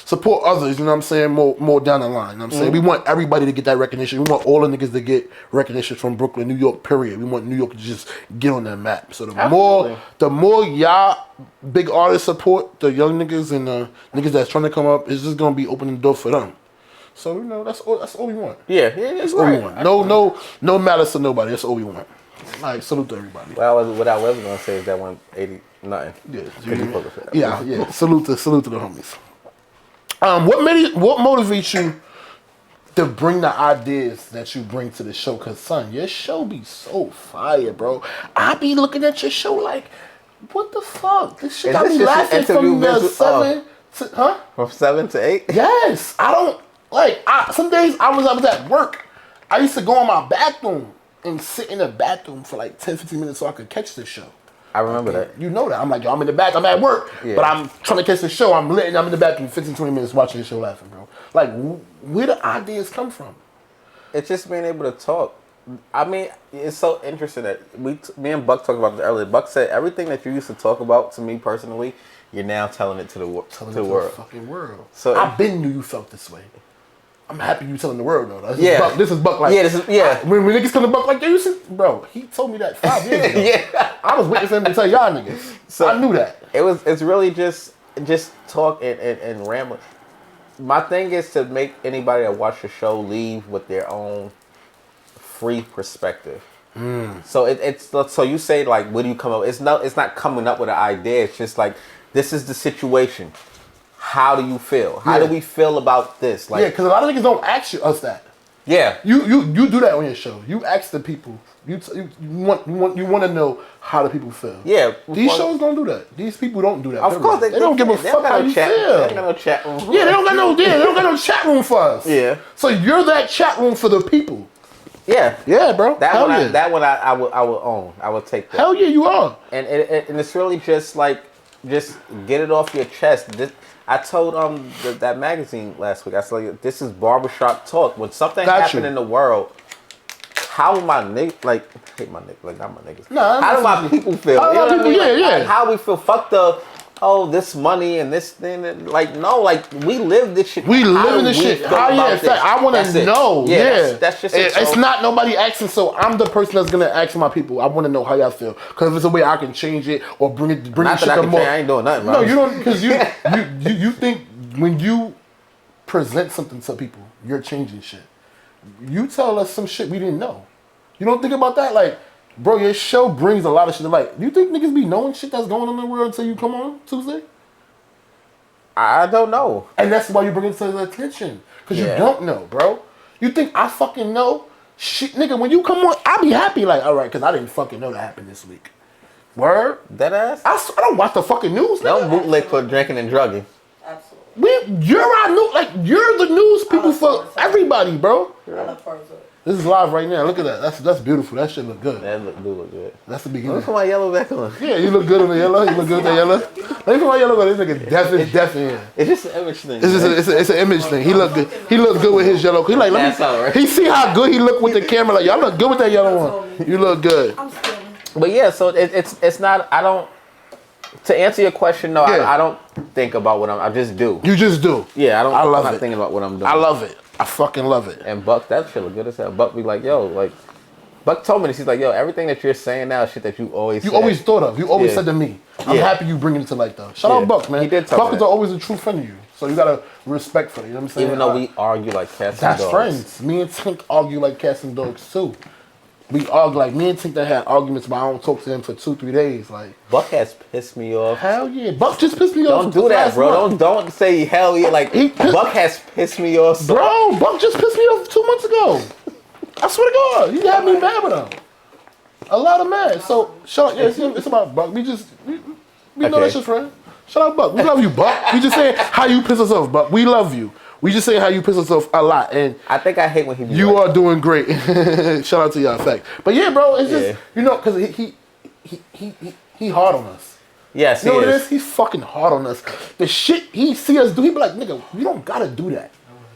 Support others, you know what I'm saying, more down the line. You know what I'm saying? We want everybody to get that recognition. We want all the niggas to get recognition from Brooklyn, New York, period. We want New York to just get on that map. So the more y'all big artists support the young niggas and the niggas that's trying to come up, it's just gonna be opening the door for them. So that's all we want. Yeah, that's all we want. No malice to nobody. That's all we want. All right, salute to everybody. Well, what I was gonna say is that 180 nothing. Yeah. Salute to the homies. What motivates you to bring the ideas that you bring to the show? Cause son, your show be so fire, bro. I be looking at your show like, what the fuck? This shit got me laughing from the 7 to From 7 to 8. Yes, I don't. Like, some days I was at work. I used to go in my bathroom and sit in the bathroom for like 10, 15 minutes so I could catch the show. I remember that. You know that. I'm like, yo, I'm in the back. I'm at work, but I'm trying to catch the show. I'm lit and I'm in the bathroom 15, 20 minutes watching the show laughing, bro. Like, where the ideas come from? It's just being able to talk. I mean, it's so interesting that me and Buck talked about this earlier. Buck said everything that you used to talk about to me personally, you're now telling it to the world. The fucking world. So I been knew you felt this way. I'm happy you telling the world though. This is Buck like. Yeah, when niggas come to Buck like, you said, bro, he told me that 5 years ago. Yeah. I was waiting for him to tell y'all niggas. So I knew that. It's really just talk and rambling. My thing is to make anybody that watch the show leave with their own free perspective. So it's so you say like, what do you come up? It's not coming up with an idea. It's just like, this is the situation. How do you feel? How do we feel about this? Like, because a lot of niggas don't ask us that. Yeah, you do that on your show. You ask the people. You want to know how the people feel. Yeah, these shows don't do that. These people don't do that. Of course, they don't give a fuck how you feel. They don't got no chat room. Yeah, they don't got no chat room for us. Yeah. So you're that chat room for the people. Yeah, bro. That one I would own. I would take that. Hell yeah, you are. And it's really just like, just get it off your chest. I told that magazine last week. I said, like, this is barbershop talk. When something happened in the world, how my niggas, like, I hate my niggas, like, not my niggas. Nah, how do my people feel? How my people, Like, how we feel? Fuck this money and this thing. Like, no, like, we live this shit. We live in this shit. I want to know. Yeah. That's just it. It's not nobody asking, so I'm the person that's going to ask my people. I want to know how y'all feel. Because if it's a way I can change it or bring it not shit that more. I ain't doing nothing, No, you don't, because you think when you present something to people, you're changing shit. You tell us some shit we didn't know. You don't think about that? Like, bro, your show brings a lot of shit to light. Do you think niggas be knowing shit that's going on in the world until you come on Tuesday? I don't know. And that's why you bring it to the attention. Because you don't know, bro. You think I fucking know? Shit, nigga, when you come on, I be happy like, all right, because I didn't fucking know that happened this week. Word? That ass? I don't watch the fucking news, nigga. Don't bootleg for drinking and drugging. Absolutely. You're our news, like, you're the news people for everybody, bro. I love Farza. This is live right now. Look at that. That's beautiful. That shit look good. That do look good. That's the beginning. Look at my yellow back on. Yeah, you look good on the yellow. You look good with the yellow. Let me put my yellow on. This nigga deaf in here. It's just an image thing. It's an image thing. He look good. He look good with his yellow. He like, let me. Right. He see how good he look with the camera. Like, y'all look good with that yellow one. You look good. But yeah, so it's not. I don't. To answer your question, no, I don't think about what I just do. You just do. Yeah, I'm not it. thinking about what I'm doing. I love it. I fucking love it. And Buck, that shit look good as hell. Buck be like, yo, like, Buck told me this. He's like, yo, everything that you're saying now is shit that you always thought of. You always said to me. I'm happy you bringing it to light though. Shout out Buck, man. He did tell me Buck is always a true friend of you. So you gotta respect for it. You know what I'm saying? Even though we argue like cats and dogs. That's friends. Me and Tink argue like cats and dogs too. We argue like me and Tink that had arguments, but I don't talk to him for 2-3 days. Like Buck has pissed me off. Hell yeah, Buck just pissed me off. Don't do that, bro. Don't say hell yeah. Like Buck has pissed me off. So. Bro, Buck just pissed me off 2 months ago. I swear to God, he had me mad with him. A lot of mad. So shout out. Yeah, it's about Buck. We know that's your friend. Shout out Buck. We love you, Buck. We just saying how you piss us off, Buck. We love you. We just say how you piss us off a lot, and I think I hate when he. You are doing great. Shout out to y'all, fact. But yeah, bro, it's just because he hard on us. Yes, you know what it is? He's fucking hard on us. The shit he see us do, he be like, nigga, you don't gotta do that.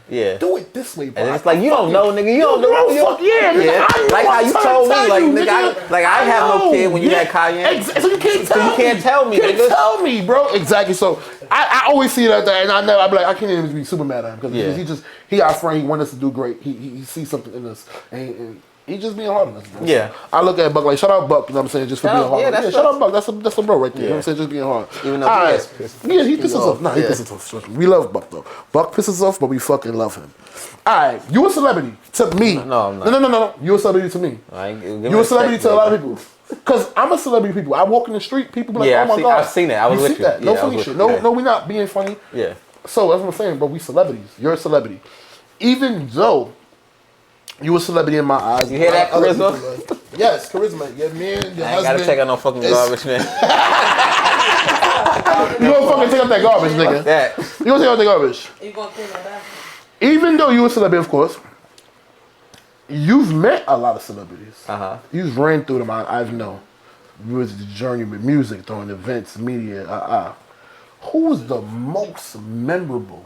Yeah. Do it this way, bro. And it's like you don't know, nigga. You don't know. Fuck yeah, nigga. I like how you told me, like nigga, I have no kid when you had Cayenne. So you can't tell me. You can't tell me, nigga. Tell me, bro. Exactly. So I always see it like that, and I be like, I can't even be super mad at him because he our friend. He wants us to do great. He sees something in us, and he just being hard on us, bro. Yeah. I look at Buck like, shout out Buck, you know what I'm saying, just for being hard. Yeah, shout out Buck. That's a bro right there. You know what I'm saying, just being hard. Even though he pissed. Yeah, he pisses off. Nah, he pisses off. We love Buck though. Buck pisses off, but we fucking love him. Alright, you a celebrity to me. No, I'm not. No. You a celebrity to me. You a celebrity to a lot of people. Cause I'm a celebrity people. I walk in the street, people be like, oh my God. I've seen it. I was with you. That. No funny shit. No, we not being funny. Yeah. So that's what I'm saying, bro. We celebrities. You're a celebrity. Even though you a celebrity in my eyes. You hear that, charisma? Yes, charisma. Your man, your husband. I ain't gotta take out no fucking garbage, man. You gonna fucking take out that garbage, nigga. That. You gonna take out the garbage. You gonna clean that bathroom? Even though you a celebrity, of course, you've met a lot of celebrities. You've ran through them. I've known. You was the journey with music, throwing events, media. Who was the most memorable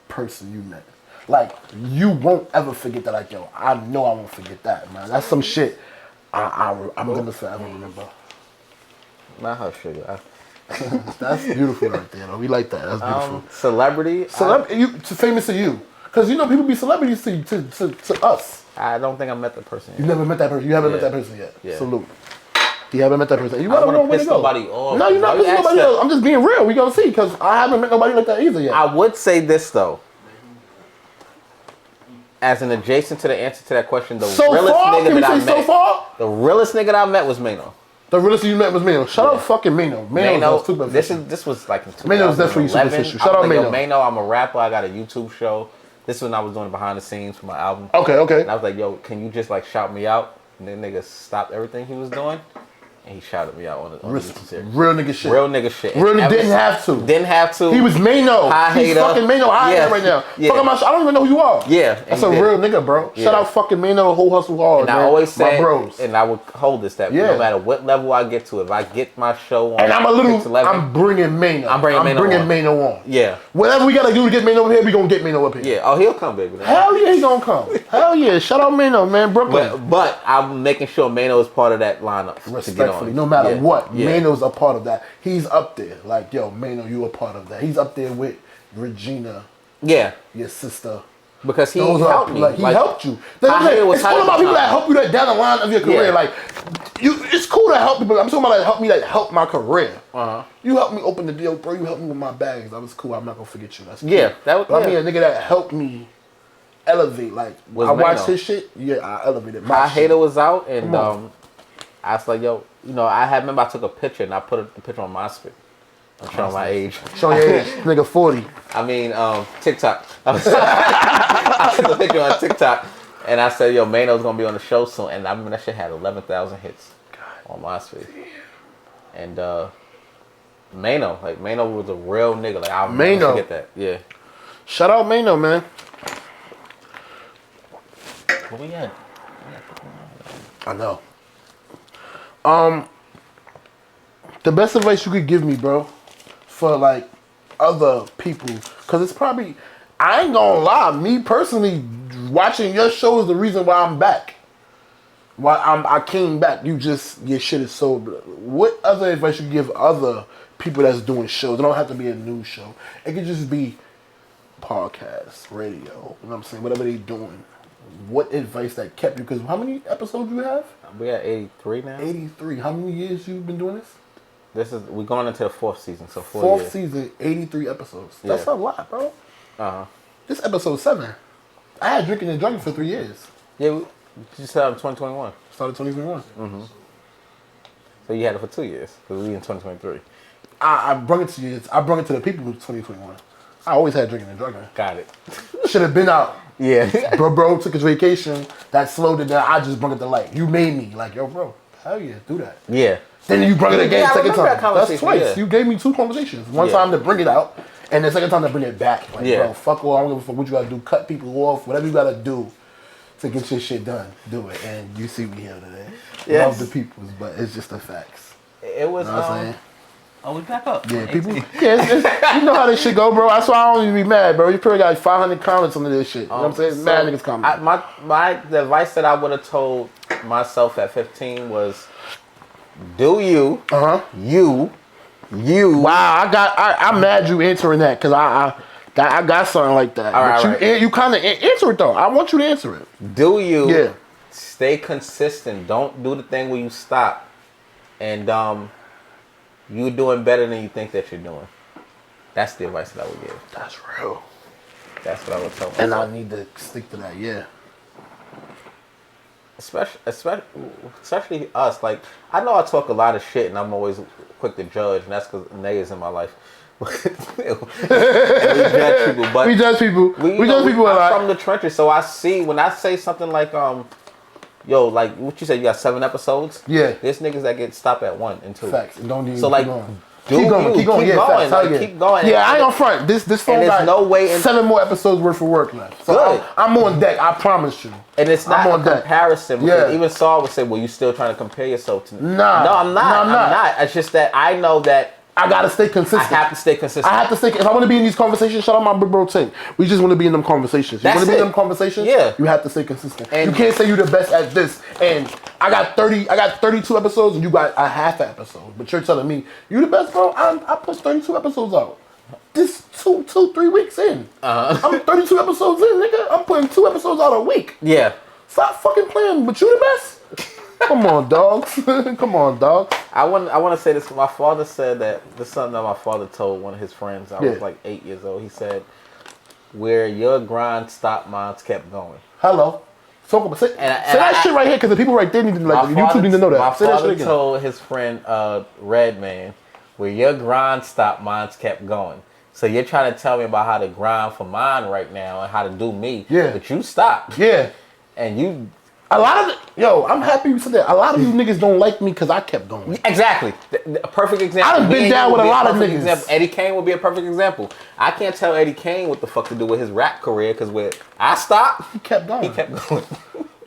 person you met? Like, you won't ever forget that. Like, yo, I know I won't forget that, man. That's some shit I'm gonna forever remember. Not her sugar. That's beautiful right there. Though. We like that. That's beautiful. Celebrity. Famous to you. Because you know people be celebrities to us. I don't think I met the person yet. You never met that person. You haven't met that person yet. Yeah. Salute. You haven't met that person. You I gotta don't know want where to to piss go. nobody off. No, you're not pissing nobody off. I'm just being real. We gonna see because I haven't met nobody like that either yet. I would say this though. As an adjacent to the answer to that question, the realest nigga that I met. The realest nigga that I met was Mano. The realest you met was Mano. Shout out fucking Mano. Mano this was like in 2011. Mano's definitely superficial. Shout out Mano. Mano, I'm a rapper. I got a YouTube show. This is when I was doing behind the scenes for my album. Okay. And I was like, yo, can you just like shout me out? And then nigga stopped everything he was doing. And he shouted me out on the YouTube. Real nigga shit. Real nigga shit. Real nigga didn't have to. Didn't have to. He was Mano. He's fucking Mano. High right now. Yeah. I don't even know who you are. Yeah. That's a real nigga, bro. Yeah. Shout out fucking Mano, whole hustle hard. And man. I always say, my bros. and I would hold this, that no matter what level I get to, if I get my show on, and I'm 11, I'm bringing Mano. I'm bringing Mano on. Yeah. Whatever we gotta do to get Mano up here, we gonna get Mano up here. Yeah. Oh, he'll come, baby. Hell yeah, he gonna come. Hell yeah. Shout out Mano, man. Brooklyn. But I'm making sure Mano is part of that lineup. Respectfully, no matter what, Mano's a part of that. He's up there. Like, yo, Mano, you a part of that. He's up there with Regina. Yeah. Your sister. Because he helped me. Like, he helped you. It's all about people that help you that down the line of your career. Yeah. Like, it's cool to help people. I'm talking about like help me like help my career. You helped me open the deal, bro. You helped me with my bags. That was cool. I'm not gonna forget you. That's cool. Yeah. But I mean, a nigga that helped me elevate. Like, I watched his shit. Yeah, I elevated my shit. Hater was out, and I was like, yo, you know, I remember I took a picture and I put the picture on MySpace. I'm showing my age. Showing your age. Nigga 40. I mean, TikTok. I took a picture on TikTok and I said, yo, Mano's gonna be on the show soon. And I remember that shit had 11,000 hits on MySpace. And Mano was a real nigga. Like, I'll never forget that. Yeah. Shout out Mano, man. Where we at? I know. The best advice you could give me, bro, for like other people, cause it's probably, I ain't gonna lie, me personally, watching your show is the reason why I'm back. Why I came back. Your shit is so. What other advice you give other people that's doing shows? It don't have to be a news show. It could just be podcasts, radio. You know what I'm saying? Whatever they doing. What advice that kept you? Because how many episodes you have? We got 83 now. 83. How many years you been doing this? We're going into the 4th season, so 4 years. 4th season, 83 episodes. That's a lot, bro. This episode 7. I had Drinking and Drugging for 3 years. Yeah, we just started in 2021. Started 2021. Mm-hmm. So you had it for 2 years, because we in 2023. I brought it to you. I brought it to the people in 2021. I always had Drinking and Drugging. Got it. Should have been out. Yeah. Bro took his vacation. That slowed it down. I just brought it to light. You made me. Like, yo, bro, hell yeah, do that. Yeah. Then you brought it again second time. That's twice. Yeah. You gave me 2 conversations. One time to bring it out, and the second time to bring it back. Like, bro, fuck all. I don't give a fuck what you gotta do. Cut people off. Whatever you gotta do to get your shit done. Do it. And you see me here today. Love the peoples, but it's just the facts. It was, you know what I'm saying? Oh, we back up. Yeah, people. Yeah, you know how this shit go, bro. That's why I don't even be mad, bro. You probably got like 500 comments on this shit. You know what I'm saying? So mad niggas comment. The advice that I would have told myself at 15 was, do you. You. Wow, I'm mad you answering that because I got something like that. All right. You kind of answer it though. I want you to answer it. Do you? Yeah. Stay consistent. Don't do the thing where you stop, and you're doing better than you think that you're doing. That's the advice that I would give. That's real. That's what I would tell myself. And I need to stick to that, yeah. Especially us. Like, I know I talk a lot of shit and I'm always quick to judge, and that's because Nay is in my life. we judge people, but we judge people. We judge people a lot. I'm from the trenches, so I see when I say something like yo, like what you said, you got 7 episodes. Yeah, there's niggas that get stopped at 1 and 2. Facts. Don't even so like. Keep going. Keep going. Like, keep going. Yeah, I ain't on front. This phone got no way 7 more episodes worth of work left. So I'm on deck. I promise you. And it's not a comparison. Yeah. Even Saul would say, "Well, you still trying to compare yourself to me?" Nah. No, I'm not. I'm not. It's just that I know that I gotta stay consistent. I have to stay consistent. I have to stay. If I want to be in these conversations, shout out my big bro Tink. We just want to be in them conversations. You want to be in them conversations? Yeah. You have to stay consistent. And you can't say you're the best at this. And I got 32 episodes, and you got a half an episode. But you're telling me you the best, bro. I put 32 episodes out. This 3 weeks in. I'm 32 episodes in, nigga. I'm putting 2 episodes out a week. Yeah. Stop fucking playing. But you the best. Come on, dogs. Come on, dogs. I want to say this. My father said that. This is something that my father told one of his friends. I was like 8 years old. He said, "Where your grind stopped, mine's kept going." Hello. Say that shit right here, because the people right there need to YouTube need to know that. My Say that shit father again. told his friend Redman, "Where your grind stopped, mine's kept going." So you're trying to tell me about how to grind for mine right now and how to do me. Yeah. But you stopped. Yeah. And you. A lot of I'm happy you said that. A lot of you niggas don't like me because I kept going. Exactly. A perfect example. I done been down with a lot of niggas. Example. Eddie Kane would be a perfect example. I can't tell Eddie Kane what the fuck to do with his rap career because when I stopped, he kept going. He kept going.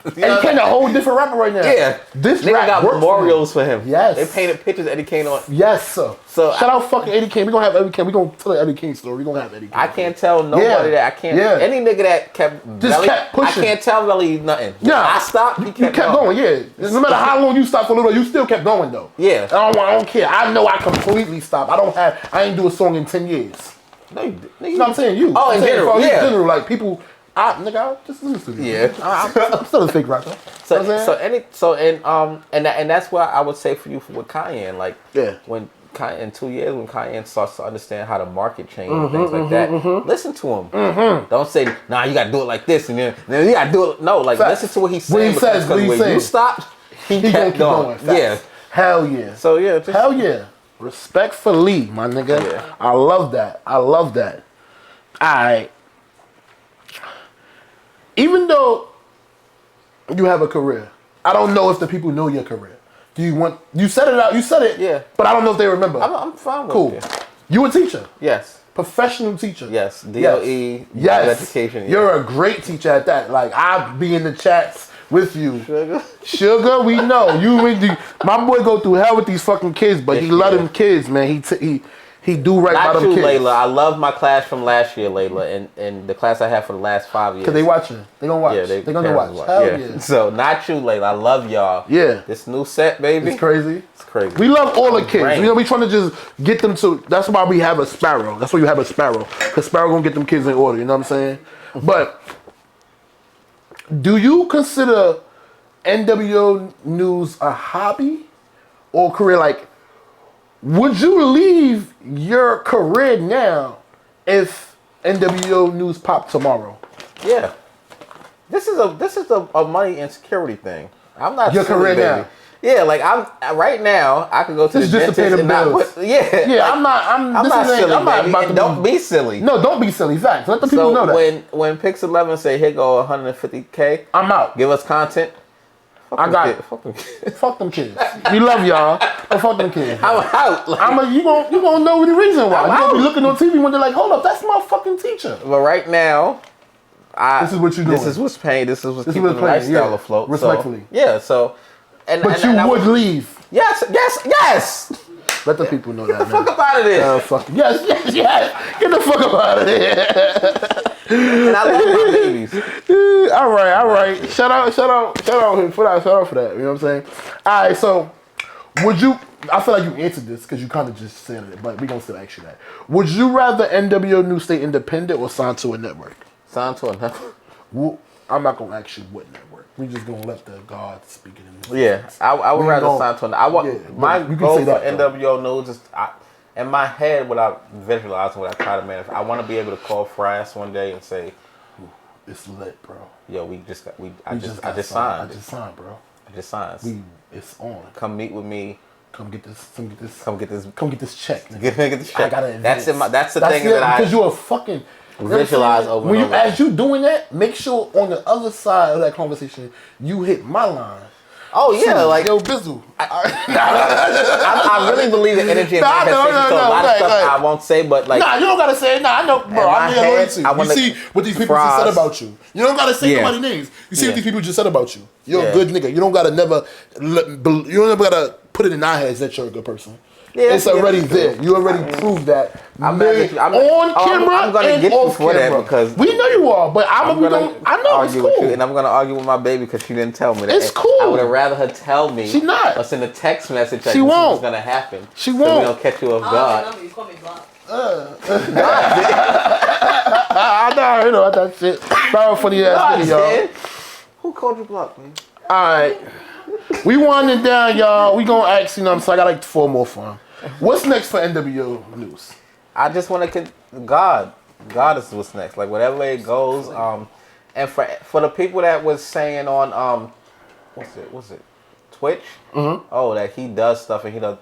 Eddie Kane a whole different rapper right now. Yeah. This nigga rap got memorials for him. Yes. They painted pictures of Eddie Kane on. Yes, sir. So shout out fucking Eddie Kane. We gonna have Eddie Kane. We gonna tell the Eddie Kane story. We gonna have Eddie Kane. I can't tell nobody that. I can't. Yeah. Any nigga that kept kept pushing. I can't tell Belly nothing. Yeah. I stopped. He kept going. Yeah. No matter how long you stopped for a little, you still kept going though. Yeah. I don't care. I know I completely stopped. I ain't do a song in 10 years. No, you did. You know what I'm saying? You. Oh, in general. In general, like people. I just listen to you. Yeah. I'm still a fake rapper. And that's why I would say for you with Cayenne, like when in 2 years when Cayenne starts to understand how the market change and things like that, listen to him. Don't say, nah, you gotta do it like this and then you gotta do it. No, like listen to what he's saying. When you stopped, he kept going. Yeah. Hell yeah. So yeah. Hell yeah. Respectfully, my nigga. Yeah. I love that. Alright. Even though you have a career, I don't know if the people know your career. You said it out, yeah. But I don't know if they remember. I'm fine with cool. it. You a teacher? Yes. Professional teacher? Yes. DLE, yes. Education. Yeah. You're a great teacher at that. Like, I be in the chats with you. Sugar, we know. My boy go through hell with these fucking kids, but he love them kids, man. He do right by them kids. Layla. I love my class from last year, Layla, and the class I had for the last 5 years. Cause they watching. They gonna watch. Yeah, they gonna watch. Hell yeah. So not you, Layla. I love y'all. Yeah. This new set, baby. It's crazy. It's crazy. We love all the kids. We trying to just get them to. That's why we have a Sparrow. That's why you have a Sparrow. Cause Sparrow gonna get them kids in order. You know what I'm saying? But do you consider NWO News a hobby or career? Like, would you leave your career now if NWO News popped tomorrow? Yeah. This is a money insecurity thing. I'm not your silly, career baby. now. Yeah, like I'm right now. I could go to the just dentist to pay the and bills. Yeah, like, I'm not silly. I'm not about and don't be silly. No, don't be silly. Facts. Let the people know that. When Pix 11 say here go 150K, I'm out. Give us content. I got it. Fuck them kids. We love y'all, but fuck them kids. I'm out. Like, you gonna know the reason why. You gonna be looking on TV when they're like, hold up, that's my fucking teacher. But right now, this is what you doing. This is what's paying. This is what's keeping the lifestyle afloat. Respectfully. So, yeah. So, but you would leave. Yes. Let the people know that. Get the fuck up out of there. Yes. Get the fuck up out of there. And I love my babies. All right. Shout out for that. You know what I'm saying? All right. So, would you? I feel like you answered this because you kind of just said it, but we gonna still ask you that. Would you rather NWO News stay independent or sign to a network? Sign to a network. Well, I'm not gonna ask you what network. We just gonna let the God speak it in this. Yeah, I would rather sign to a network. My goal for NWO News is, in my head, without visualizing what I try to manifest, I want to be able to call Fras one day and say, "It's lit, bro. Yo, I just signed. Bro. I just signed. It's on. Come meet with me. Come get this check. Get this check. I gotta advance. That's the thing that I because you're a fucking visualize over and over. As you doing that, make sure on the other side of that conversation you hit my line. Oh yeah, like yo, Bizzle. I really believe in energy and manifestation. So a lot of stuff I won't say, but like you don't gotta say it. I know, bro. I'm here to you. You see what these people just said about you. You don't gotta say nobody's names. You see what these people just said about you. You're a good nigga. You don't gotta put it in our heads that you're a good person. It's already there. You already proved that. I'm on camera I'm gonna and get you off for camera. that because we know you are, but I know it's argue cool. with you, and I'm gonna argue with my baby because she didn't tell me that. It's cool. I would have rather her tell me. She not. Or send a text message that She this won't. is gonna happen. She So won't. we don't catch you off guard. You call me block. I know that shit. Very funny ass nigga, y'all. Who called you block, man? Alright. We winding down, y'all. We gonna ask, you know what I'm saying? I got like 4 more for him. What's next for NWO news? I just want to God is what's next. Like whatever it goes. And for the people that was saying on what's it, Twitch? Mm-hmm. Oh, that he does stuff and he does.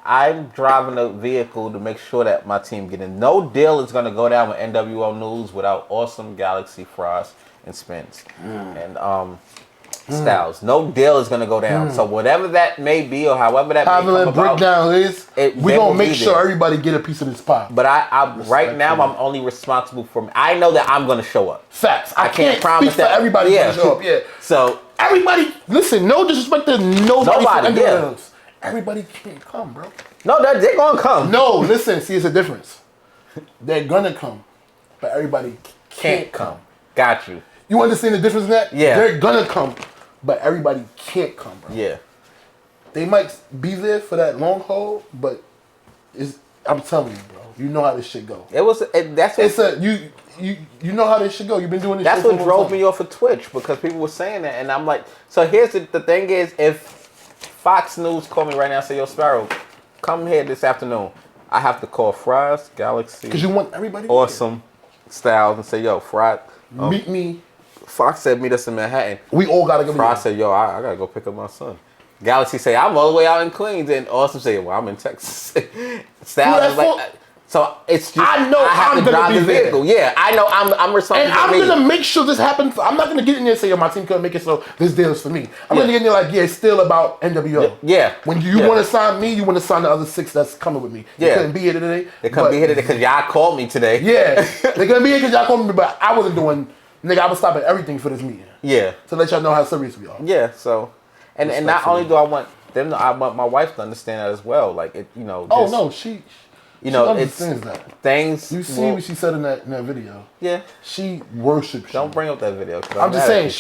I'm driving a vehicle to make sure that my team get in. No deal is gonna go down with NWO news without Awesome, Galaxy, Frost, and Spence and Styles. No deal is gonna go down. So whatever that may be or however that may come about, breakdown is, we gonna make sure everybody get a piece of this pie. But I right now I'm only responsible for. I know that I'm gonna show up. Facts. I can't promise speak that for everybody gonna show up. Yeah. So everybody, listen. No disrespect to nobody. Yeah. Everybody can't come, bro. No, they're gonna come. No, listen. See, it's a difference. They're gonna come, but everybody can't come. Got you. You understand the difference in that? Yeah. They're gonna come, but everybody can't come, bro. Yeah. They might be there for that long haul, but I'm telling you, bro. You know how this shit go. You know how this shit go. You've been doing this. That's shit what drove me off of Twitch because people were saying that, and I'm like, so here's the thing is, if Fox News call me right now and say, yo, Sparrow, come here this afternoon, I have to call Frost, Galaxy, because you want everybody Awesome, Styles, and say, yo, Frost, meet me. Fox said meet us in Manhattan. We all gotta go. Frost said, yo, I gotta go pick up my son. Galaxy say, I'm all the way out in Queens, and Awesome say, well, I'm in Texas. Styles is like, so it's just, I know have I'm to gonna drive be the vehicle. there. Yeah, I know I'm responsible. And I'm gonna make sure this happens. I'm not gonna get in there and say, yo, my team couldn't make it, so this deal is for me. I'm gonna get in there like, yeah, it's still about NWO. Yeah. When you want to sign me, you want to sign the other 6 that's coming with me. They couldn't be here today. They couldn't be here today because y'all called me today. Yeah. They couldn't be here because y'all called me, but I wasn't doing, nigga, I was stopping everything for this meeting. Yeah. To let y'all know how serious we are. Yeah, so, and not only do I want them, I want my wife to understand that as well. Like, it, you know. Oh, no, she understands that. Things. You see what she said in that video. Yeah. She worships you. Don't bring up that video. I'm just saying,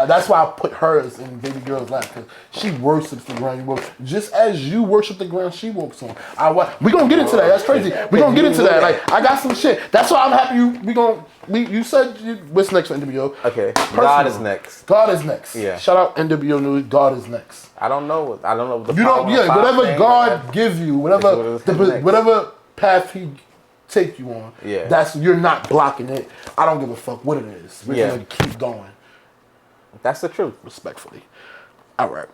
that's why I put hers in baby girl's lap, because she worships the ground you walk. Just as you worship the ground she walks on. We gonna get into that. That's crazy. We gonna get into that. Like, I got some shit. That's why I'm happy you said what's next for NWO. Okay. Personal. God is next. God is next. Yeah. Shout out NWO News. God is next. I don't know. The you don't. Yeah. Whatever God gives you, whatever path He take you on. Yeah. You're not blocking it. I don't give a fuck what it is. We're gonna keep going. That's the truth. Respectfully. All right.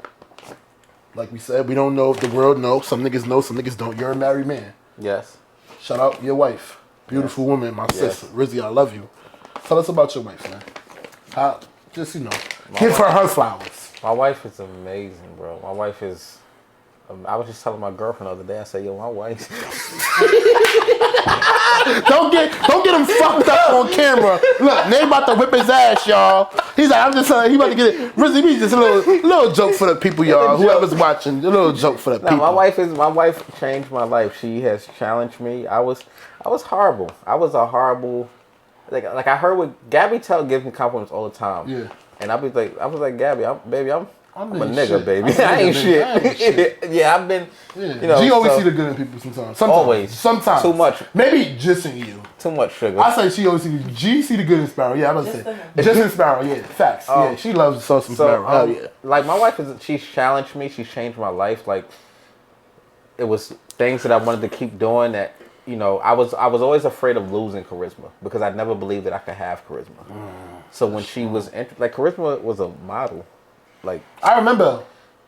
Like we said, we don't know if the world knows. Some niggas know. Some niggas don't. You're a married man. Yes. Shout out your wife. Beautiful woman, my sis. Rizzy, I love you. Tell us about your wife, man. Just, give her flowers. My wife is amazing, bro. My wife is... I was just telling my girlfriend the other day, I said, yo, my wife... Don't get him fucked up on camera. Look, they about to whip his ass, y'all. He's like, I'm just telling he about to get it. Rizzy, we just a little joke for the people, y'all. Whoever's watching, a little joke for the people. My wife changed my life. She has challenged me. I was horrible. I was a horrible... Like I heard what Gabby gives me compliments all the time. Yeah. And I was like, Gabby, I'm a nigga, shit. baby. I ain't shit. Yeah, I've been. Yeah. She always see the good in people sometimes. Always. Sometimes. Too much. Maybe just in you. Too much sugar. I say she always see the good in Sparrow. Yeah, I'm gonna say just in Sparrow. Yeah, facts. Yeah, she loves some Sparrow. Hell yeah. Like my wife she's challenged me. She's changed my life. Like it was things that I wanted to keep doing that. I was always afraid of losing charisma because I never believed that I could have charisma. So when she was charisma was a model. Like I remember.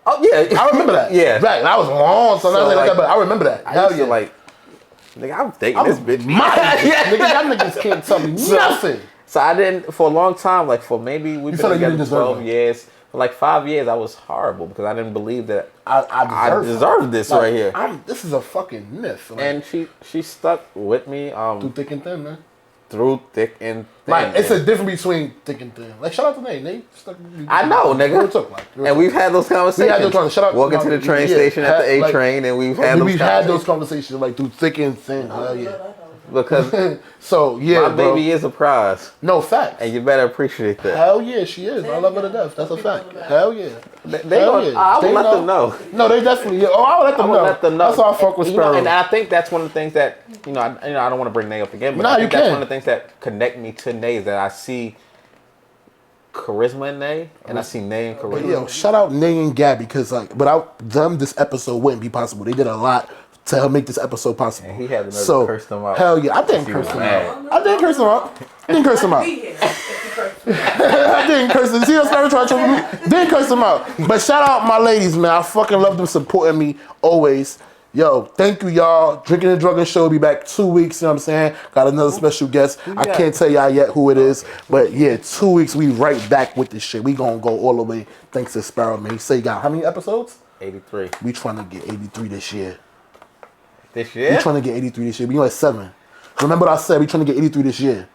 Oh yeah, I remember that. Yeah, right. That was long, so like that, but I remember that. Hell yeah. Nigga, I'm dating this bitch. Nigga, y'all niggas can't tell me nothing. So I didn't for a long time. Like for maybe we've been together 12 years. For like 5 years, I was horrible because I didn't believe that I deserved this right here. This is a fucking myth. And she stuck with me. Through thick and thin, man. through thick and thin. Like, it's a difference between thick and thin. Like, shout out to Nate. Nate stuck. I know, nigga. And we've had those conversations. We had those conversations. Shout out Walking to the train station at the A train, and we've had those conversations like through thick and thin. Hell yeah. Because so yeah, my baby is a prize. No fact. And you better appreciate that. Hell yeah, she is. I love her to death. That's a fact. Hell yeah. I will let them know. No, they definitely. Oh, I will let them know. That's how I fuck with Sparrow. And I think that's one of the things that I don't want to bring Nay up again, but I think that's one of the things that connect me to Nay is that I see charisma in Nay, and I see Nay in charisma. Yo, shout out Nay and Gabby because like without them, this episode wouldn't be possible. They did a lot to help make this episode possible. And he had the nerve to curse them out. Hell yeah, I didn't curse them out. I didn't curse them out. I didn't curse them out. I didn't curse them. See, I started trying to didn't curse them out. But shout out my ladies, man. I fucking love them supporting me always. Yo, thank you, y'all. Drinking and Drugging Show will be back 2 weeks. You know what I'm saying? Got another special guest. I can't tell y'all yet who it is, but yeah, 2 weeks. We right back with this shit. We gonna go all the way. Thanks to Sparrow, man. He say you got how many episodes? 83. We trying to get 83 this year. This year? We trying to get 83 this year. We at 7. Remember what I said? We trying to get 83 this year.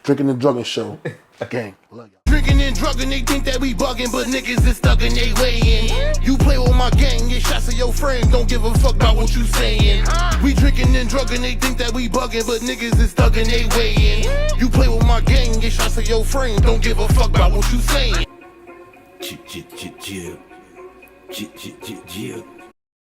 Drinking and Drugging Show. Gang. Love y'all. Drinking and drugging, they think that we bugging, but niggas is stuck in they way in. You play with my gang, get shots of your friends, don't give a fuck about what you saying. We drinking and drugging, they think that we bugging, but niggas is stuck in they way in. You play with my gang, get shots of your friends, don't give a fuck about what you saying. Chill.